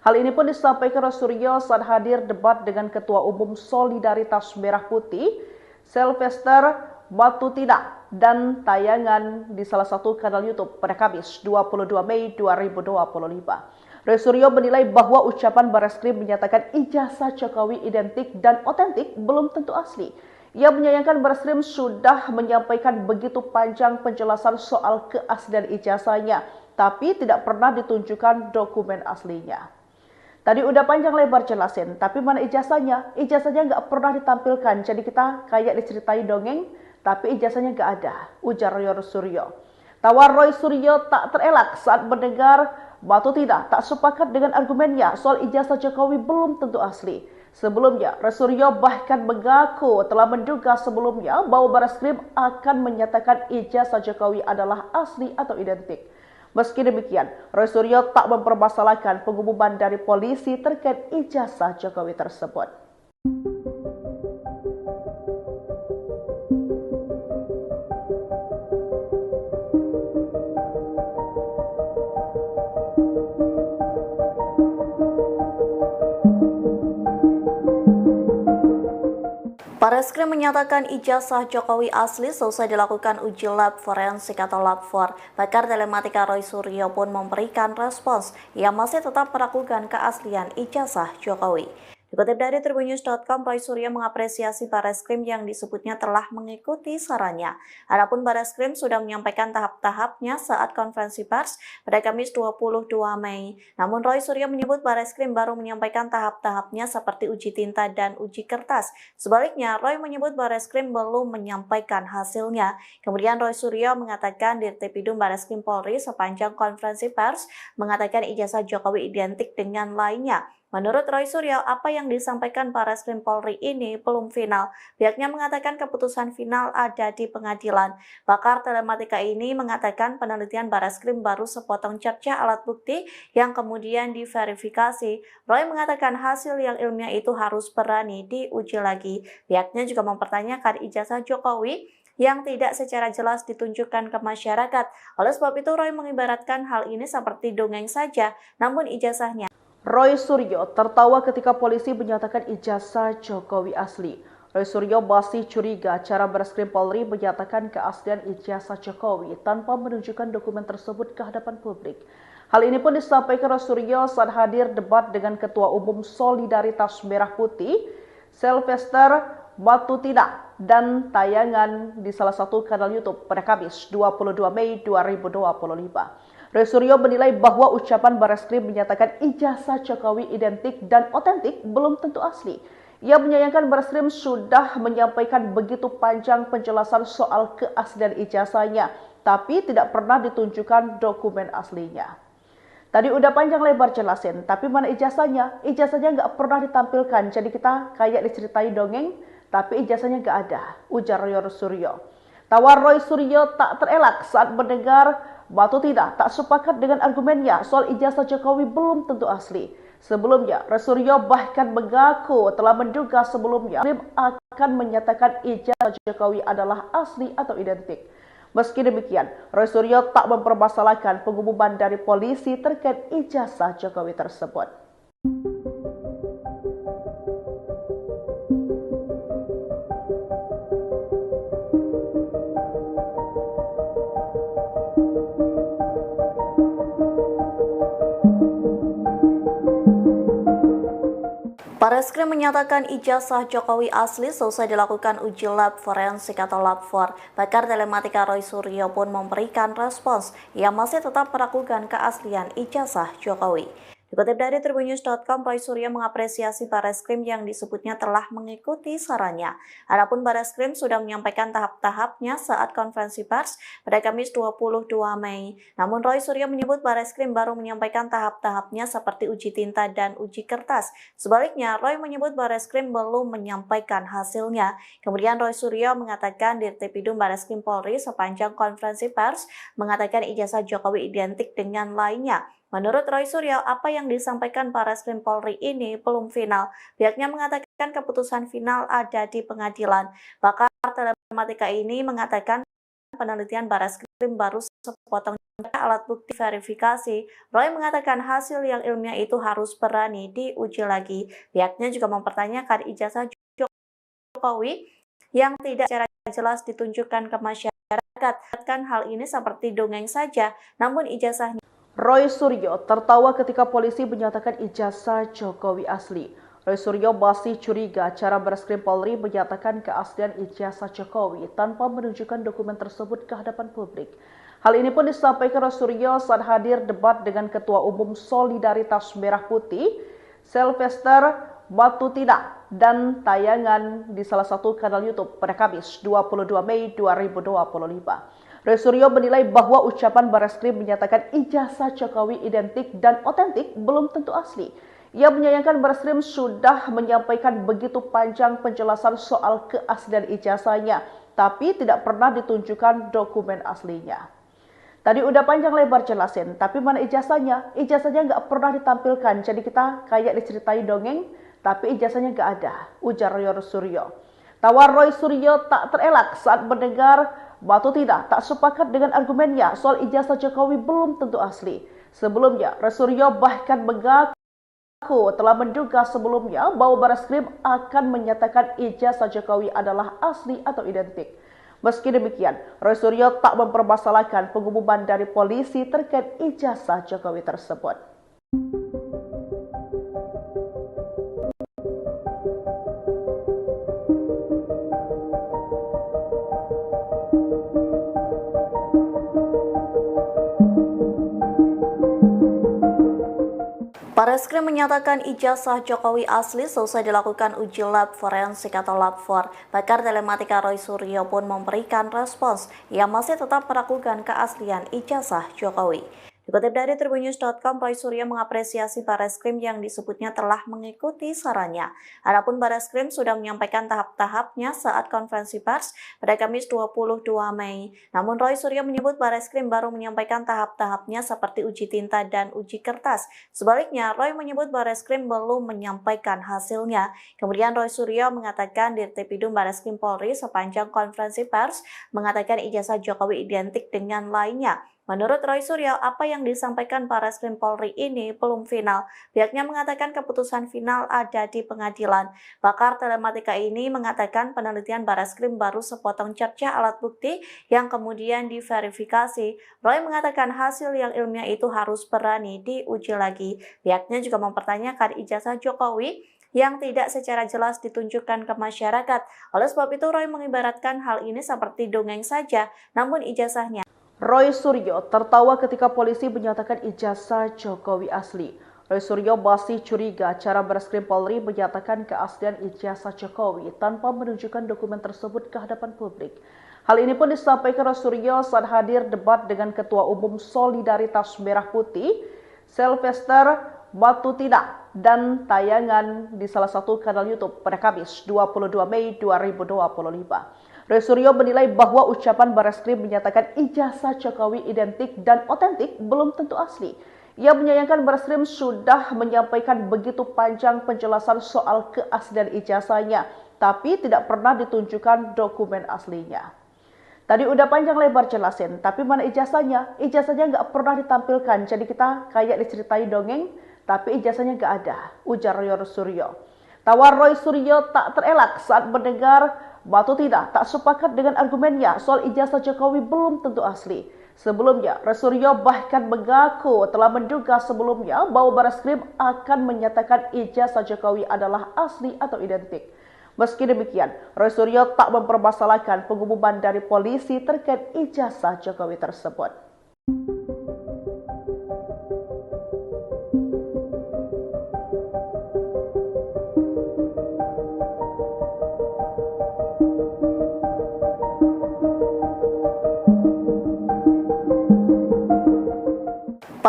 Hal ini pun disampaikan Roy Suryo saat hadir debat dengan Ketua Umum Solidaritas Merah Putih, Sylvester Matutina, dan tayangan di salah satu kanal YouTube pada Kamis 22 Mei 2025. Roy Suryo menilai bahwa ucapan Bareskrim menyatakan ijazah Jokowi identik dan otentik belum tentu asli. Ia menyayangkan Bareskrim sudah menyampaikan begitu panjang penjelasan soal keaslian ijazahnya, tapi tidak pernah ditunjukkan dokumen aslinya. Tadi udah panjang lebar jelasin, tapi mana ijazahnya? Ijazahnya nggak pernah ditampilkan, jadi kita kayak diceritain dongeng, tapi ijazahnya nggak ada, ujar Roy Suryo. Tawar Roy Suryo tak terelak saat mendengar Matutina tak sepakat dengan argumennya soal ijazah Jokowi belum tentu asli. Sebelumnya, Roy Suryo bahkan mengaku telah menduga sebelumnya bahwa Bareskrim akan menyatakan ijazah Jokowi adalah asli atau identik. Meski demikian, Roy Suryo tak mempermasalahkan pengumuman dari polisi terkait ijazah Jokowi tersebut. Bareskrim menyatakan ijazah Jokowi asli selesai dilakukan uji lab forensik atau lab 4. Pakar telematika Roy Suryo pun memberikan respons yang masih tetap meragukan keaslian ijazah Jokowi. Dikutip dari Tribunnews.com, Roy Suryo mengapresiasi Bareskrim yang disebutnya telah mengikuti sarannya. Adapun Bareskrim sudah menyampaikan tahap-tahapnya saat konferensi pers pada Kamis 22 Mei. Namun Roy Suryo menyebut Bareskrim baru menyampaikan tahap-tahapnya seperti uji tinta dan uji kertas. Sebaliknya, Roy menyebut Bareskrim belum menyampaikan hasilnya. Kemudian Roy Suryo mengatakan Dirtipidum Bareskrim Polri sepanjang konferensi pers mengatakan ijazah Jokowi identik dengan lainnya. Menurut Roy Suryo, apa yang disampaikan Barreskrim Polri ini belum final. Pihaknya mengatakan keputusan final ada di pengadilan. Pakar telematika ini mengatakan penelitian Barreskrim baru sepotong cerca alat bukti yang kemudian diverifikasi. Roy mengatakan hasil yang ilmiah itu harus berani diuji lagi. Pihaknya juga mempertanyakan ijazah Jokowi yang tidak secara jelas ditunjukkan ke masyarakat. Oleh sebab itu, Roy mengibaratkan hal ini seperti dongeng saja, namun ijazahnya. Roy Suryo tertawa ketika polisi menyatakan ijazah Jokowi asli. Roy Suryo masih curiga cara Barreskrim Polri menyatakan keaslian ijazah Jokowi tanpa menunjukkan dokumen tersebut ke hadapan publik. Hal ini pun disampaikan Roy Suryo saat hadir debat dengan Ketua Umum Solidaritas Merah Putih, Sylvester Matutina, dan tayangan di salah satu kanal YouTube pada Kamis 22 Mei 2025. Roy Suryo menilai bahwa ucapan Barreskrim menyatakan ijazah Jokowi identik dan otentik belum tentu asli. Ia menyayangkan Barreskrim sudah menyampaikan begitu panjang penjelasan soal keaslian ijazahnya, tapi tidak pernah ditunjukkan dokumen aslinya. Tadi udah panjang lebar jelasin, tapi mana ijazahnya? Ijazahnya nggak pernah ditampilkan, jadi kita kayak diceritain dongeng, tapi ijazahnya nggak ada, ujar Roy Suryo. Tawa Roy Suryo tak terelak saat mendengar Matutina tak sepakat dengan argumennya soal ijazah Jokowi belum tentu asli. Sebelumnya, Roy Suryo bahkan mengaku telah menduga sebelumnya akan menyatakan ijazah Jokowi adalah asli atau identik. Meski demikian, Roy Suryo tak mempermasalahkan pengumuman dari polisi terkait ijazah Jokowi tersebut. Barreskrim menyatakan ijazah Jokowi asli selesai dilakukan uji lab forensik atau lab 4. Pakar telematika Roy Suryo pun memberikan respons. Ia masih tetap meragukan keaslian ijazah Jokowi. Dikutip dari tribunnews.com, Roy Suryo mengapresiasi Barreskrim yang disebutnya telah mengikuti sarannya. Adapun Barreskrim sudah menyampaikan tahap-tahapnya saat konferensi pers pada Kamis 22 Mei. Namun Roy Suryo menyebut Barreskrim baru menyampaikan tahap-tahapnya seperti uji tinta dan uji kertas. Sebaliknya, Roy menyebut Barreskrim belum menyampaikan hasilnya. Kemudian Roy Suryo mengatakan Dirtipidum Barreskrim Polri sepanjang konferensi pers mengatakan ijazah Jokowi identik dengan lainnya. Menurut Roy Suryo, apa yang disampaikan Barreskrim Polri ini belum final. Pihaknya mengatakan keputusan final ada di pengadilan. Pakar telematika ini mengatakan penelitian Barreskrim baru sepotong alat bukti verifikasi. Roy mengatakan hasil yang ilmiah itu harus berani diuji lagi. Pihaknya juga mempertanyakan ijazah Jokowi yang tidak secara jelas ditunjukkan ke masyarakat. Kan hal ini seperti dongeng saja, namun ijazahnya. Roy Suryo tertawa ketika polisi menyatakan ijazah Jokowi asli. Roy Suryo masih curiga cara Barreskrim Polri menyatakan keaslian ijazah Jokowi tanpa menunjukkan dokumen tersebut ke hadapan publik. Hal ini pun disampaikan Roy Suryo saat hadir debat dengan Ketua Umum Solidaritas Merah Putih, Sylvester Matutina, dan tayangan di salah satu kanal YouTube pada Kamis 22 Mei 2025. Roy Suryo menilai bahwa ucapan Barreskrim menyatakan ijazah Jokowi identik dan otentik belum tentu asli. Ia menyayangkan Barreskrim sudah menyampaikan begitu panjang penjelasan soal keaslian ijazahnya, tapi tidak pernah ditunjukkan dokumen aslinya. Tadi udah panjang lebar jelasin, tapi mana ijazahnya? Ijazahnya nggak pernah ditampilkan, jadi kita kayak diceritain dongeng, tapi ijazahnya nggak ada, ujar Roy Suryo. Tawa Roy Suryo tak terelak saat mendengar Matutina tak sepakat dengan argumennya soal ijazah Jokowi belum tentu asli. Sebelumnya, Roy Suryo bahkan mengaku telah menduga sebelumnya bahwa Barreskrim akan menyatakan ijazah Jokowi adalah asli atau identik. Meski demikian, Roy Suryo tak mempermasalahkan pengumuman dari polisi terkait ijazah Jokowi tersebut. Barreskrim menyatakan ijazah Jokowi asli selesai dilakukan uji lab forensik atau lab 4. Pakar telematika Roy Suryo pun memberikan respons. Ia masih tetap meragukan keaslian ijazah Jokowi. Dikutip dari tribunnews.com, Roy Suryo mengapresiasi Barreskrim yang disebutnya telah mengikuti sarannya. Adapun Barreskrim sudah menyampaikan tahap-tahapnya saat konferensi pers pada Kamis 22 Mei. Namun Roy Suryo menyebut Barreskrim baru menyampaikan tahap-tahapnya seperti uji tinta dan uji kertas. Sebaliknya, Roy menyebut Barreskrim belum menyampaikan hasilnya. Kemudian Roy Suryo mengatakan Dirtipidum Barreskrim Polri sepanjang konferensi pers mengatakan ijazah Jokowi identik dengan lainnya. Menurut Roy Suryo, apa yang disampaikan Barreskrim Polri ini belum final. Pihaknya mengatakan keputusan final ada di pengadilan. Pakar telematika ini mengatakan penelitian Barreskrim baru sepotong cerca alat bukti yang kemudian diverifikasi. Roy mengatakan hasil yang ilmiah itu harus berani diuji lagi. Pihaknya juga mempertanyakan ijazah Jokowi yang tidak secara jelas ditunjukkan ke masyarakat. Oleh sebab itu, Roy mengibaratkan hal ini seperti dongeng saja, namun ijazahnya. Roy Suryo tertawa ketika polisi menyatakan ijazah Jokowi asli. Roy Suryo masih curiga cara Barreskrim Polri menyatakan keaslian ijazah Jokowi tanpa menunjukkan dokumen tersebut ke hadapan publik. Hal ini pun disampaikan Roy Suryo saat hadir debat dengan Ketua Umum Solidaritas Merah Putih, Sylvester Matutina, dan tayangan di salah satu kanal YouTube pada Kamis 22 Mei 2025. Roy Suryo menilai bahwa ucapan Barreskrim menyatakan ijazah Jokowi identik dan otentik belum tentu asli. Ia menyayangkan Barreskrim sudah menyampaikan begitu panjang penjelasan soal keaslian ijazahnya, tapi tidak pernah ditunjukkan dokumen aslinya. Tadi udah panjang lebar jelasin, tapi mana ijazahnya? Ijazahnya nggak pernah ditampilkan, jadi kita kayak diceritain dongeng, tapi ijazahnya nggak ada, ujar Roy Suryo. Tawa Roy Suryo tak terelak saat mendengar Matutina tak sepakat dengan argumennya soal ijazah Jokowi belum tentu asli. Sebelumnya, Roy Suryo bahkan mengaku telah menduga sebelumnya bahwa Barreskrim akan menyatakan ijazah Jokowi adalah asli atau identik. Meski demikian, Roy Suryo tak mempermasalahkan pengumuman dari polisi terkait ijazah Jokowi tersebut.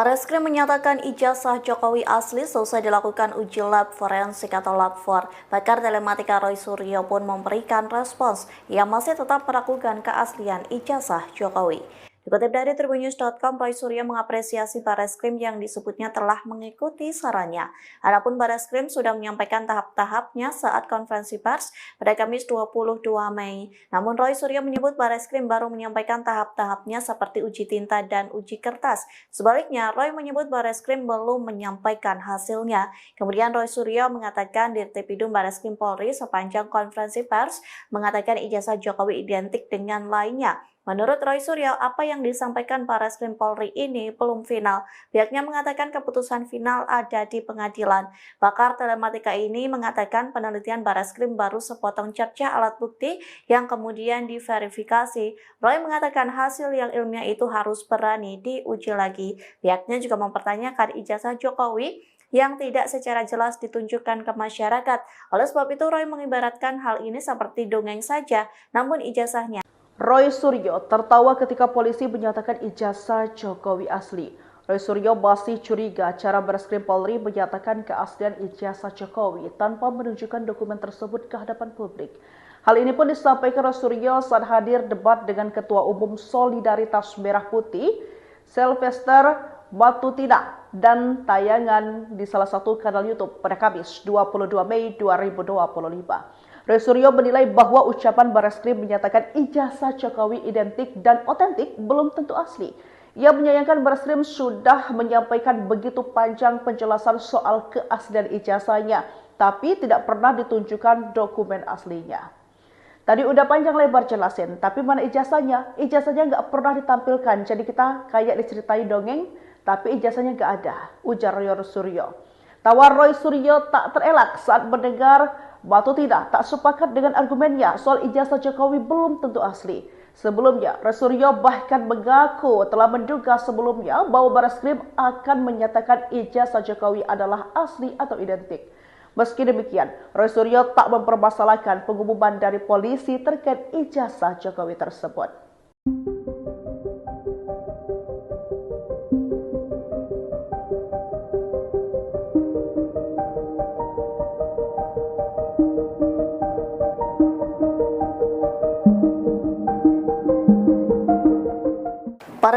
Barreskrim menyatakan ijazah Jokowi asli selesai dilakukan uji lab forensik atau lab 4. Pakar telematika Roy Suryo pun memberikan respons yang masih tetap meragukan keaslian ijazah Jokowi. Dikutip dari tribunnews.com, Roy Suryo mengapresiasi Barreskrim yang disebutnya telah mengikuti sarannya. Adapun Barreskrim sudah menyampaikan tahap-tahapnya saat konferensi pers pada Kamis 22 Mei. Namun Roy Suryo menyebut Barreskrim baru menyampaikan tahap-tahapnya seperti uji tinta dan uji kertas. Sebaliknya, Roy menyebut Barreskrim belum menyampaikan hasilnya. Kemudian Roy Suryo mengatakan Dirtipidum Barreskrim Polri sepanjang konferensi pers mengatakan ijazah Jokowi identik dengan lainnya. Menurut Roy Suryo, apa yang disampaikan Barreskrim Polri ini belum final. Pihaknya mengatakan keputusan final ada di pengadilan. Pakar telematika ini mengatakan penelitian Barreskrim baru sepotong cerca alat bukti yang kemudian diverifikasi. Roy mengatakan hasil yang ilmiah itu harus berani diuji lagi. Pihaknya juga mempertanyakan ijazah Jokowi yang tidak secara jelas ditunjukkan ke masyarakat. Oleh sebab itu, Roy mengibaratkan hal ini seperti dongeng saja, namun ijazahnya. Roy Suryo tertawa ketika polisi menyatakan ijazah Jokowi asli. Roy Suryo masih curiga cara Barreskrim Polri menyatakan keaslian ijazah Jokowi tanpa menunjukkan dokumen tersebut ke hadapan publik. Hal ini pun disampaikan Roy Suryo saat hadir debat dengan Ketua Umum Solidaritas Merah Putih, Sylvester Matutina, dan tayangan di salah satu kanal YouTube pada Kamis 22 Mei 2025. Roy Suryo menilai bahwa ucapan Barreskrim menyatakan ijazah Jokowi identik dan otentik belum tentu asli. Ia menyayangkan Barreskrim sudah menyampaikan begitu panjang penjelasan soal keaslian ijazahnya, tapi tidak pernah ditunjukkan dokumen aslinya. Tadi udah panjang lebar jelasin, tapi mana ijazahnya? Ijazahnya nggak pernah ditampilkan, jadi kita kayak diceritain dongeng, tapi ijazahnya nggak ada, ujar Roy Suryo. Tawa Roy Suryo tak terelak saat mendengar Matutina tak sepakat dengan argumennya soal ijazah Jokowi belum tentu asli. Sebelumnya, Roy Suryo bahkan mengaku telah menduga sebelumnya bahwa Barreskrim akan menyatakan ijazah Jokowi adalah asli atau identik. Meski demikian, Roy Suryo tak mempermasalahkan pengumuman dari polisi terkait ijazah Jokowi tersebut.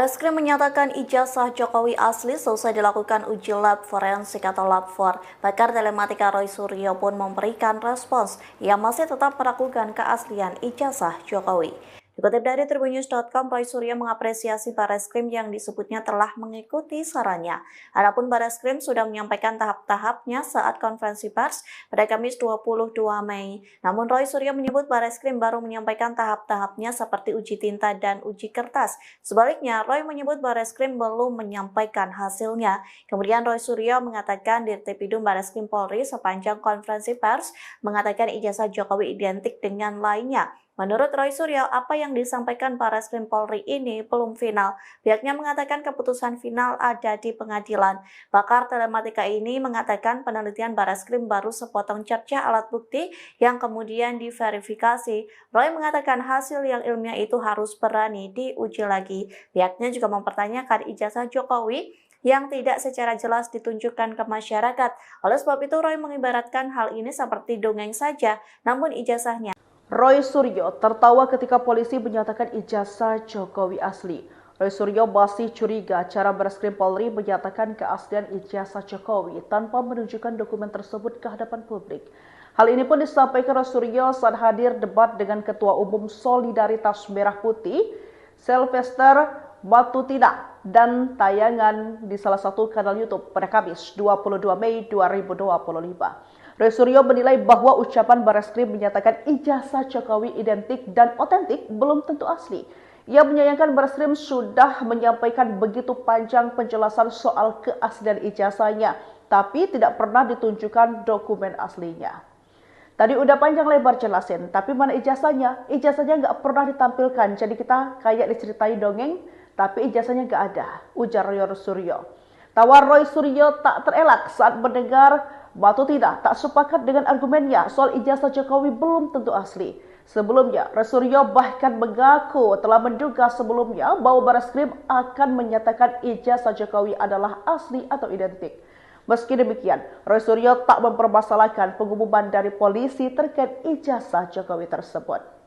Bareskrim menyatakan ijazah Jokowi asli selesai dilakukan uji lab forensik atau lab 4. Pakar telematika Roy Suryo pun memberikan respons. Ia masih tetap meragukan keaslian ijazah Jokowi. Dikutip dari tribunnews.com, Roy Suryo mengapresiasi Bareskrim yang disebutnya telah mengikuti sarannya. Adapun Bareskrim sudah menyampaikan tahap-tahapnya saat konferensi pers pada Kamis 22 Mei. Namun Roy Suryo menyebut Bareskrim baru menyampaikan tahap-tahapnya seperti uji tinta dan uji kertas. Sebaliknya, Roy menyebut Bareskrim belum menyampaikan hasilnya. Kemudian Roy Suryo mengatakan Dirtipidum Bareskrim Polri sepanjang konferensi pers mengatakan ijazah Jokowi identik dengan lainnya. Menurut Roy Suryo, apa yang disampaikan Bareskrim Polri ini belum final. Pihaknya mengatakan keputusan final ada di pengadilan. Pakar telematika ini mengatakan penelitian Bareskrim baru sepotong cerca alat bukti yang kemudian diverifikasi. Roy mengatakan hasil yang ilmiah itu harus berani diuji lagi. Pihaknya juga mempertanyakan ijazah Jokowi yang tidak secara jelas ditunjukkan ke masyarakat. Oleh sebab itu, Roy mengibaratkan hal ini seperti dongeng saja, namun ijazahnya. Roy Suryo tertawa ketika polisi menyatakan ijazah Jokowi asli. Roy Suryo masih curiga cara Bareskrim Polri menyatakan keaslian ijazah Jokowi tanpa menunjukkan dokumen tersebut ke hadapan publik. Hal ini pun disampaikan Roy Suryo saat hadir debat dengan Ketua Umum Solidaritas Merah Putih, Sylvester Matutina, dan tayangan di salah satu kanal YouTube pada Kamis 22 Mei 2025. Roy Suryo menilai bahwa ucapan Bareskrim menyatakan ijazah Jokowi identik dan otentik belum tentu asli. Ia menyayangkan Bareskrim sudah menyampaikan begitu panjang penjelasan soal keaslian ijazahnya, tapi tidak pernah ditunjukkan dokumen aslinya. Tadi udah panjang lebar jelasin, tapi mana ijazahnya? Ijazahnya nggak pernah ditampilkan, jadi kita kayak diceritai dongeng, tapi ijazahnya nggak ada, ujar Roy Suryo. Tawa Roy Suryo tak terelak saat mendengar Matutina tak sepakat dengan argumennya soal ijazah Jokowi belum tentu asli. Sebelumnya, Roy Suryo bahkan mengaku telah menduga sebelumnya bahwa Bareskrim akan menyatakan ijazah Jokowi adalah asli atau identik. Meski demikian, Roy Suryo tak mempermasalahkan pengumuman dari polisi terkait ijazah Jokowi tersebut.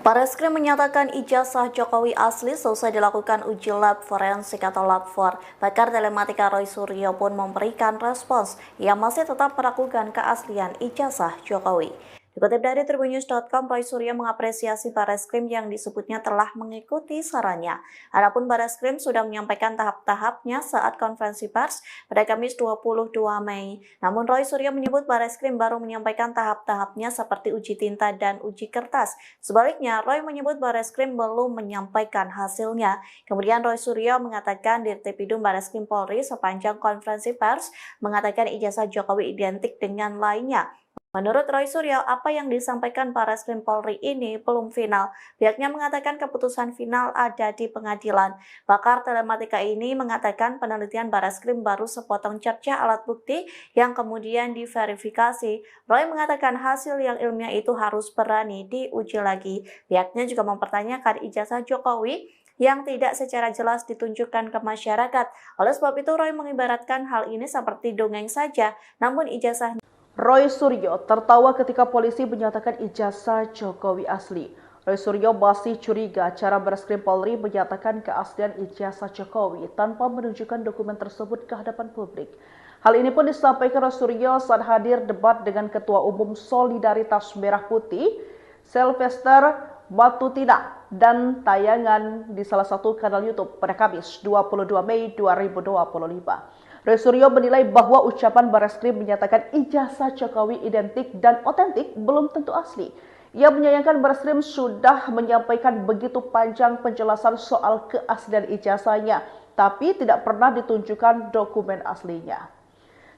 Bareskrim menyatakan ijazah Jokowi asli selesai dilakukan uji lab forensik atau lab 4. Pakar telematika Roy Suryo pun memberikan respons. Ia masih tetap meragukan keaslian ijazah Jokowi. Dikutip dari tribunnews.com, Roy Suryo mengapresiasi Bareskrim yang disebutnya telah mengikuti sarannya. Adapun Bareskrim sudah menyampaikan tahap-tahapnya saat konferensi pers pada Kamis 22 Mei. Namun Roy Suryo menyebut Bareskrim baru menyampaikan tahap-tahapnya seperti uji tinta dan uji kertas. Sebaliknya, Roy menyebut Bareskrim belum menyampaikan hasilnya. Kemudian Roy Suryo mengatakan Dirtipidum Bareskrim Polri sepanjang konferensi pers mengatakan ijazah Jokowi identik dengan lainnya. Menurut Roy Suryo, apa yang disampaikan Bareskrim Polri ini belum final. Pihaknya mengatakan keputusan final ada di pengadilan. Pakar telematika ini mengatakan penelitian Bareskrim baru sepotong cerca alat bukti yang kemudian diverifikasi. Roy mengatakan hasil yang ilmiah itu harus berani diuji lagi. Pihaknya juga mempertanyakan ijazah Jokowi yang tidak secara jelas ditunjukkan ke masyarakat. Oleh sebab itu, Roy mengibaratkan hal ini seperti dongeng saja, namun ijazahnya. Roy Suryo tertawa ketika polisi menyatakan ijazah Jokowi asli. Roy Suryo masih curiga cara Bareskrim Polri menyatakan keaslian ijazah Jokowi tanpa menunjukkan dokumen tersebut ke hadapan publik. Hal ini pun disampaikan Roy Suryo saat hadir debat dengan Ketua Umum Solidaritas Merah Putih, Sylvester Matutina, dan tayangan di salah satu kanal YouTube pada Kamis 22 Mei 2025. Roy Suryo menilai bahwa ucapan Bareskrim menyatakan ijazah Jokowi identik dan otentik belum tentu asli. Ia menyayangkan Bareskrim sudah menyampaikan begitu panjang penjelasan soal keaslian ijazahnya, tapi tidak pernah ditunjukkan dokumen aslinya.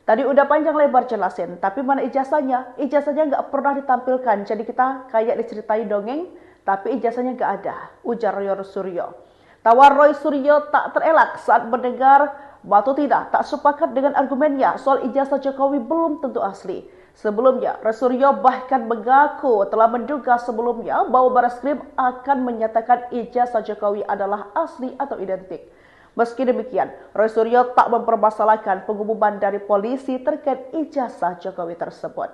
Tadi udah panjang lebar jelasin, tapi mana ijazahnya? Ijazahnya nggak pernah ditampilkan, jadi kita kayak diceritai dongeng, tapi ijazahnya nggak ada, ujar Roy Suryo. Tawa Roy Suryo tak terelak saat mendengar Matutina tak sepakat dengan argumennya soal ijazah Jokowi belum tentu asli. Sebelumnya, Roy Suryo bahkan mengaku telah menduga sebelumnya bahwa Barreskrim akan menyatakan ijazah Jokowi adalah asli atau identik. Meski demikian, Roy Suryo tak mempermasalahkan pengumuman dari polisi terkait ijazah Jokowi tersebut.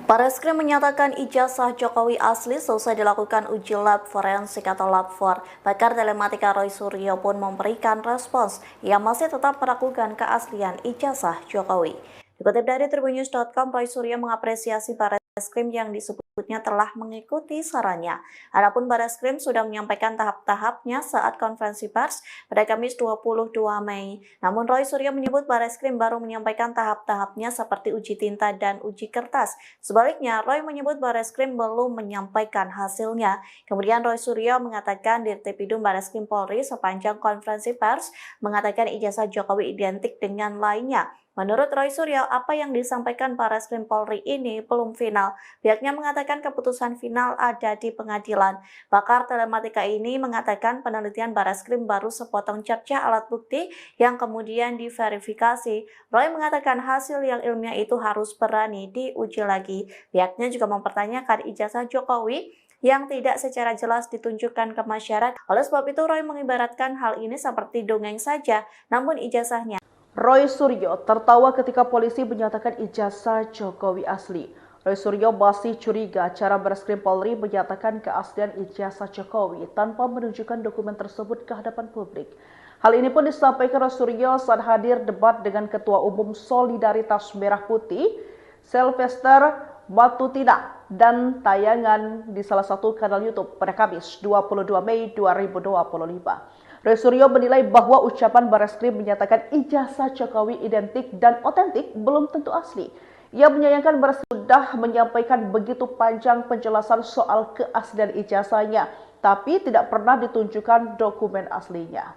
Barreskrim menyatakan ijazah Jokowi asli selesai dilakukan uji lab forensik atau lab 4. Pakar telematika Roy Suryo pun memberikan respons yang masih tetap meragukan keaslian ijazah Jokowi. Dikutip dari tribunnews.com, Roy Suryo mengapresiasi Barreskrim yang disebutnya telah mengikuti sarannya. Adapun Barreskrim sudah menyampaikan tahap-tahapnya saat konferensi pers pada Kamis 22 Mei. Namun Roy Suryo menyebut Barreskrim baru menyampaikan tahap-tahapnya seperti uji tinta dan uji kertas. Sebaliknya, Roy menyebut Barreskrim belum menyampaikan hasilnya. Kemudian Roy Suryo mengatakan Dirtipidum Barreskrim Polri sepanjang konferensi pers mengatakan ijazah Jokowi identik dengan lainnya. Menurut Roy Suryo, apa yang disampaikan Barreskrim Polri ini belum final. Pihaknya mengatakan keputusan final ada di pengadilan. Pakar telematika ini mengatakan penelitian Barreskrim baru sepotong cerca alat bukti yang kemudian diverifikasi. Roy mengatakan hasil yang ilmiah itu harus berani diuji lagi. Pihaknya juga mempertanyakan ijazah Jokowi yang tidak secara jelas ditunjukkan ke masyarakat. Oleh sebab itu, Roy mengibaratkan hal ini seperti dongeng saja, namun ijazahnya. Roy Suryo tertawa ketika polisi menyatakan ijazah Jokowi asli. Roy Suryo masih curiga cara Barreskrim Polri menyatakan keaslian ijazah Jokowi tanpa menunjukkan dokumen tersebut ke hadapan publik. Hal ini pun disampaikan Roy Suryo saat hadir debat dengan Ketua Umum Solidaritas Merah Putih, Sylvester Matutina, dan tayangan di salah satu kanal YouTube pada Kamis 22 Mei 2025. Roy Suryo menilai bahwa ucapan Barreskrim menyatakan ijazah Jokowi identik dan otentik belum tentu asli. Ia menyayangkan Barreskrim sudah menyampaikan begitu panjang penjelasan soal keaslian ijazahnya, tapi tidak pernah ditunjukkan dokumen aslinya.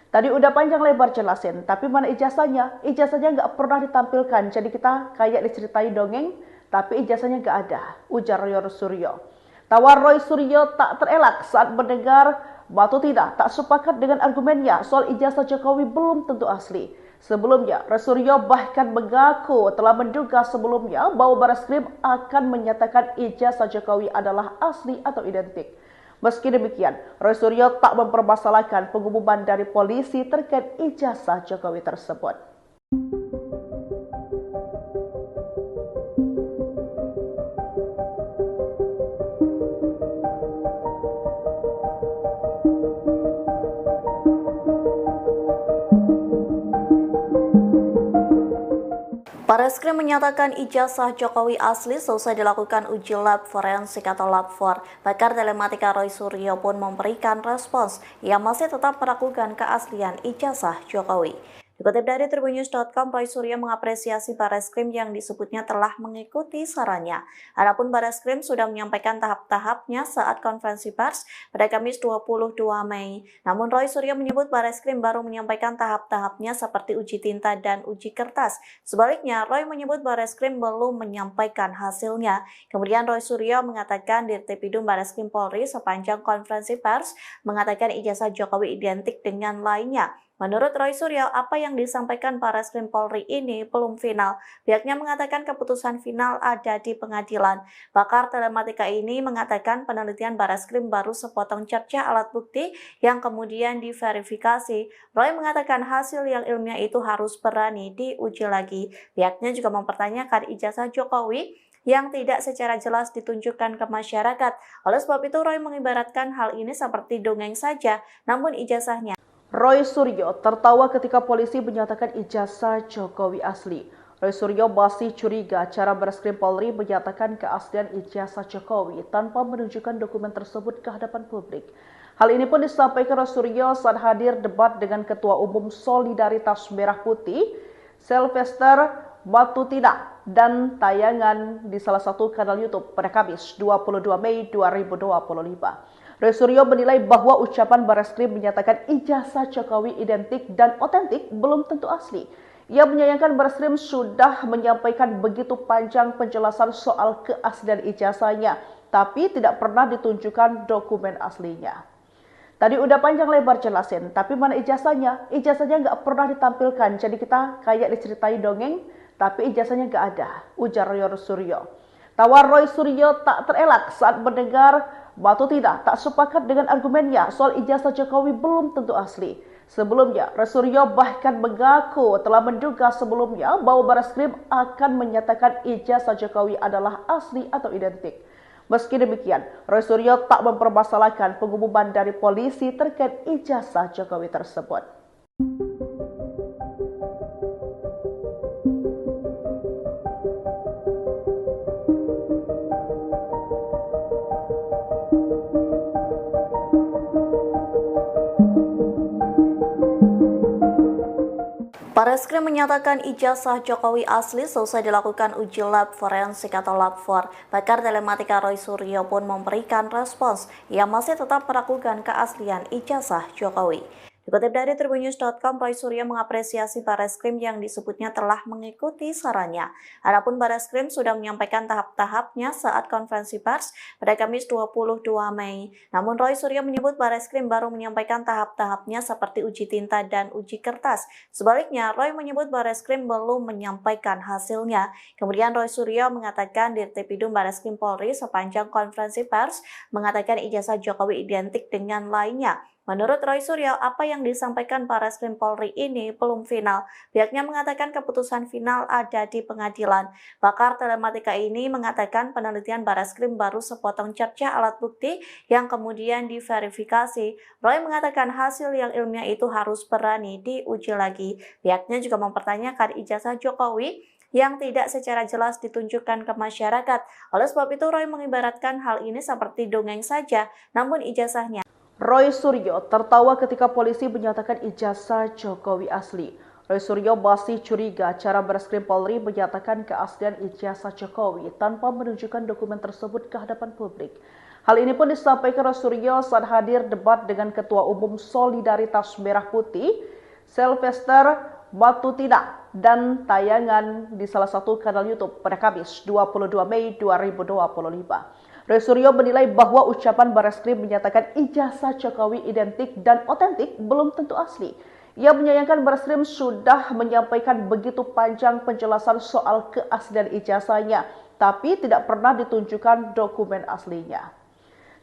Tadi udah panjang lebar jelasin, tapi mana ijazahnya? Ijazahnya nggak pernah ditampilkan, jadi kita kayak diceritain dongeng, tapi ijazahnya nggak ada, ujar Roy Suryo. Tawa Roy Suryo tak terelak saat mendengar Matutina tak sepakat dengan argumennya soal ijazah Jokowi belum tentu asli. Sebelumnya, Roy Suryo bahkan mengaku telah menduga sebelumnya bahwa Barreskrim akan menyatakan ijazah Jokowi adalah asli atau identik. Meski demikian, Roy Suryo tak mempermasalahkan pengumuman dari polisi terkait ijazah Jokowi tersebut. Barreskrim menyatakan ijazah Jokowi asli selesai dilakukan uji lab forensik atau lab 4. Pakar telematika Roy Suryo pun memberikan respons yang masih tetap meragukan keaslian ijazah Jokowi. Dikutip dari tribunnews.com, Roy Suryo mengapresiasi Barreskrim yang disebutnya telah mengikuti sarannya. Adapun Barreskrim sudah menyampaikan tahap-tahapnya saat konferensi pers pada Kamis 22 Mei. Namun Roy Suryo menyebut Barreskrim baru menyampaikan tahap-tahapnya seperti uji tinta dan uji kertas. Sebaliknya, Roy menyebut Barreskrim belum menyampaikan hasilnya. Kemudian Roy Suryo mengatakan Dirtipidum Barreskrim Polri sepanjang konferensi pers mengatakan ijazah Jokowi identik dengan lainnya. Menurut Roy Suryo, apa yang disampaikan Barreskrim Polri ini belum final. Pihaknya mengatakan keputusan final ada di pengadilan. Pakar telematika ini mengatakan penelitian Barreskrim baru sepotong cerca alat bukti yang kemudian diverifikasi. Roy mengatakan hasil yang ilmiah itu harus berani diuji lagi. Pihaknya juga mempertanyakan ijazah Jokowi yang tidak secara jelas ditunjukkan ke masyarakat. Oleh sebab itu, Roy mengibaratkan hal ini seperti dongeng saja, namun ijazahnya. Roy Suryo tertawa ketika polisi menyatakan ijazah Jokowi asli. Roy Suryo masih curiga cara Barreskrim Polri menyatakan keaslian ijazah Jokowi tanpa menunjukkan dokumen tersebut ke hadapan publik. Hal ini pun disampaikan Roy Suryo saat hadir debat dengan Ketua Umum Solidaritas Merah Putih, Sylvester Matutina, dan tayangan di salah satu kanal YouTube pada Kamis 22 Mei 2025. Roy Suryo menilai bahwa ucapan Barreskrim menyatakan ijazah Jokowi identik dan otentik belum tentu asli. Ia menyayangkan Barreskrim sudah menyampaikan begitu panjang penjelasan soal keaslian ijazahnya, tapi tidak pernah ditunjukkan dokumen aslinya. Tadi udah panjang lebar jelasin, tapi mana ijazahnya? Ijazahnya nggak pernah ditampilkan, jadi kita kayak diceritain dongeng, tapi ijazahnya nggak ada, ujar Roy Suryo. Tawa Roy Suryo tak terelak saat mendengar Batu tidak sepakat dengan argumennya soal ijazah Jokowi belum tentu asli. Sebelumnya, Roy Suryo bahkan mengaku telah menduga sebelumnya bahwa Barreskrim akan menyatakan ijazah Jokowi adalah asli atau identik. Meski demikian, Roy Suryo tak mempermasalahkan pengumuman dari polisi terkait ijazah Jokowi tersebut. Barreskrim menyatakan ijazah Jokowi asli selesai dilakukan uji lab forensik atau lab 4. Pakar telematika Roy Suryo pun memberikan respons. Ia masih tetap meragukan keaslian ijazah Jokowi. Dikutip dari tribunnews.com, Roy Suryo mengapresiasi Barreskrim yang disebutnya telah mengikuti sarannya. Adapun Barreskrim sudah menyampaikan tahap-tahapnya saat konferensi pers pada Kamis 22 Mei. Namun Roy Suryo menyebut Barreskrim baru menyampaikan tahap-tahapnya seperti uji tinta dan uji kertas. Sebaliknya, Roy menyebut Barreskrim belum menyampaikan hasilnya. Kemudian Roy Suryo mengatakan Dirtipidum Barreskrim Polri sepanjang konferensi pers mengatakan ijazah Jokowi identik dengan lainnya. Menurut Roy Suryo, apa yang disampaikan Barreskrim Polri ini belum final. Pihaknya mengatakan keputusan final ada di pengadilan. Pakar telematika ini mengatakan penelitian Barreskrim baru sepotong cerca alat bukti yang kemudian diverifikasi. Roy mengatakan hasil yang ilmiah itu harus berani diuji lagi. Pihaknya juga mempertanyakan ijazah Jokowi yang tidak secara jelas ditunjukkan ke masyarakat. Oleh sebab itu, Roy mengibaratkan hal ini seperti dongeng saja, namun ijazahnya. Roy Suryo tertawa ketika polisi menyatakan ijazah Jokowi asli. Roy Suryo masih curiga cara Barreskrim Polri menyatakan keaslian ijazah Jokowi tanpa menunjukkan dokumen tersebut ke hadapan publik. Hal ini pun disampaikan Roy Suryo saat hadir debat dengan Ketua Umum Solidaritas Merah Putih, Sylvester Batutina, dan tayangan di salah satu kanal YouTube pada Kamis 22 Mei 2025. Roy Suryo menilai bahwa ucapan Barreskrim menyatakan ijazah Jokowi identik dan otentik belum tentu asli. Ia menyayangkan Barreskrim sudah menyampaikan begitu panjang penjelasan soal keaslian ijazahnya, tapi tidak pernah ditunjukkan dokumen aslinya.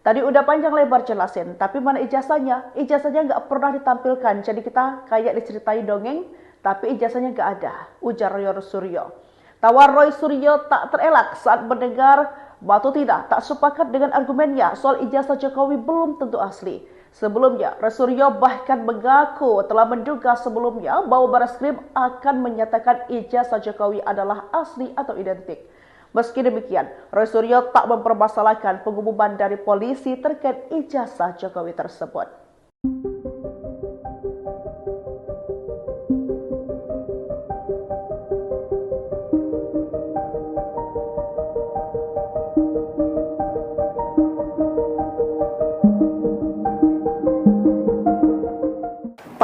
Tadi udah panjang lebar jelasin, tapi mana ijazahnya? Ijazahnya nggak pernah ditampilkan, jadi kita kayak diceritain dongeng, tapi ijazahnya nggak ada, ujar Roy Suryo. Tawa Roy Suryo tak terelak saat mendengar Batu tidak sepakat dengan argumennya soal ijazah Jokowi belum tentu asli. Sebelumnya, Roy Suryo bahkan mengaku telah menduga sebelumnya bahwa Barreskrim akan menyatakan ijazah Jokowi adalah asli atau identik. Meski demikian, Roy Suryo tak mempermasalahkan pengumuman dari polisi terkait ijazah Jokowi tersebut.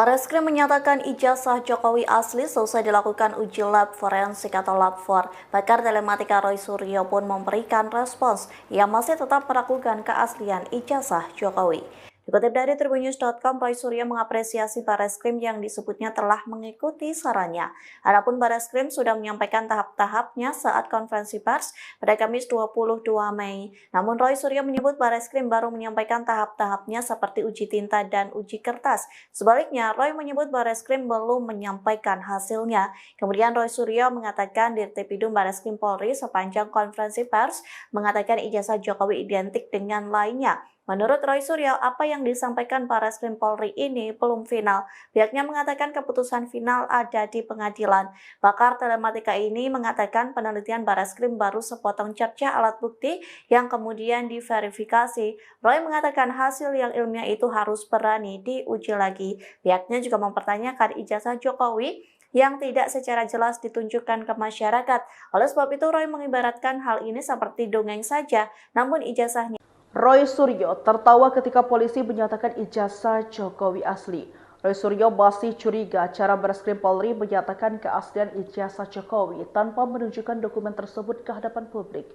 Barreskrim menyatakan ijazah Jokowi asli selesai dilakukan uji lab forensik atau lab 4. Pakar telematika Roy Suryo pun memberikan respons. Ia masih tetap meragukan keaslian ijazah Jokowi. Dikutip dari tribunnews.com, Roy Suryo mengapresiasi Barreskrim yang disebutnya telah mengikuti sarannya. Adapun Barreskrim sudah menyampaikan tahap-tahapnya saat konferensi pers pada Kamis 22 Mei. Namun Roy Suryo menyebut Barreskrim baru menyampaikan tahap-tahapnya seperti uji tinta dan uji kertas. Sebaliknya, Roy menyebut Barreskrim belum menyampaikan hasilnya. Kemudian Roy Suryo mengatakan Dirtipidum Barreskrim Polri sepanjang konferensi pers mengatakan ijazah Jokowi identik dengan lainnya. Menurut Roy Suryo, apa yang disampaikan Barreskrim Polri ini belum final. Pihaknya mengatakan keputusan final ada di pengadilan. Pakar telematika ini mengatakan penelitian Barreskrim baru sepotong cerca alat bukti yang kemudian diverifikasi. Roy mengatakan hasil yang ilmiah itu harus berani diuji lagi. Pihaknya juga mempertanyakan ijazah Jokowi yang tidak secara jelas ditunjukkan ke masyarakat. Oleh sebab itu, Roy mengibaratkan hal ini seperti dongeng saja, namun ijazahnya. Roy Suryo tertawa ketika polisi menyatakan ijazah Jokowi asli. Roy Suryo masih curiga cara Bareskrim Polri menyatakan keaslian ijazah Jokowi tanpa menunjukkan dokumen tersebut ke hadapan publik.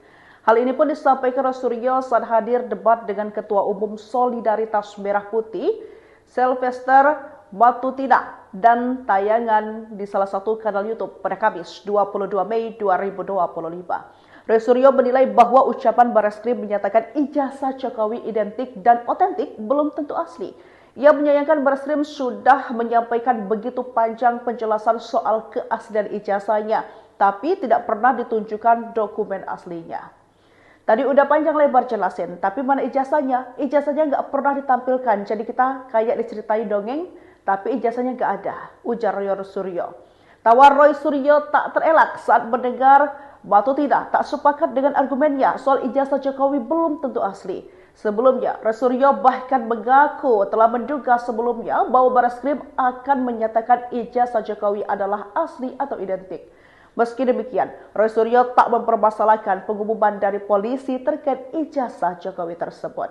Hal ini pun disampaikan Roy Suryo saat hadir debat dengan Ketua Umum Solidaritas Merah Putih, Sylvester Matutina, dan tayangan di salah satu kanal YouTube pada Kamis 22 Mei 2025. Roy Suryo menilai bahwa ucapan Bareskrim menyatakan ijazah Jokowi identik dan otentik belum tentu asli. Ia menyayangkan Bareskrim sudah menyampaikan begitu panjang penjelasan soal keaslian ijazahnya, tapi tidak pernah ditunjukkan dokumen aslinya. Tadi udah panjang lebar jelasin, tapi mana ijazahnya? Ijazahnya nggak pernah ditampilkan, jadi kita kayak diceritain dongeng, tapi ijazahnya nggak ada, ujar Roy Suryo. Tawar Roy Suryo tak terelak saat mendengar Matutina tak sepakat dengan argumennya soal ijazah Jokowi belum tentu asli. Sebelumnya, Roy Suryo bahkan mengaku telah menduga sebelumnya bahwa Bareskrim akan menyatakan ijazah Jokowi adalah asli atau identik. Meski demikian, Roy Suryo tak mempermasalahkan pengumuman dari polisi terkait ijazah Jokowi tersebut.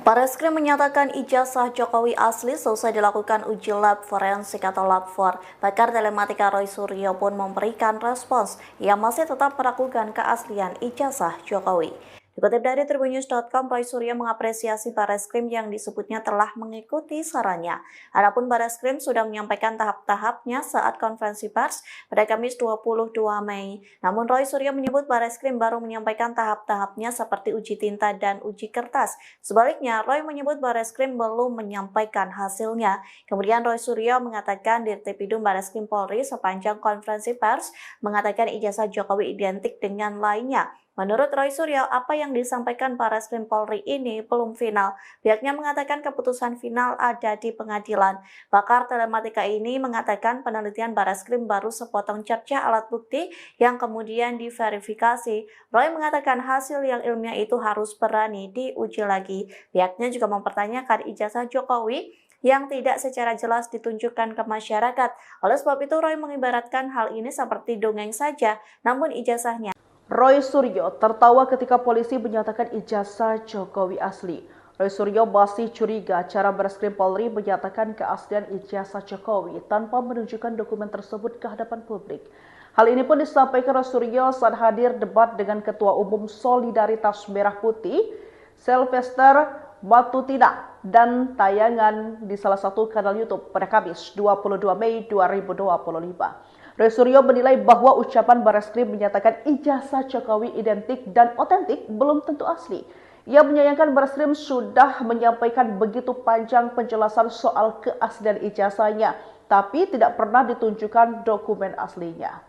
Bareskrim menyatakan ijazah Jokowi asli selesai dilakukan uji lab forensik atau lab 4. Pakar telematika Roy Suryo pun memberikan respons. Ia masih tetap meragukan keaslian ijazah Jokowi. Dikutip dari tribunnews.com, Roy Suryo mengapresiasi Bareskrim yang disebutnya telah mengikuti sarannya. Adapun Bareskrim sudah menyampaikan tahap-tahapnya saat konferensi pers pada Kamis 22 Mei. Namun Roy Suryo menyebut Bareskrim baru menyampaikan tahap-tahapnya seperti uji tinta dan uji kertas. Sebaliknya, Roy menyebut Bareskrim belum menyampaikan hasilnya. Kemudian Roy Suryo mengatakan Dirtipidum Bareskrim Polri sepanjang konferensi pers mengatakan ijazah Jokowi identik dengan lainnya. Menurut Roy Suryo, apa yang disampaikan Bareskrim Polri ini belum final. Pihaknya mengatakan keputusan final ada di pengadilan. Pakar telematika ini mengatakan penelitian Bareskrim baru sepotong cerca alat bukti yang kemudian diverifikasi. Roy mengatakan hasil yang ilmiah itu harus berani diuji lagi. Pihaknya juga mempertanyakan ijazah Jokowi yang tidak secara jelas ditunjukkan ke masyarakat. Oleh sebab itu, Roy mengibaratkan hal ini seperti dongeng saja, namun ijazahnya. Roy Suryo tertawa ketika polisi menyatakan ijazah Jokowi asli. Roy Suryo masih curiga cara Bareskrim Polri menyatakan keaslian ijazah Jokowi tanpa menunjukkan dokumen tersebut ke hadapan publik. Hal ini pun disampaikan Roy Suryo saat hadir debat dengan Ketua Umum Solidaritas Merah Putih, Sylvester Matutina, dan tayangan di salah satu kanal YouTube pada Kamis 22 Mei 2025. Roy Suryo menilai bahwa ucapan Bareskrim menyatakan ijazah Jokowi identik dan otentik belum tentu asli. Ia menyayangkan Bareskrim sudah menyampaikan begitu panjang penjelasan soal keaslian ijazahnya, tapi tidak pernah ditunjukkan dokumen aslinya.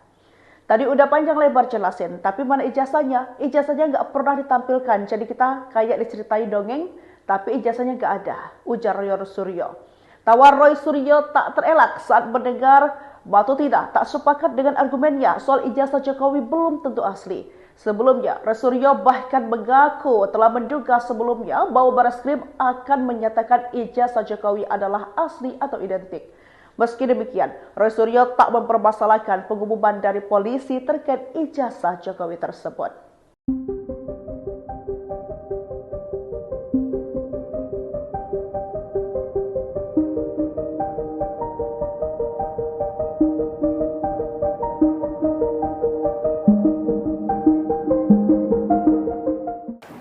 Tadi udah panjang lebar jelasin, tapi mana ijazahnya? Ijazahnya nggak pernah ditampilkan, jadi kita kayak diceritain dongeng, tapi ijazahnya nggak ada, ujar Roy Suryo. Tawar Roy Suryo tak terelak saat mendengar Matutina tak sepakat dengan argumennya soal ijazah Jokowi belum tentu asli. Sebelumnya, Roy Suryo bahkan mengaku telah menduga sebelumnya bahwa Bareskrim akan menyatakan ijazah Jokowi adalah asli atau identik. Meski demikian, Roy Suryo tak mempermasalahkan pengumuman dari polisi terkait ijazah Jokowi tersebut.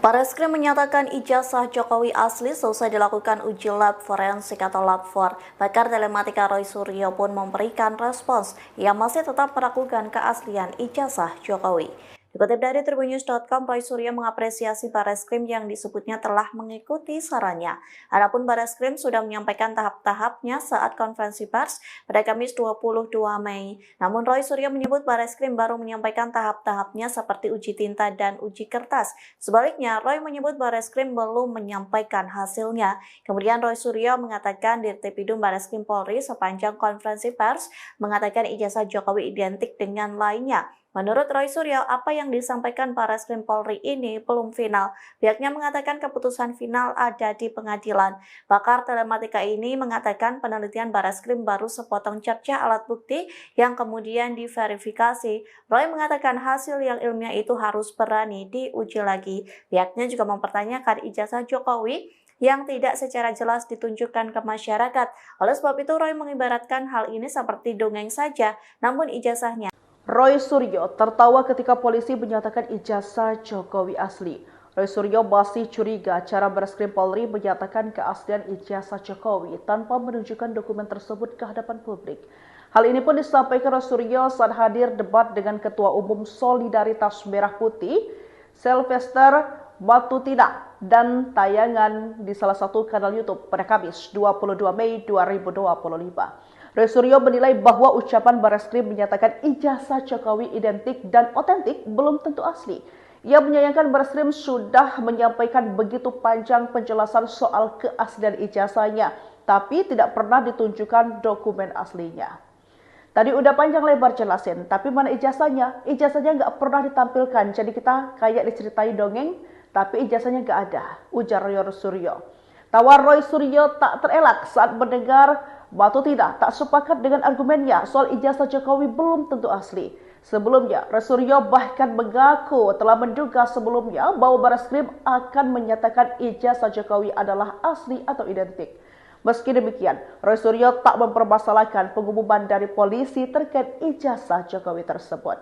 Bareskrim menyatakan ijazah Jokowi asli selesai dilakukan uji lab forensik atau lab 4. Pakar telematika Roy Suryo pun memberikan respons. Ia masih tetap meragukan keaslian ijazah Jokowi. Dikutip dari tribunnews.com, Roy Suryo mengapresiasi Bareskrim yang disebutnya telah mengikuti sarannya. Adapun Bareskrim sudah menyampaikan tahap-tahapnya saat konferensi pers pada Kamis 22 Mei. Namun Roy Suryo menyebut Bareskrim baru menyampaikan tahap-tahapnya seperti uji tinta dan uji kertas. Sebaliknya, Roy menyebut Bareskrim belum menyampaikan hasilnya. Kemudian Roy Suryo mengatakan Dirtipidum Bareskrim Polri sepanjang konferensi pers mengatakan ijazah Jokowi identik dengan lainnya. Menurut Roy Suryo, apa yang disampaikan Barreskrim Polri ini belum final. Pihaknya mengatakan keputusan final ada di pengadilan. Pakar telematika ini mengatakan penelitian Barreskrim baru sepotong cerca alat bukti yang kemudian diverifikasi. Roy mengatakan hasil yang ilmiah itu harus berani diuji lagi. Pihaknya juga mempertanyakan ijazah Jokowi yang tidak secara jelas ditunjukkan ke masyarakat. Oleh sebab itu, Roy mengibaratkan hal ini seperti dongeng saja, namun ijazahnya. Roy Suryo tertawa ketika polisi menyatakan ijazah Jokowi asli. Roy Suryo masih curiga cara Barreskrim Polri menyatakan keaslian ijazah Jokowi tanpa menunjukkan dokumen tersebut ke hadapan publik. Hal ini pun disampaikan Roy Suryo saat hadir debat dengan Ketua Umum Solidaritas Merah Putih, Sylvester Matutina, dan tayangan di salah satu kanal YouTube pada Kamis 22 Mei 2025. Roy Suryo menilai bahwa ucapan Barreskrim menyatakan ijazah Jokowi identik dan otentik belum tentu asli. Ia menyayangkan Barreskrim sudah menyampaikan begitu panjang penjelasan soal keaslian ijazahnya, tapi tidak pernah ditunjukkan dokumen aslinya. Tadi udah panjang lebar jelasin, tapi mana ijazahnya? Ijazahnya nggak pernah ditampilkan, jadi kita kayak diceritain dongeng, tapi ijazahnya nggak ada, ujar Roy Suryo. Tawa Roy Suryo tak terelak saat mendengar Matutina tak sepakat dengan argumennya soal ijazah Jokowi belum tentu asli. Sebelumnya, Roy Suryo bahkan mengaku telah menduga sebelumnya bahwa Barreskrim akan menyatakan ijazah Jokowi adalah asli atau identik. Meski demikian, Roy Suryo tak mempermasalahkan pengumuman dari polisi terkait ijazah Jokowi tersebut.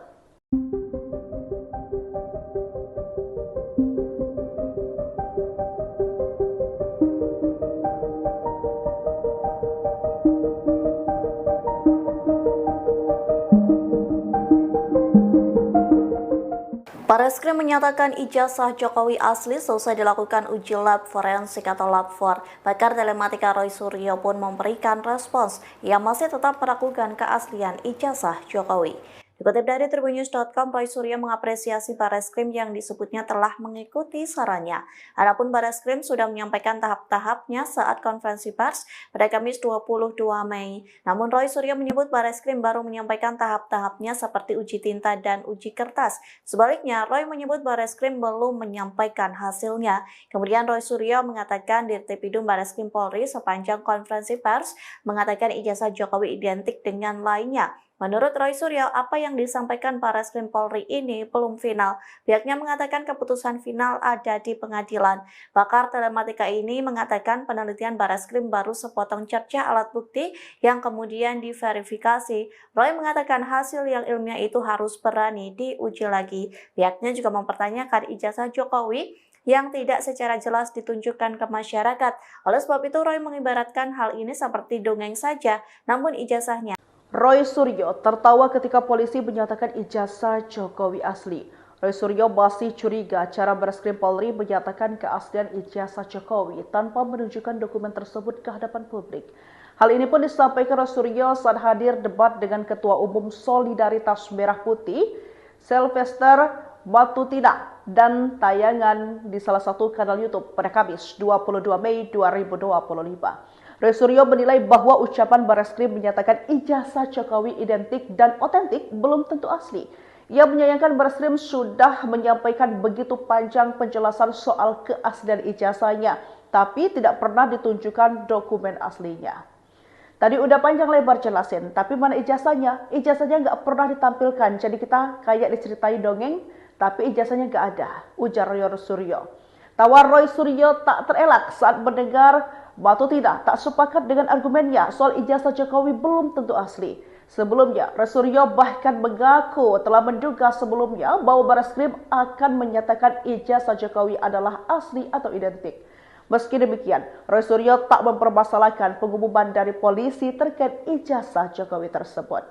Barreskrim menyatakan ijazah Jokowi asli selesai dilakukan uji lab forensik atau lab 4. Pakar telematika Roy Suryo pun memberikan respons. Ia masih tetap meragukan keaslian ijazah Jokowi. Dikutip dari Tribunnews.com, Roy Suryo mengapresiasi Barreskrim yang disebutnya telah mengikuti sarannya. Adapun Barreskrim sudah menyampaikan tahap-tahapnya saat konferensi pers pada Kamis 22 Mei. Namun Roy Suryo menyebut Barreskrim baru menyampaikan tahap-tahapnya seperti uji tinta dan uji kertas. Sebaliknya, Roy menyebut Barreskrim belum menyampaikan hasilnya. Kemudian Roy Suryo mengatakan Dirtipidum Barreskrim Polri sepanjang konferensi pers mengatakan ijazah Jokowi identik dengan lainnya. Menurut Roy Suryo, apa yang disampaikan Barreskrim Polri ini belum final. Pihaknya mengatakan keputusan final ada di pengadilan. Pakar telematika ini mengatakan penelitian Barreskrim baru sepotong cerca alat bukti yang kemudian diverifikasi. Roy mengatakan hasil yang ilmiah itu harus berani diuji lagi. Pihaknya juga mempertanyakan ijazah Jokowi yang tidak secara jelas ditunjukkan ke masyarakat. Oleh sebab itu, Roy mengibaratkan hal ini seperti dongeng saja, namun ijazahnya. Roy Suryo tertawa ketika polisi menyatakan ijazah Jokowi asli. Roy Suryo masih curiga cara Barreskrim Polri menyatakan keaslian ijazah Jokowi tanpa menunjukkan dokumen tersebut ke hadapan publik. Hal ini pun disampaikan Roy Suryo saat hadir debat dengan Ketua Umum Solidaritas Merah Putih, Sylvester Matutina, dan tayangan di salah satu kanal YouTube pada Kamis 22 Mei 2025. Roy Suryo menilai bahwa ucapan Barreskrim menyatakan ijazah Jokowi identik dan otentik belum tentu asli. Ia menyayangkan Barreskrim sudah menyampaikan begitu panjang penjelasan soal keaslian ijazahnya, tapi tidak pernah ditunjukkan dokumen aslinya. Tadi udah panjang lebar jelasin, tapi mana ijazahnya? Ijazahnya nggak pernah ditampilkan, jadi kita kayak diceritain dongeng, tapi ijazahnya nggak ada, ujar Roy Suryo. Tawa Roy Suryo tak terelak saat mendengar Matutina tak sepakat dengan argumennya soal ijazah Jokowi belum tentu asli. Sebelumnya, Roy Suryo bahkan mengaku telah menduga sebelumnya bahwa Barreskrim akan menyatakan ijazah Jokowi adalah asli atau identik. Meski demikian, Roy Suryo tak mempermasalahkan pengumuman dari polisi terkait ijazah Jokowi tersebut.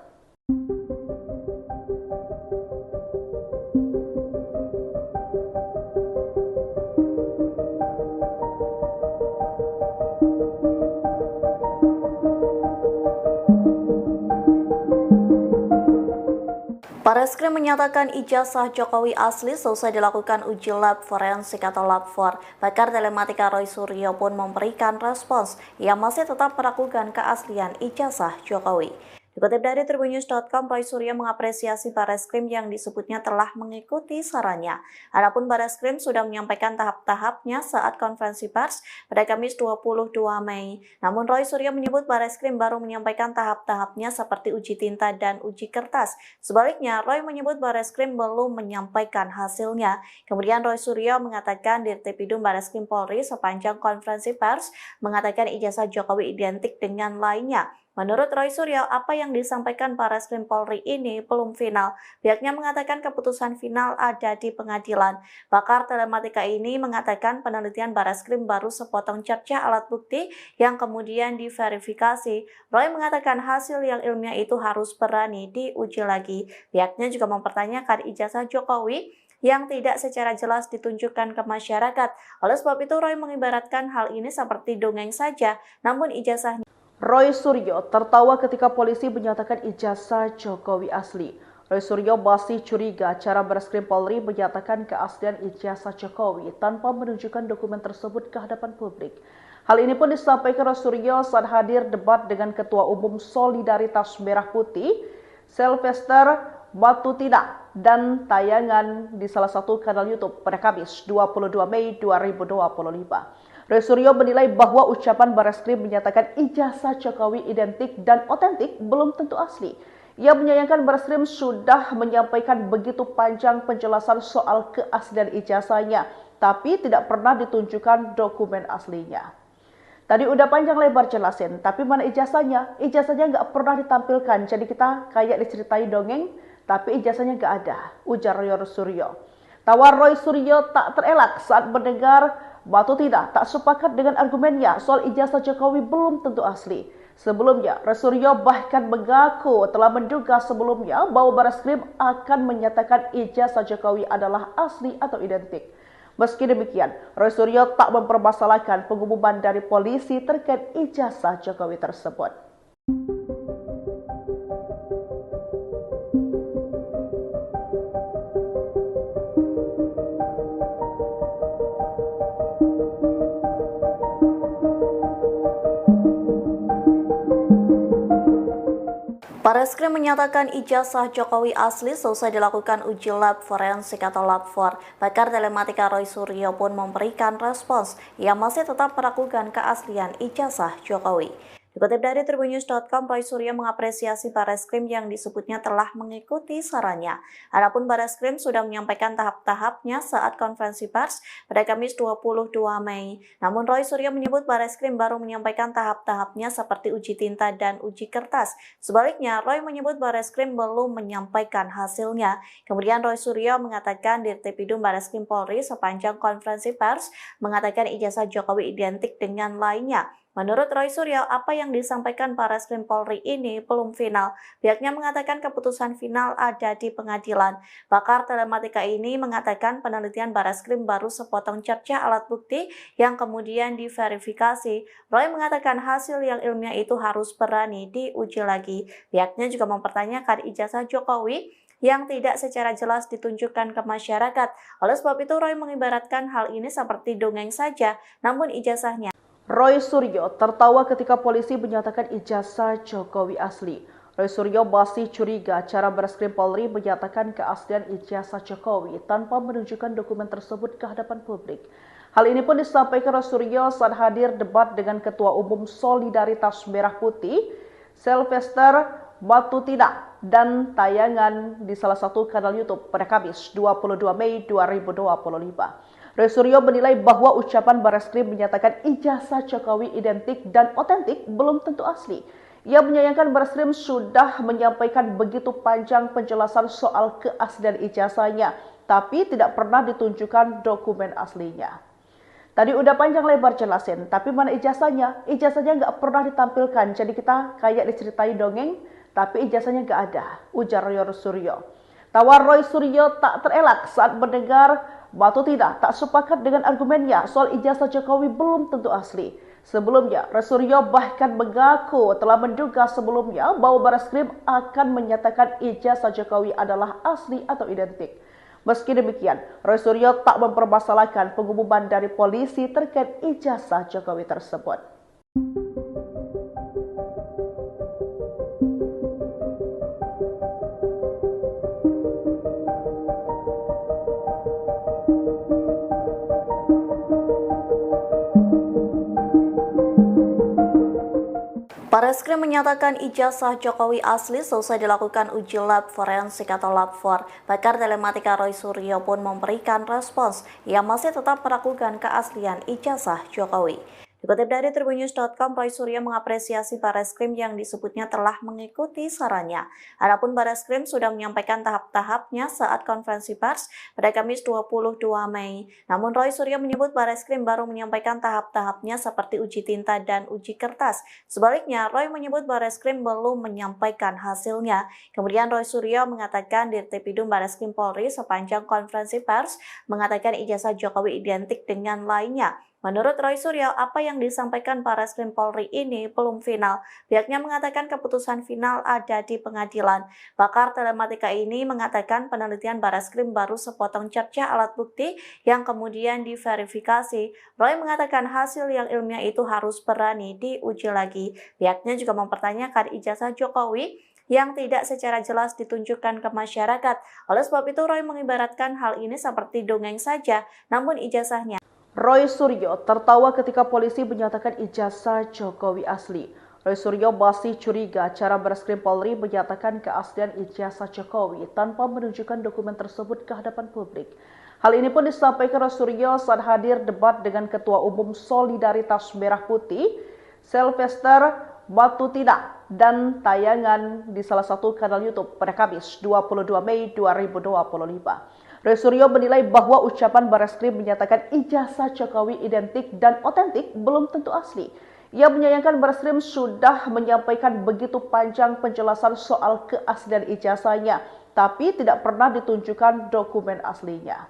Barreskrim menyatakan ijazah Jokowi asli selesai dilakukan uji lab forensik atau lab 4. Pakar telematika Roy Suryo pun memberikan respons. Ia masih tetap meragukan keaslian ijazah Jokowi. Dikutip dari tribunnews.com, Roy Suryo mengapresiasi Barreskrim yang disebutnya telah mengikuti sarannya. Adapun Barreskrim sudah menyampaikan tahap-tahapnya saat konferensi pers pada Kamis 22 Mei. Namun Roy Suryo menyebut Barreskrim baru menyampaikan tahap-tahapnya seperti uji tinta dan uji kertas. Sebaliknya, Roy menyebut Barreskrim belum menyampaikan hasilnya. Kemudian Roy Suryo mengatakan Dirtipidum Barreskrim Polri sepanjang konferensi pers mengatakan ijazah Jokowi identik dengan lainnya. Menurut Roy Suryo, apa yang disampaikan Barreskrim Polri ini belum final. Pihaknya mengatakan keputusan final ada di pengadilan. Pakar telematika ini mengatakan penelitian Barreskrim baru sepotong cerca alat bukti yang kemudian diverifikasi. Roy mengatakan hasil yang ilmiah itu harus berani diuji lagi. Pihaknya juga mempertanyakan ijazah Jokowi yang tidak secara jelas ditunjukkan ke masyarakat. Oleh sebab itu, Roy mengibaratkan hal ini seperti dongeng saja, namun ijazahnya. Roy Suryo tertawa ketika polisi menyatakan ijazah Jokowi asli. Roy Suryo masih curiga cara Barreskrim Polri menyatakan keaslian ijazah Jokowi tanpa menunjukkan dokumen tersebut ke hadapan publik. Hal ini pun disampaikan Roy Suryo saat hadir debat dengan Ketua Umum Solidaritas Merah Putih, Sylvester Batutina, dan tayangan di salah satu kanal YouTube pada Kamis 22 Mei 2025. Roy Suryo menilai bahwa ucapan Barreskrim menyatakan ijazah Jokowi identik dan otentik belum tentu asli. Ia menyayangkan Barreskrim sudah menyampaikan begitu panjang penjelasan soal keaslian ijazahnya, tapi tidak pernah ditunjukkan dokumen aslinya. Tadi udah panjang lebar jelasin, tapi mana ijazahnya? Ijazahnya nggak pernah ditampilkan, jadi kita kayak diceritain dongeng, tapi ijazahnya nggak ada, ujar Roy Suryo. Tawa Roy Suryo tak terelak saat mendengar Batutina tak sepakat dengan argumennya soal ijazah Jokowi belum tentu asli. Sebelumnya, Roy Suryo bahkan mengaku telah menduga sebelumnya bahwa Barreskrim akan menyatakan ijazah Jokowi adalah asli atau identik. Meski demikian, Roy Suryo tak mempermasalahkan pengumuman dari polisi terkait ijazah Jokowi tersebut. Barreskrim menyatakan ijazah Jokowi asli selesai dilakukan uji lab forensik atau lab 4. Pakar telematika Roy Suryo pun memberikan respons. Ia masih tetap meragukan keaslian ijazah Jokowi. Dikutip dari tribunnews.com, Roy Suryo mengapresiasi Barreskrim yang disebutnya telah mengikuti sarannya. Adapun Barreskrim sudah menyampaikan tahap-tahapnya saat konferensi pers pada Kamis 22 Mei. Namun Roy Suryo menyebut Barreskrim baru menyampaikan tahap-tahapnya seperti uji tinta dan uji kertas. Sebaliknya, Roy menyebut Barreskrim belum menyampaikan hasilnya. Kemudian Roy Suryo mengatakan Dirtipidum Barreskrim Polri sepanjang konferensi pers mengatakan ijazah Jokowi identik dengan lainnya. Menurut Roy Suryo, apa yang disampaikan Barreskrim Polri ini belum final. Pihaknya mengatakan keputusan final ada di pengadilan. Pakar telematika ini mengatakan penelitian Barreskrim baru sepotong cerca alat bukti yang kemudian diverifikasi. Roy mengatakan hasil yang ilmiah itu harus berani diuji lagi. Pihaknya juga mempertanyakan ijazah Jokowi yang tidak secara jelas ditunjukkan ke masyarakat. Oleh sebab itu, Roy mengibaratkan hal ini seperti dongeng saja, namun ijazahnya. Roy Suryo tertawa ketika polisi menyatakan ijazah Jokowi asli. Roy Suryo masih curiga cara Barreskrim Polri menyatakan keaslian ijazah Jokowi tanpa menunjukkan dokumen tersebut ke hadapan publik. Hal ini pun disampaikan Roy Suryo saat hadir debat dengan Ketua Umum Solidaritas Merah Putih, Sylvester Batutina, dan tayangan di salah satu kanal YouTube pada Kamis 22 Mei 2025. Roy Suryo menilai bahwa ucapan Barreskrim menyatakan ijazah Jokowi identik dan otentik belum tentu asli. Ia menyayangkan Barreskrim sudah menyampaikan begitu panjang penjelasan soal keaslian ijazahnya, tapi tidak pernah ditunjukkan dokumen aslinya. Tadi udah panjang lebar jelasin, tapi mana ijazahnya? Ijazahnya nggak pernah ditampilkan, jadi kita kayak diceritain dongeng, tapi ijazahnya nggak ada, ujar Roy Suryo. Tawa Roy Suryo tak terelak saat mendengar Batutina tak sepakat dengan argumennya soal ijazah Jokowi belum tentu asli. Sebelumnya, Roy Suryo bahkan mengaku telah menduga sebelumnya bahwa Barreskrim akan menyatakan ijazah Jokowi adalah asli atau identik. Meski demikian, Roy Suryo tak mempermasalahkan pengumuman dari polisi terkait ijazah Jokowi tersebut. Bareskrim menyatakan ijazah Jokowi asli selesai dilakukan uji lab forensik atau lab 4. Pakar telematika Roy Suryo pun memberikan respons. Ia masih tetap meragukan keaslian ijazah Jokowi. Dikutip dari tribunnews.com, Roy Suryo mengapresiasi Bareskrim yang disebutnya telah mengikuti sarannya. Adapun Bareskrim sudah menyampaikan tahap-tahapnya saat konferensi pers pada Kamis 22 Mei. Namun Roy Suryo menyebut Bareskrim baru menyampaikan tahap-tahapnya seperti uji tinta dan uji kertas. Sebaliknya, Roy menyebut Bareskrim belum menyampaikan hasilnya. Kemudian Roy Suryo mengatakan Dirtipidum Bareskrim Polri sepanjang konferensi pers mengatakan ijazah Jokowi identik dengan lainnya. Menurut Roy Suryo, apa yang disampaikan Bareskrim Polri ini belum final. Pihaknya mengatakan keputusan final ada di pengadilan. Pakar telematika ini mengatakan penelitian Bareskrim baru sepotong cerca alat bukti yang kemudian diverifikasi. Roy mengatakan hasil yang ilmiah itu harus berani diuji lagi. Pihaknya juga mempertanyakan ijazah Jokowi yang tidak secara jelas ditunjukkan ke masyarakat. Oleh sebab itu, Roy mengibaratkan hal ini seperti dongeng saja, namun ijazahnya. Roy Suryo tertawa ketika polisi menyatakan ijazah Jokowi asli. Roy Suryo masih curiga cara Bareskrim Polri menyatakan keaslian ijazah Jokowi tanpa menunjukkan dokumen tersebut ke hadapan publik. Hal ini pun disampaikan Roy Suryo saat hadir debat dengan Ketua Umum Solidaritas Merah Putih, Sylvester Matutina, dan tayangan di salah satu kanal YouTube pada Kamis 22 Mei 2025. Roy Suryo menilai bahwa ucapan Bareskrim menyatakan ijazah Jokowi identik dan otentik belum tentu asli. Ia menyayangkan Bareskrim sudah menyampaikan begitu panjang penjelasan soal keaslian ijazahnya, tapi tidak pernah ditunjukkan dokumen aslinya.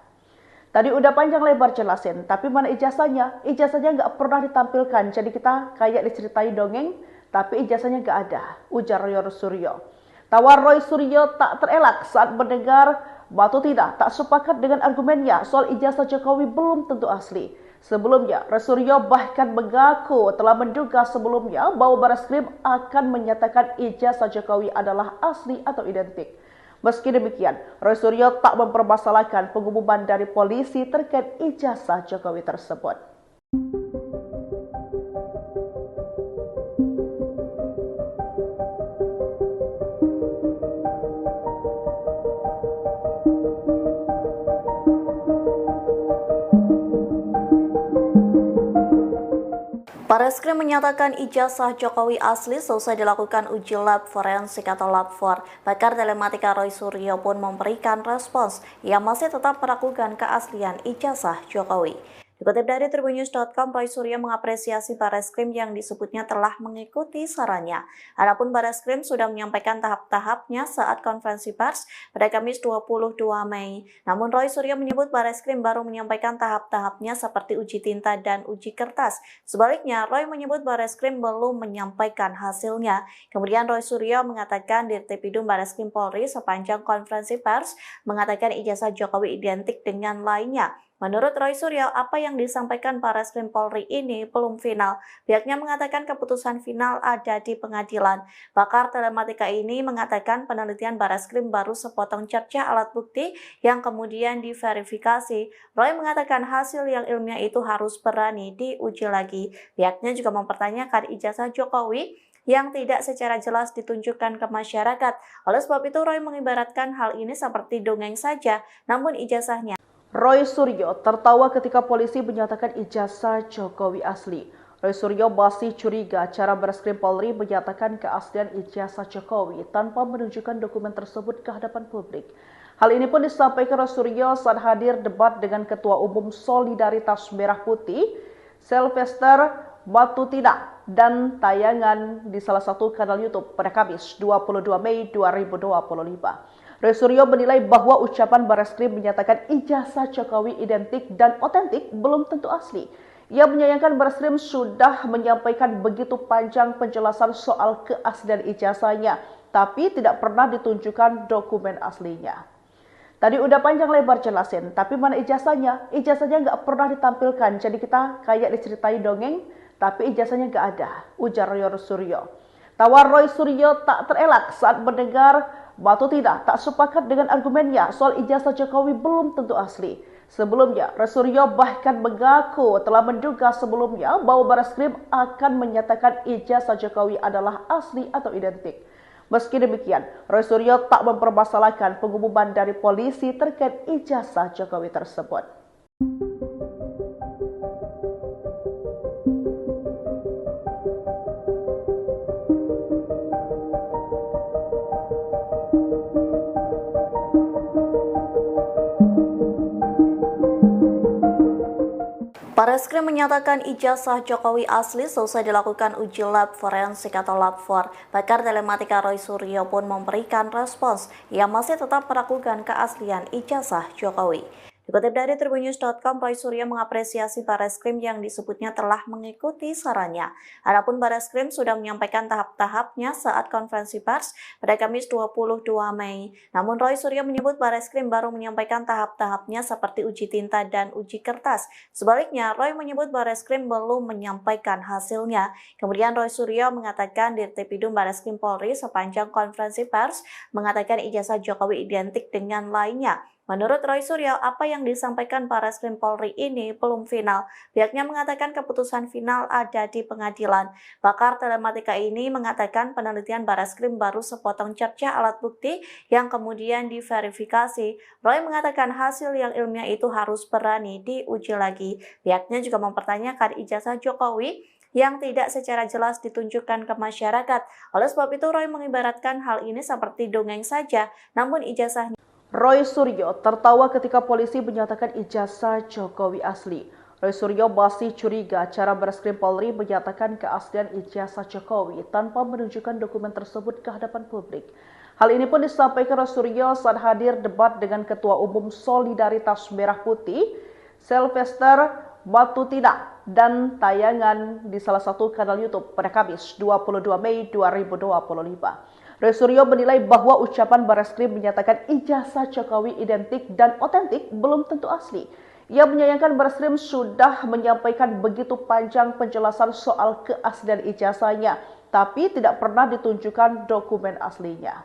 Tadi udah panjang lebar jelasin, tapi mana ijazahnya? Ijazahnya nggak pernah ditampilkan, jadi kita kayak diceritain dongeng, tapi ijazahnya nggak ada, ujar Roy Suryo. Tawa Roy Suryo tak terelak saat mendengar Matutina tak sepakat dengan argumennya soal ijazah Jokowi belum tentu asli. Sebelumnya, Roy Suryo bahkan mengaku telah menduga sebelumnya bahwa Bareskrim akan menyatakan ijazah Jokowi adalah asli atau identik. Meski demikian, Roy Suryo tak mempermasalahkan pengumuman dari polisi terkait ijazah Jokowi tersebut. Bareskrim menyatakan ijazah Jokowi asli selesai dilakukan uji lab forensik atau lab 4. Pakar telematika Roy Suryo pun memberikan respons. Ia masih tetap meragukan keaslian ijazah Jokowi. Dikutip dari tribunnews.com, Roy Suryo mengapresiasi Bareskrim yang disebutnya telah mengikuti sarannya. Adapun Bareskrim sudah menyampaikan tahap-tahapnya saat konferensi pers pada Kamis 22 Mei. Namun Roy Suryo menyebut Bareskrim baru menyampaikan tahap-tahapnya seperti uji tinta dan uji kertas. Sebaliknya, Roy menyebut Bareskrim belum menyampaikan hasilnya. Kemudian Roy Suryo mengatakan Dirtipidum Bareskrim Polri sepanjang konferensi pers mengatakan ijazah Jokowi identik dengan lainnya. Menurut Roy Suryo, apa yang disampaikan Bareskrim Polri ini belum final. Pihaknya mengatakan keputusan final ada di pengadilan. Pakar telematika ini mengatakan penelitian Bareskrim baru sepotong cerca alat bukti yang kemudian diverifikasi. Roy mengatakan hasil yang ilmiah itu harus berani diuji lagi. Pihaknya juga mempertanyakan ijazah Jokowi yang tidak secara jelas ditunjukkan ke masyarakat. Oleh sebab itu, Roy mengibaratkan hal ini seperti dongeng saja, namun ijazahnya. Roy Suryo tertawa ketika polisi menyatakan ijazah Jokowi asli. Roy Suryo masih curiga cara Bareskrim Polri menyatakan keaslian ijazah Jokowi tanpa menunjukkan dokumen tersebut ke hadapan publik. Hal ini pun disampaikan Roy Suryo saat hadir debat dengan Ketua Umum Solidaritas Merah Putih, Sylvester Matutina, dan tayangan di salah satu kanal YouTube pada Kamis 22 Mei 2025. Roy Suryo menilai bahwa ucapan Bareskrim menyatakan ijazah Jokowi identik dan otentik belum tentu asli. Ia menyayangkan Bareskrim sudah menyampaikan begitu panjang penjelasan soal keaslian ijazahnya, tapi tidak pernah ditunjukkan dokumen aslinya. Tadi udah panjang lebar jelasin, tapi mana ijazahnya? Ijazahnya nggak pernah ditampilkan, jadi kita kayak diceritain dongeng, tapi ijazahnya nggak ada, ujar Roy Suryo. Tawa Roy Suryo tak terelak saat mendengar Matutina tak sepakat dengan argumennya soal ijazah Jokowi belum tentu asli. Sebelumnya, Roy Suryo bahkan mengaku telah menduga sebelumnya bahwa Barreskrim akan menyatakan ijazah Jokowi adalah asli atau identik. Meski demikian, Roy Suryo tak mempermasalahkan pengumuman dari polisi terkait ijazah Jokowi tersebut. Barreskrim menyatakan ijazah Jokowi asli selesai dilakukan uji lab forensik atau lab 4. Pakar telematika Roy Suryo pun memberikan respons yang masih tetap meragukan keaslian ijazah Jokowi. Dikutip dari tribunnews.com, Roy Suryo mengapresiasi Barreskrim yang disebutnya telah mengikuti sarannya. Adapun Barreskrim sudah menyampaikan tahap-tahapnya saat konferensi pers pada Kamis 22 Mei. Namun Roy Suryo menyebut Barreskrim baru menyampaikan tahap-tahapnya seperti uji tinta dan uji kertas. Sebaliknya, Roy menyebut Barreskrim belum menyampaikan hasilnya. Kemudian Roy Suryo mengatakan Dirtipidum Barreskrim Polri sepanjang konferensi pers mengatakan ijazah Jokowi identik dengan lainnya. Menurut Roy Suryo, apa yang disampaikan Barreskrim Polri ini belum final. Pihaknya mengatakan keputusan final ada di pengadilan. Pakar telematika ini mengatakan penelitian Barreskrim baru sepotong cerca alat bukti yang kemudian diverifikasi. Roy mengatakan hasil yang ilmiah itu harus berani diuji lagi. Pihaknya juga mempertanyakan ijazah Jokowi yang tidak secara jelas ditunjukkan ke masyarakat. Oleh sebab itu, Roy mengibaratkan hal ini seperti dongeng saja, namun ijazahnya. Roy Suryo tertawa ketika polisi menyatakan ijazah Jokowi asli. Roy Suryo masih curiga cara Barreskrim Polri menyatakan keaslian ijazah Jokowi tanpa menunjukkan dokumen tersebut ke hadapan publik. Hal ini pun disampaikan Roy Suryo saat hadir debat dengan Ketua Umum Solidaritas Merah Putih, Sylvester Matutina, dan tayangan di salah satu kanal YouTube pada Kamis 22 Mei 2025. Roy Suryo menilai bahwa ucapan Barreskrim menyatakan ijazah Jokowi identik dan otentik belum tentu asli. Ia menyayangkan Barreskrim sudah menyampaikan begitu panjang penjelasan soal keaslian ijazahnya, tapi tidak pernah ditunjukkan dokumen aslinya.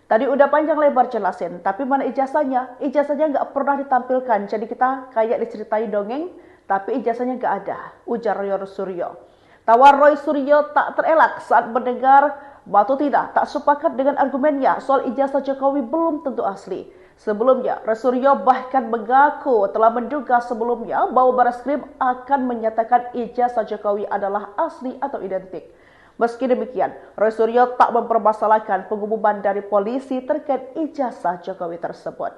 Tadi udah panjang lebar jelasin, tapi mana ijazahnya? Ijazahnya nggak pernah ditampilkan, jadi kita kayak diceritain dongeng, tapi ijazahnya nggak ada, ujar Roy Suryo. Tawa Roy Suryo tak terelak saat mendengar Matutina tak sepakat dengan argumennya soal ijazah Jokowi belum tentu asli. Sebelumnya, Roy Suryo bahkan mengaku telah menduga sebelumnya bahwa Barreskrim akan menyatakan ijazah Jokowi adalah asli atau identik. Meski demikian, Roy Suryo tak mempermasalahkan pengumuman dari polisi terkait ijazah Jokowi tersebut.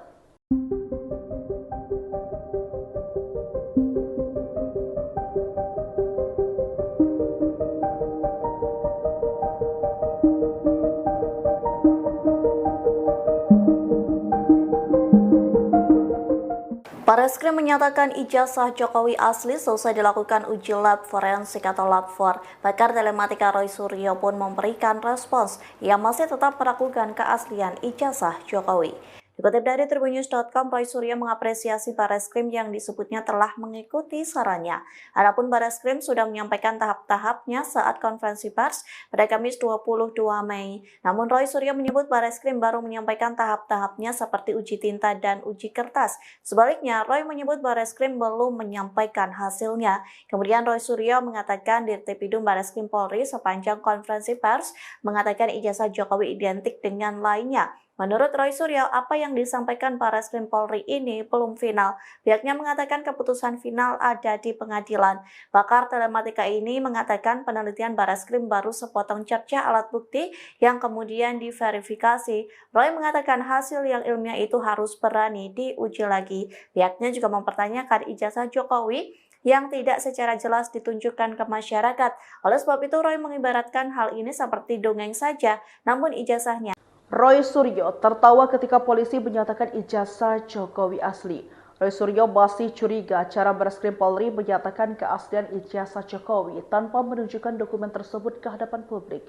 Barreskrim menyatakan ijazah Jokowi asli selesai dilakukan uji lab forensik atau lab 4. Pakar telematika Roy Suryo pun memberikan respons yang masih tetap meragukan keaslian ijazah Jokowi. Dikutip dari tribunnews.com, Roy Suryo mengapresiasi Barreskrim yang disebutnya telah mengikuti sarannya. Adapun Barreskrim sudah menyampaikan tahap-tahapnya saat konferensi pers pada Kamis 22 Mei. Namun Roy Suryo menyebut Barreskrim baru menyampaikan tahap-tahapnya seperti uji tinta dan uji kertas. Sebaliknya, Roy menyebut Barreskrim belum menyampaikan hasilnya. Kemudian Roy Suryo mengatakan Dirtipidum Barreskrim Polri sepanjang konferensi pers mengatakan ijazah Jokowi identik dengan lainnya. Menurut Roy Suryo, apa yang disampaikan Barreskrim Polri ini belum final. Pihaknya mengatakan keputusan final ada di pengadilan. Pakar telematika ini mengatakan penelitian Barreskrim baru sepotong cerca alat bukti yang kemudian diverifikasi. Roy mengatakan hasil yang ilmiah itu harus berani diuji lagi. Pihaknya juga mempertanyakan ijazah Jokowi yang tidak secara jelas ditunjukkan ke masyarakat. Oleh sebab itu, Roy mengibaratkan hal ini seperti dongeng saja, namun ijazahnya. Roy Suryo tertawa ketika polisi menyatakan ijazah Jokowi asli. Roy Suryo masih curiga cara Barreskrim Polri menyatakan keaslian ijazah Jokowi tanpa menunjukkan dokumen tersebut ke hadapan publik.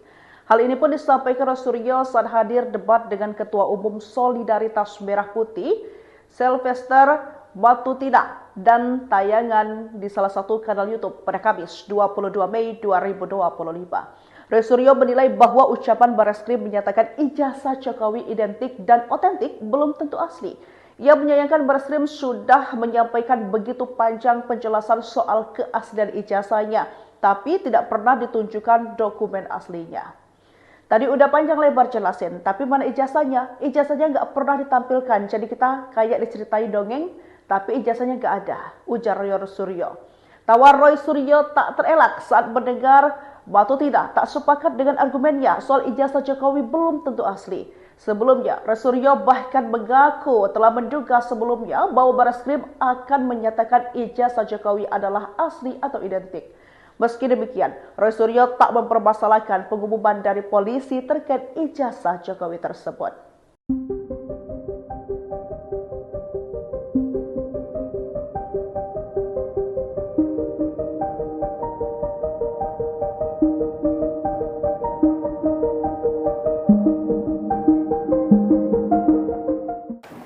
Hal ini pun disampaikan Roy Suryo saat hadir debat dengan Ketua Umum Solidaritas Merah Putih, Sylvester Matutina, dan tayangan di salah satu kanal YouTube pada Kamis 22 Mei 2025. Roy Suryo menilai bahwa ucapan Barreskrim menyatakan ijazah Jokowi identik dan otentik belum tentu asli. Ia menyayangkan Barreskrim sudah menyampaikan begitu panjang penjelasan soal keaslian ijazahnya, tapi tidak pernah ditunjukkan dokumen aslinya. Tadi udah panjang lebar jelasin, tapi mana ijazahnya? Ijazahnya nggak pernah ditampilkan, jadi kita kayak diceritain dongeng, tapi ijazahnya nggak ada, ujar Roy Suryo. Tawa Roy Suryo tak terelak saat mendengar Batu tidak sepakat dengan argumennya soal ijazah Jokowi belum tentu asli. Sebelumnya, Roy Suryo bahkan mengaku telah menduga sebelumnya bahwa Barreskrim akan menyatakan ijazah Jokowi adalah asli atau identik. Meski demikian, Roy Suryo tak mempermasalahkan pengumuman dari polisi terkait ijazah Jokowi tersebut.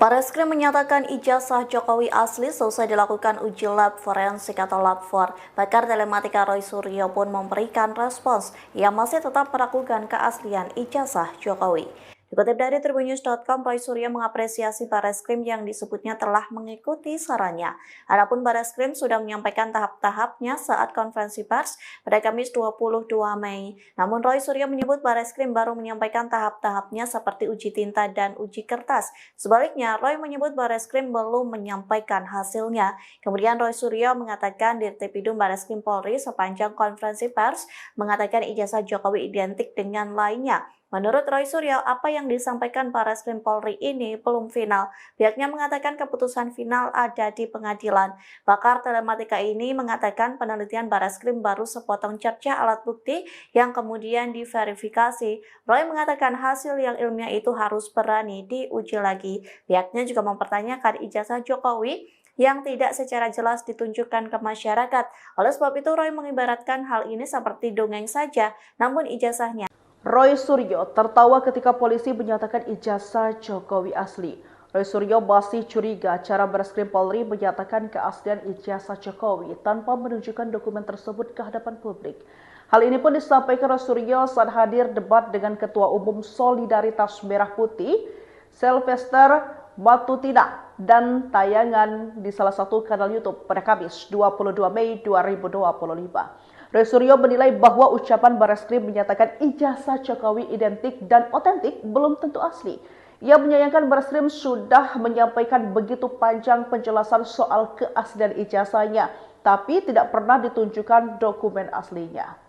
Barreskrim menyatakan ijazah Jokowi asli seusai dilakukan uji lab forensik atau lab 4. Pakar telematika Roy Suryo pun memberikan respons. Ia masih tetap meragukan keaslian ijazah Jokowi. Dikutip dari tribunnews.com, Roy Suryo mengapresiasi Barreskrim yang disebutnya telah mengikuti sarannya. Adapun Barreskrim sudah menyampaikan tahap-tahapnya saat konferensi pers pada Kamis 22 Mei. Namun Roy Suryo menyebut Barreskrim baru menyampaikan tahap-tahapnya seperti uji tinta dan uji kertas. Sebaliknya, Roy menyebut Barreskrim belum menyampaikan hasilnya. Kemudian Roy Suryo mengatakan Dirtipidum Barreskrim Polri sepanjang konferensi pers mengatakan ijazah Jokowi identik dengan lainnya. Menurut Roy Suryo, apa yang disampaikan Barreskrim Polri ini belum final. Pihaknya mengatakan keputusan final ada di pengadilan. Pakar telematika ini mengatakan penelitian Barreskrim baru sepotong cerca alat bukti yang kemudian diverifikasi. Roy mengatakan hasil yang ilmiah itu harus berani diuji lagi. Pihaknya juga mempertanyakan ijazah Jokowi yang tidak secara jelas ditunjukkan ke masyarakat. Oleh sebab itu, Roy mengibaratkan hal ini seperti dongeng saja, namun ijazahnya. Roy Suryo tertawa ketika polisi menyatakan ijazah Jokowi asli. Roy Suryo masih curiga cara Barreskrim Polri menyatakan keaslian ijazah Jokowi tanpa menunjukkan dokumen tersebut ke hadapan publik. Hal ini pun disampaikan Roy Suryo saat hadir debat dengan Ketua Umum Solidaritas Merah Putih, Sylvester Batutina, dan tayangan di salah satu kanal YouTube pada Kamis 22 Mei 2025. Roy Suryo menilai bahwa ucapan Barreskrim menyatakan ijazah Jokowi identik dan otentik belum tentu asli. Ia menyayangkan Barreskrim sudah menyampaikan begitu panjang penjelasan soal keaslian ijazahnya, tapi tidak pernah ditunjukkan dokumen aslinya.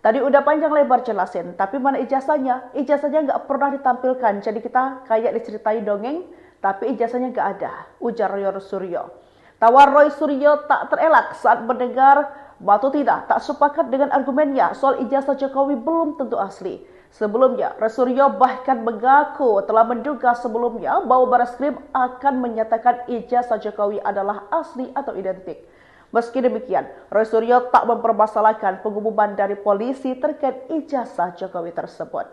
Tadi udah panjang lebar jelasin, tapi mana ijazahnya? Ijazahnya nggak pernah ditampilkan, jadi kita kayak diceritain dongeng, tapi ijazahnya nggak ada, ujar Roy Suryo. Tawa Roy Suryo tak terelak saat mendengar Batu tidak sepakat dengan argumennya soal ijazah Jokowi belum tentu asli. Sebelumnya, Roy Suryo bahkan mengaku telah menduga sebelumnya bahwa Barreskrim akan menyatakan ijazah Jokowi adalah asli atau identik. Meski demikian, Roy Suryo tak mempermasalahkan pengumuman dari polisi terkait ijazah Jokowi tersebut.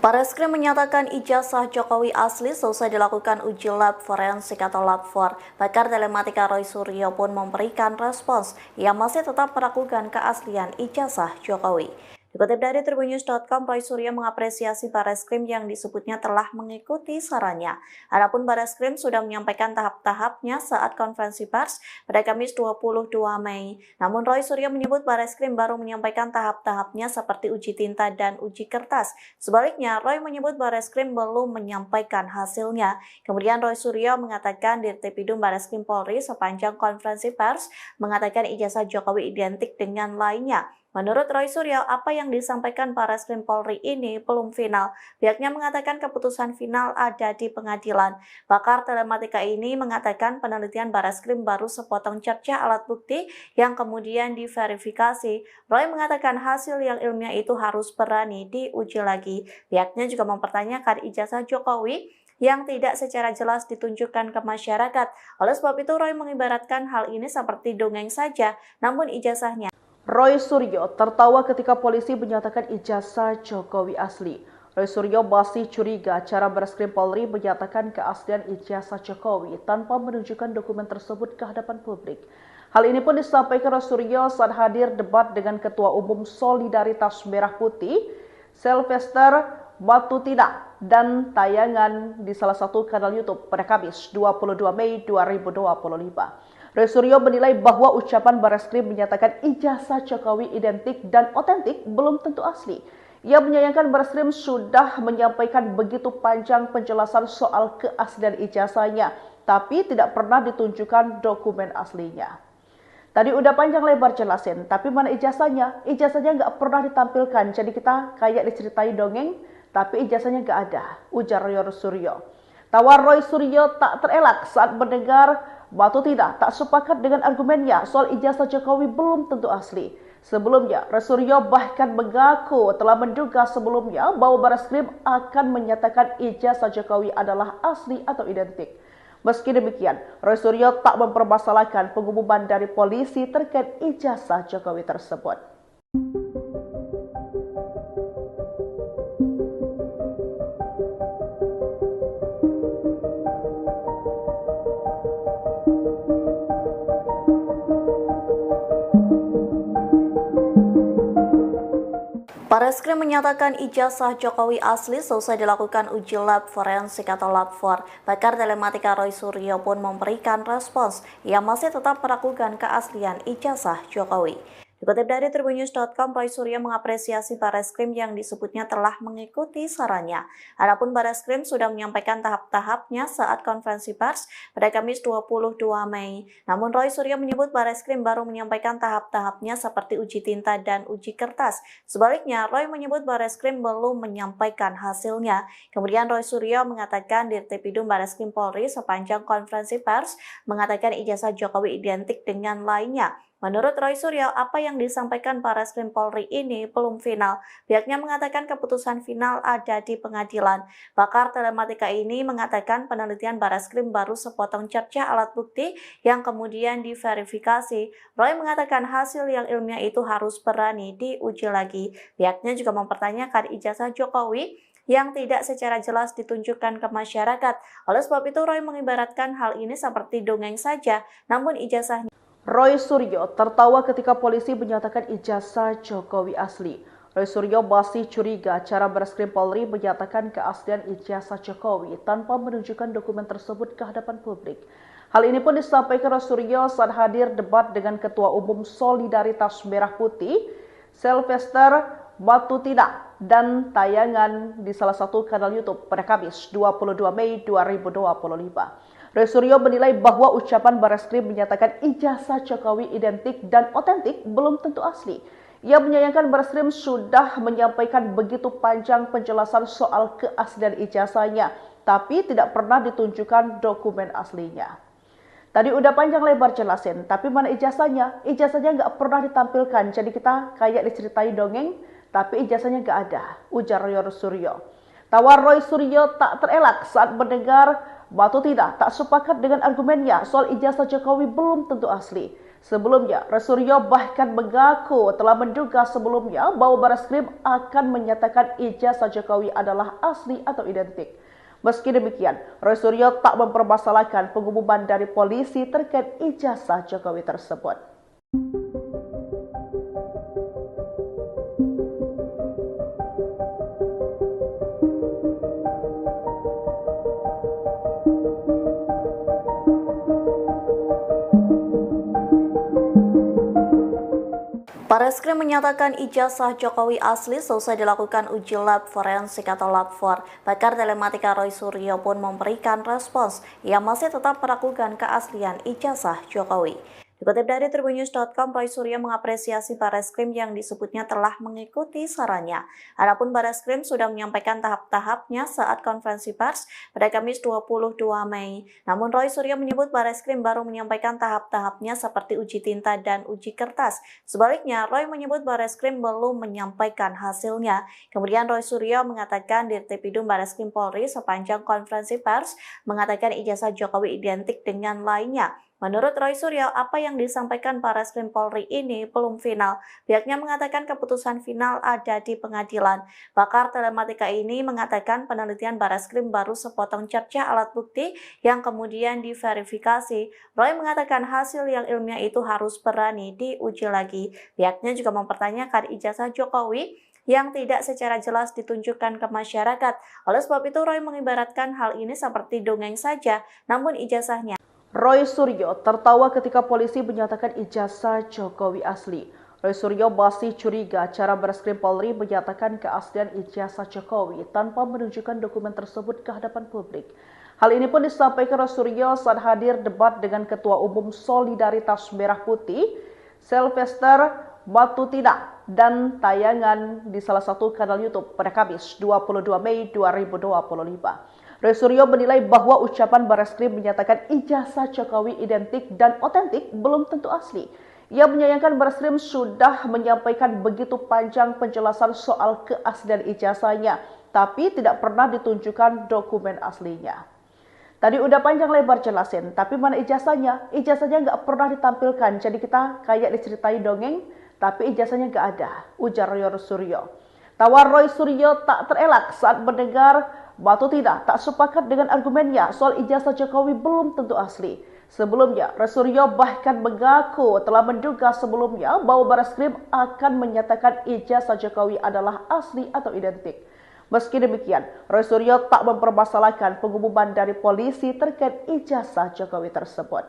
Barreskrim menyatakan ijazah Jokowi asli seusai dilakukan uji lab forensik atau lab 4. Pakar telematika Roy Suryo pun memberikan respons. Ia masih tetap meragukan keaslian ijazah Jokowi. Dikutip dari tribunnews.com, Roy Suryo mengapresiasi Barreskrim yang disebutnya telah mengikuti sarannya. Adapun Barreskrim sudah menyampaikan tahap-tahapnya saat konferensi pers pada Kamis 22 Mei. Namun Roy Suryo menyebut Barreskrim baru menyampaikan tahap-tahapnya seperti uji tinta dan uji kertas. Sebaliknya, Roy menyebut Barreskrim belum menyampaikan hasilnya. Kemudian Roy Suryo mengatakan Dirtipidum Barreskrim Polri sepanjang konferensi pers mengatakan ijazah Jokowi identik dengan lainnya. Menurut Roy Suryo, apa yang disampaikan Barreskrim Polri ini belum final. Pihaknya mengatakan keputusan final ada di pengadilan. Pakar telematika ini mengatakan penelitian Barreskrim baru sepotong cerca alat bukti yang kemudian diverifikasi. Roy mengatakan hasil yang ilmiah itu harus berani diuji lagi. Pihaknya juga mempertanyakan ijazah Jokowi yang tidak secara jelas ditunjukkan ke masyarakat. Oleh sebab itu, Roy mengibaratkan hal ini seperti dongeng saja, namun ijazahnya. Roy Suryo tertawa ketika polisi menyatakan ijazah Jokowi asli. Roy Suryo masih curiga cara Bareskrim Polri menyatakan keaslian ijazah Jokowi tanpa menunjukkan dokumen tersebut ke hadapan publik. Hal ini pun disampaikan Roy Suryo saat hadir debat dengan Ketua Umum Solidaritas Merah Putih, Sylvester Matutina, dan tayangan di salah satu kanal YouTube pada Kamis 22 Mei 2025. Roy Suryo menilai bahwa ucapan Bareskrim menyatakan ijazah Jokowi identik dan otentik belum tentu asli. Ia menyayangkan Bareskrim sudah menyampaikan begitu panjang penjelasan soal keaslian ijazahnya, tapi tidak pernah ditunjukkan dokumen aslinya. Tadi udah panjang lebar jelasin, tapi mana ijazahnya? Ijazahnya nggak pernah ditampilkan, jadi kita kayak diceritain dongeng, tapi ijazahnya nggak ada, ujar Roy Suryo. Tawar Roy Suryo tak terelak saat mendengar Matutina tak sepakat dengan argumennya soal ijazah Jokowi belum tentu asli. Sebelumnya, Roy Suryo bahkan mengaku telah menduga sebelumnya bahwa Bareskrim akan menyatakan ijazah Jokowi adalah asli atau identik. Meski demikian, Roy Suryo tak mempermasalahkan pengumuman dari polisi terkait ijazah Jokowi tersebut. Bareskrim menyatakan ijazah Jokowi asli selesai dilakukan uji lab forensik atau lab 4. Pakar telematika Roy Suryo pun memberikan respons yang masih tetap meragukan keaslian ijazah Jokowi. Dikutip dari Tribunnews.com, Roy Suryo mengapresiasi Bareskrim yang disebutnya telah mengikuti sarannya. Adapun Bareskrim sudah menyampaikan tahap-tahapnya saat konferensi pers pada Kamis 22 Mei. Namun Roy Suryo menyebut Bareskrim baru menyampaikan tahap-tahapnya seperti uji tinta dan uji kertas. Sebaliknya, Roy menyebut Bareskrim belum menyampaikan hasilnya. Kemudian Roy Suryo mengatakan Dirtipidum Bareskrim Polri sepanjang konferensi pers mengatakan ijazah Jokowi identik dengan lainnya. Menurut Roy Suryo, apa yang disampaikan Bareskrim Polri ini belum final. Pihaknya mengatakan keputusan final ada di pengadilan. Pakar telematika ini mengatakan penelitian Bareskrim baru sepotong cercah alat bukti yang kemudian diverifikasi. Roy mengatakan hasil yang ilmiah itu harus berani diuji lagi. Pihaknya juga mempertanyakan ijazah Jokowi yang tidak secara jelas ditunjukkan ke masyarakat. Oleh sebab itu, Roy mengibaratkan hal ini seperti dongeng saja, namun ijazahnya. Roy Suryo tertawa ketika polisi menyatakan ijazah Jokowi asli. Roy Suryo masih curiga cara Bareskrim Polri menyatakan keaslian ijazah Jokowi tanpa menunjukkan dokumen tersebut ke hadapan publik. Hal ini pun disampaikan Roy Suryo saat hadir debat dengan Ketua Umum Solidaritas Merah Putih, Sylvester Matutina, dan tayangan di salah satu kanal YouTube pada Kamis 22 Mei 2025. Roy Suryo menilai bahwa ucapan Bareskrim menyatakan ijazah Jokowi identik dan otentik belum tentu asli. Ia menyayangkan Bareskrim sudah menyampaikan begitu panjang penjelasan soal keaslian ijazahnya, tapi tidak pernah ditunjukkan dokumen aslinya. Tadi udah panjang lebar jelasin, tapi mana ijazahnya? Ijazahnya nggak pernah ditampilkan, jadi kita kayak diceritain dongeng, tapi ijazahnya nggak ada, ujar Roy Suryo. Tawar Roy Suryo tak terelak saat mendengar Matutina tak sepakat dengan argumennya soal ijazah Jokowi belum tentu asli. Sebelumnya, Roy Suryo bahkan mengaku telah menduga sebelumnya bahwa Bareskrim akan menyatakan ijazah Jokowi adalah asli atau identik. Meski demikian, Roy Suryo tak mempermasalahkan pengumuman dari polisi terkait ijazah Jokowi tersebut. Bareskrim menyatakan ijazah Jokowi asli selesai dilakukan uji lab forensik atau lab 4. Pakar telematika Roy Suryo pun memberikan respons yang masih tetap meragukan keaslian ijazah Jokowi. Dikutip dari Tribunnews.com, Roy Suryo mengapresiasi Bareskrim yang disebutnya telah mengikuti sarannya. Adapun Bareskrim sudah menyampaikan tahap-tahapnya saat konferensi pers pada Kamis 22 Mei. Namun Roy Suryo menyebut Bareskrim baru menyampaikan tahap-tahapnya seperti uji tinta dan uji kertas. Sebaliknya, Roy menyebut Bareskrim belum menyampaikan hasilnya. Kemudian Roy Suryo mengatakan Dirtipidum Bareskrim Polri sepanjang konferensi pers mengatakan ijazah Jokowi identik dengan lainnya. Menurut Roy Suryo, apa yang disampaikan Barreskrim Polri ini belum final. Pihaknya mengatakan keputusan final ada di pengadilan. Pakar telematika ini mengatakan penelitian Barreskrim baru sepotong cerca alat bukti yang kemudian diverifikasi. Roy mengatakan hasil yang ilmiah itu harus berani diuji lagi. Pihaknya juga mempertanyakan ijazah Jokowi yang tidak secara jelas ditunjukkan ke masyarakat. Oleh sebab itu, Roy mengibaratkan hal ini seperti dongeng saja, namun ijazahnya. Roy Suryo tertawa ketika polisi menyatakan ijazah Jokowi asli. Roy Suryo masih curiga cara Barreskrim Polri menyatakan keaslian ijazah Jokowi tanpa menunjukkan dokumen tersebut ke hadapan publik. Hal ini pun disampaikan Roy Suryo saat hadir debat dengan Ketua Umum Solidaritas Merah Putih, Sylvester Batutina, dan tayangan di salah satu kanal YouTube pada Kamis 22 Mei 2025. Roy Suryo menilai bahwa ucapan Barreskrim menyatakan ijazah Jokowi identik dan otentik belum tentu asli. Ia menyayangkan Barreskrim sudah menyampaikan begitu panjang penjelasan soal keaslian ijazahnya, tapi tidak pernah ditunjukkan dokumen aslinya. Tadi udah panjang lebar jelasin, tapi mana ijazahnya? Ijazahnya nggak pernah ditampilkan, jadi kita kayak diceritain dongeng, tapi ijazahnya nggak ada, ujar Roy Suryo. Tawa Roy Suryo tak terelak saat mendengar Batutina tak sepakat dengan argumennya soal ijazah Jokowi belum tentu asli. Sebelumnya, Roy Suryo bahkan mengaku telah menduga sebelumnya bahwa Barreskrim akan menyatakan ijazah Jokowi adalah asli atau identik. Meski demikian, Roy Suryo tak mempermasalahkan pengumuman dari polisi terkait ijazah Jokowi tersebut.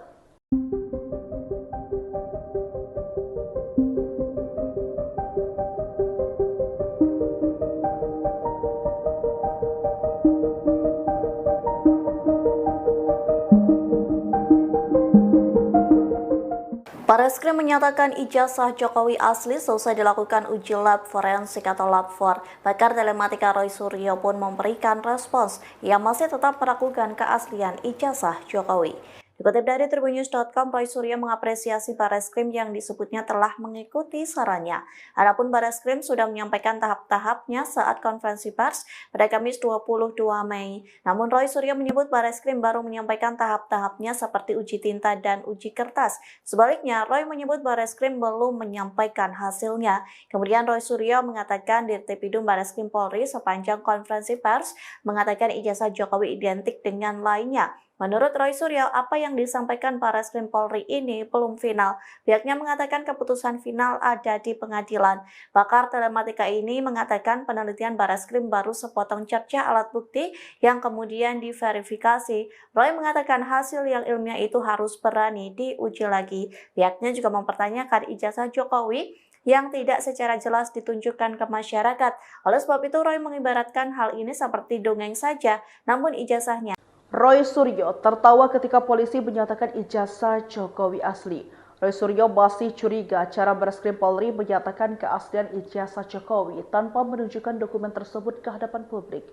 Barreskrim menyatakan ijazah Jokowi asli selesai dilakukan uji lab forensik atau lab 4. Pakar telematika Roy Suryo pun memberikan respons. Ia masih tetap meragukan keaslian ijazah Jokowi. Dikutip dari tribunnews.com, Roy Suryo mengapresiasi Barreskrim yang disebutnya telah mengikuti sarannya. Adapun Barreskrim sudah menyampaikan tahap-tahapnya saat konferensi pers pada Kamis 22 Mei. Namun Roy Suryo menyebut Barreskrim baru menyampaikan tahap-tahapnya seperti uji tinta dan uji kertas. Sebaliknya, Roy menyebut Barreskrim belum menyampaikan hasilnya. Kemudian Roy Suryo mengatakan Dirtipidum Barreskrim Polri sepanjang konferensi pers mengatakan ijazah Jokowi identik dengan lainnya. Menurut Roy Suryo, apa yang disampaikan Barreskrim Polri ini belum final. Pihaknya mengatakan keputusan final ada di pengadilan. Pakar telematika ini mengatakan penelitian Barreskrim baru sepotong cerca alat bukti yang kemudian diverifikasi. Roy mengatakan hasil yang ilmiah itu harus berani diuji lagi. Pihaknya juga mempertanyakan ijazah Jokowi yang tidak secara jelas ditunjukkan ke masyarakat. Oleh sebab itu, Roy mengibaratkan hal ini seperti dongeng saja, namun ijazahnya. Roy Suryo tertawa ketika polisi menyatakan ijazah Jokowi asli. Roy Suryo masih curiga cara Barreskrim Polri menyatakan keaslian ijazah Jokowi tanpa menunjukkan dokumen tersebut ke hadapan publik.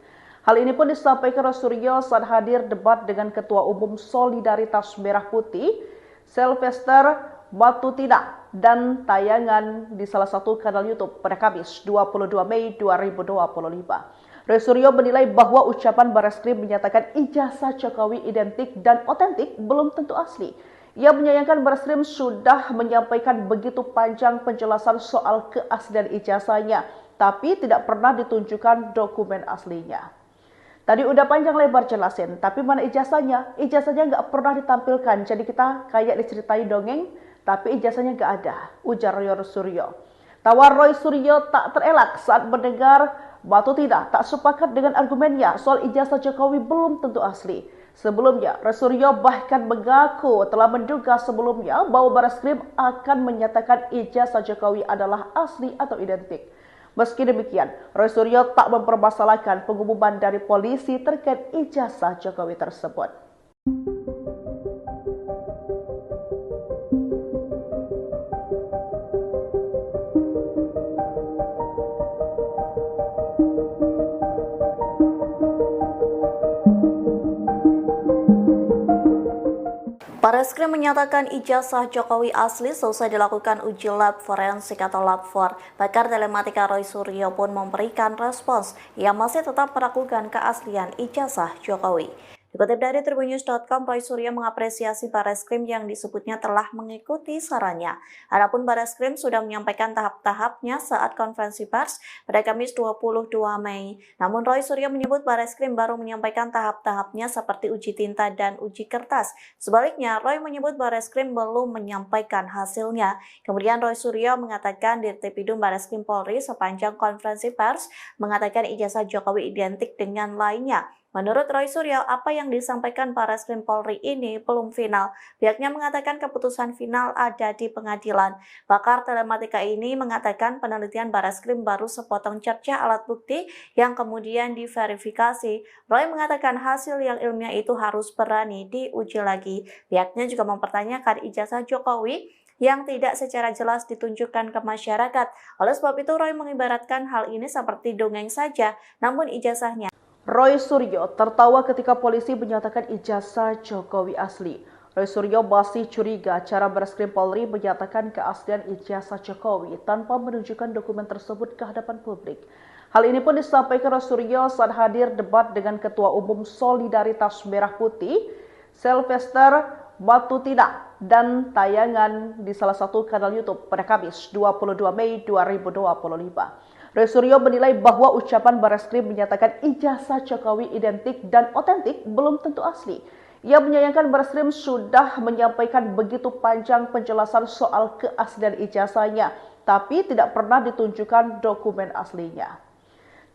Hal ini pun disampaikan Roy Suryo saat hadir debat dengan Ketua Umum Solidaritas Merah Putih, Sylvester Batutina, dan tayangan di salah satu kanal YouTube pada Kamis 22 Mei 2025. Roy Suryo menilai bahwa ucapan Barreskrim menyatakan ijazah Jokowi identik dan otentik belum tentu asli. Ia menyayangkan Barreskrim sudah menyampaikan begitu panjang penjelasan soal keaslian ijazahnya, tapi tidak pernah ditunjukkan dokumen aslinya. Tadi udah panjang lebar jelasin, tapi mana ijazahnya? Ijazahnya nggak pernah ditampilkan, jadi kita kayak diceritain dongeng, tapi ijazahnya nggak ada, ujar Roy Suryo. Tawa Roy Suryo tak terelak saat mendengar Batutina tak sepakat dengan argumennya soal ijazah Jokowi belum tentu asli. Sebelumnya, Roy Suryo bahkan mengaku telah menduga sebelumnya bahwa Barreskrim akan menyatakan ijazah Jokowi adalah asli atau identik. Meski demikian, Roy Suryo tak mempermasalahkan pengumuman dari polisi terkait ijazah Jokowi tersebut. Barreskrim menyatakan ijazah Jokowi asli selesai dilakukan uji lab forensik atau lab 4. Pakar telematika Roy Suryo pun memberikan respons. Ia masih tetap meragukan keaslian ijazah Jokowi. Dikutip dari tribunnews.com, Roy Suryo mengapresiasi Bareskrim yang disebutnya telah mengikuti sarannya. Adapun Bareskrim sudah menyampaikan tahap-tahapnya saat konferensi pers pada Kamis 22 Mei. Namun Roy Suryo menyebut Bareskrim baru menyampaikan tahap-tahapnya seperti uji tinta dan uji kertas. Sebaliknya, Roy menyebut Bareskrim belum menyampaikan hasilnya. Kemudian Roy Suryo mengatakan Dirtipidum Bareskrim Polri sepanjang konferensi pers mengatakan ijazah Jokowi identik dengan lainnya. Menurut Roy Suryo, apa yang disampaikan Bareskrim Polri ini belum final. Pihaknya mengatakan keputusan final ada di pengadilan. Pakar telematika ini mengatakan penelitian Bareskrim baru sepotong cerca alat bukti yang kemudian diverifikasi. Roy mengatakan hasil yang ilmiah itu harus berani diuji lagi. Pihaknya juga mempertanyakan ijazah Jokowi yang tidak secara jelas ditunjukkan ke masyarakat. Oleh sebab itu, Roy mengibaratkan hal ini seperti dongeng saja, namun ijazahnya. Roy Suryo tertawa ketika polisi menyatakan ijazah Jokowi asli. Roy Suryo masih curiga cara Bareskrim Polri menyatakan keaslian ijazah Jokowi tanpa menunjukkan dokumen tersebut ke hadapan publik. Hal ini pun disampaikan Roy Suryo saat hadir debat dengan Ketua Umum Solidaritas Merah Putih, Sylvester Matutina, dan tayangan di salah satu kanal YouTube pada Kamis 22 Mei 2025. Roy Suryo menilai bahwa ucapan Bareskrim menyatakan ijazah Jokowi identik dan otentik belum tentu asli. Ia menyayangkan Bareskrim sudah menyampaikan begitu panjang penjelasan soal keaslian ijazahnya, tapi tidak pernah ditunjukkan dokumen aslinya.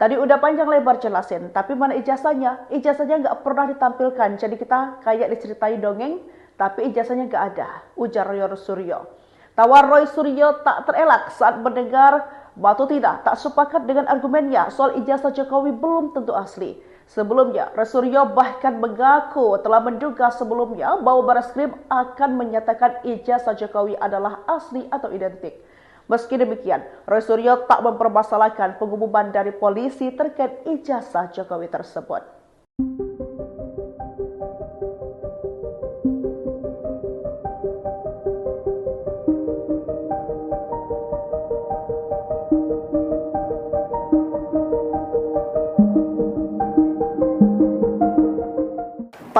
Tadi udah panjang lebar jelasin, tapi mana ijazahnya? Ijazahnya nggak pernah ditampilkan, jadi kita kayak diceritain dongeng, tapi ijazahnya nggak ada, ujar Roy Suryo. Tawa Roy Suryo tak terelak saat mendengar Matutina tak sepakat dengan argumennya soal ijazah Jokowi belum tentu asli. Sebelumnya, Roy Suryo bahkan mengaku telah menduga sebelumnya bahwa Bareskrim akan menyatakan ijazah Jokowi adalah asli atau identik. Meski demikian, Roy Suryo tak mempermasalahkan pengumuman dari polisi terkait ijazah Jokowi tersebut.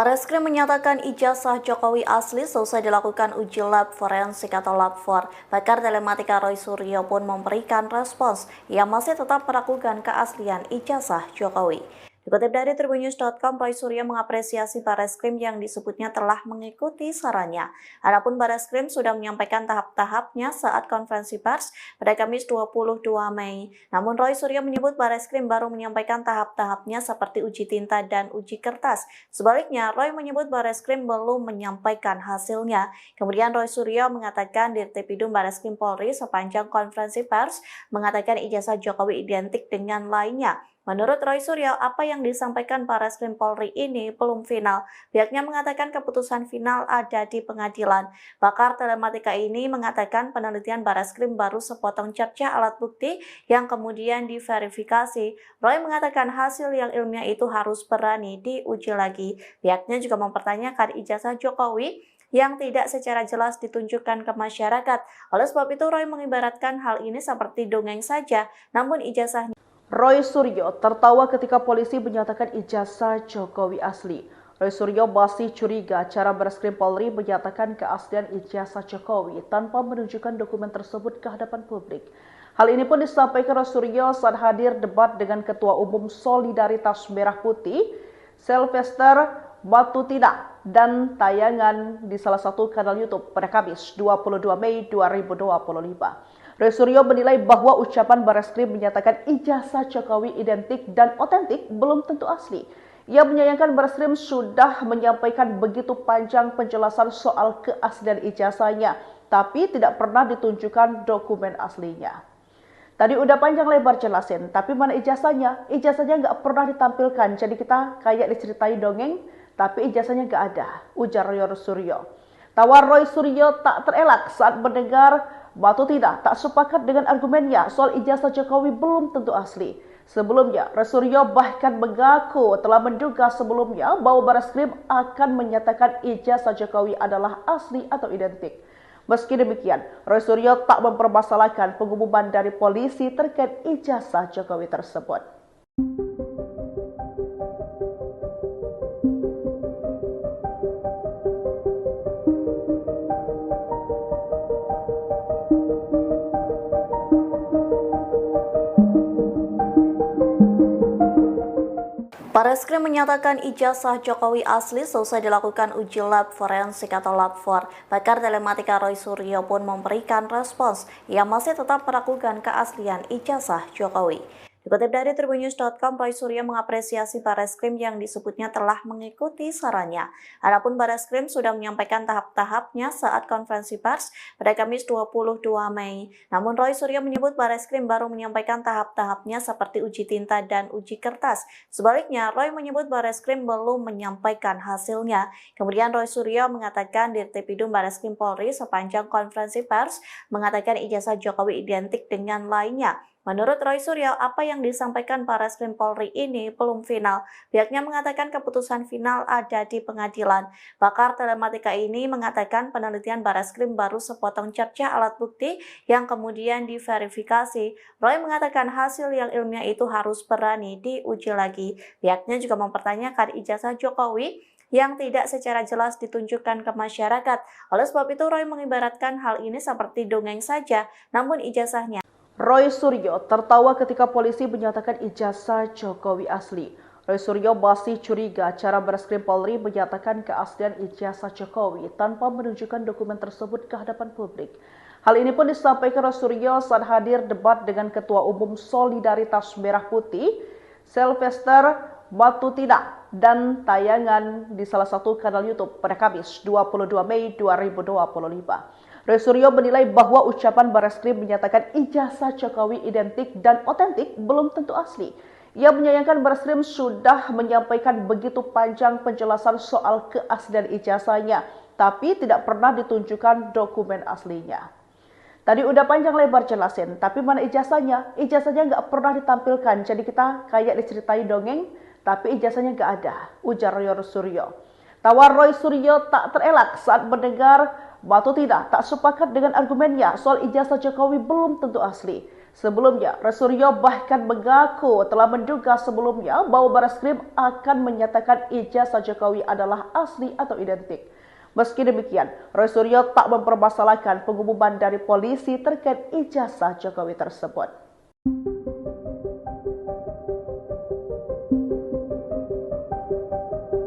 Bareskrim menyatakan ijazah Jokowi asli seusai dilakukan uji lab forensik atau lab 4. Pakar telematika Roy Suryo pun memberikan respons. Ia masih tetap meragukan keaslian ijazah Jokowi. Dikutip dari tribunnews.com, Roy Suryo mengapresiasi Bareskrim yang disebutnya telah mengikuti sarannya. Adapun Bareskrim sudah menyampaikan tahap-tahapnya saat konferensi pers pada Kamis 22 Mei. Namun Roy Suryo menyebut Bareskrim baru menyampaikan tahap-tahapnya seperti uji tinta dan uji kertas. Sebaliknya, Roy menyebut Bareskrim belum menyampaikan hasilnya. Kemudian Roy Suryo mengatakan Dirtipidum Bareskrim Polri sepanjang konferensi pers mengatakan ijazah Jokowi identik dengan lainnya. Menurut Roy Suryo, apa yang disampaikan Bareskrim Polri ini belum final. Pihaknya mengatakan keputusan final ada di pengadilan. Pakar telematika ini mengatakan penelitian Bareskrim baru sepotong cerca alat bukti yang kemudian diverifikasi. Roy mengatakan hasil yang ilmiah itu harus berani diuji lagi. Pihaknya juga mempertanyakan ijazah Jokowi yang tidak secara jelas ditunjukkan ke masyarakat. Oleh sebab itu, Roy mengibaratkan hal ini seperti dongeng saja, namun ijazahnya. Roy Suryo tertawa ketika polisi menyatakan ijazah Jokowi asli. Roy Suryo masih curiga cara Bareskrim Polri menyatakan keaslian ijazah Jokowi tanpa menunjukkan dokumen tersebut ke hadapan publik. Hal ini pun disampaikan Roy Suryo saat hadir debat dengan Ketua Umum Solidaritas Merah Putih, Sylvester Matutina, dan tayangan di salah satu kanal YouTube pada Kamis 22 Mei 2025. Roy Suryo menilai bahwa ucapan Bareskrim menyatakan ijazah Jokowi identik dan otentik belum tentu asli. Ia menyayangkan Bareskrim sudah menyampaikan begitu panjang penjelasan soal keaslian ijazahnya, tapi tidak pernah ditunjukkan dokumen aslinya. Tadi udah panjang lebar jelasin, tapi mana ijazahnya? Ijazahnya nggak pernah ditampilkan, jadi kita kayak diceritain dongeng, tapi ijazahnya nggak ada, ujar Roy Suryo. Tawa Roy Suryo tak terelak saat mendengar Matutina tak sepakat dengan argumennya soal ijazah Jokowi belum tentu asli. Sebelumnya, Roy Suryo bahkan mengaku telah menduga sebelumnya bahwa Bareskrim akan menyatakan ijazah Jokowi adalah asli atau identik. Meski demikian, Roy Suryo tak mempermasalahkan pengumuman dari polisi terkait ijazah Jokowi tersebut. Bareskrim menyatakan ijazah Jokowi asli selesai dilakukan uji lab forensik atau lab 4. Pakar telematika Roy Suryo pun memberikan respons yang masih tetap meragukan keaslian ijazah Jokowi. Dikutip dari tribunnews.com, Roy Suryo mengapresiasi Bareskrim yang disebutnya telah mengikuti sarannya. Adapun Bareskrim sudah menyampaikan tahap-tahapnya saat konferensi pers pada Kamis 22 Mei. Namun Roy Suryo menyebut Bareskrim baru menyampaikan tahap-tahapnya seperti uji tinta dan uji kertas. Sebaliknya, Roy menyebut Bareskrim belum menyampaikan hasilnya. Kemudian Roy Suryo mengatakan Dirtipidum Bareskrim Polri sepanjang konferensi pers mengatakan ijazah Jokowi identik dengan lainnya. Menurut Roy Suryo, apa yang disampaikan Bareskrim Polri ini belum final. Pihaknya mengatakan keputusan final ada di pengadilan. Pakar telematika ini mengatakan penelitian Bareskrim baru sepotong cerca alat bukti yang kemudian diverifikasi. Roy mengatakan hasil yang ilmiah itu harus berani diuji lagi. Pihaknya juga mempertanyakan ijazah Jokowi yang tidak secara jelas ditunjukkan ke masyarakat. Oleh sebab itu, Roy mengibaratkan hal ini seperti dongeng saja, namun ijazahnya. Roy Suryo tertawa ketika polisi menyatakan ijazah Jokowi asli. Roy Suryo masih curiga cara Bareskrim Polri menyatakan keaslian ijazah Jokowi tanpa menunjukkan dokumen tersebut ke hadapan publik. Hal ini pun disampaikan Roy Suryo saat hadir debat dengan Ketua Umum Solidaritas Merah Putih, Sylvester Matutina, dan tayangan di salah satu kanal YouTube pada Kamis 22 Mei 2025. Roy Suryo menilai bahwa ucapan Bareskrim menyatakan ijazah Jokowi identik dan otentik belum tentu asli. Ia menyayangkan Bareskrim sudah menyampaikan begitu panjang penjelasan soal keaslian ijazahnya, tapi tidak pernah ditunjukkan dokumen aslinya. Tadi udah panjang lebar jelasin, tapi mana ijazahnya? Ijazahnya nggak pernah ditampilkan, jadi kita kayak diceritain dongeng, tapi ijazahnya nggak ada, ujar Roy Suryo. Tawa Roy Suryo tak terelak saat mendengar Matutina tak sepakat dengan argumennya soal ijazah Jokowi belum tentu asli. Sebelumnya, Roy Suryo bahkan mengaku telah menduga sebelumnya bahwa Bareskrim akan menyatakan ijazah Jokowi adalah asli atau identik. Meski demikian, Roy Suryo tak mempermasalahkan pengumuman dari polisi terkait ijazah Jokowi tersebut.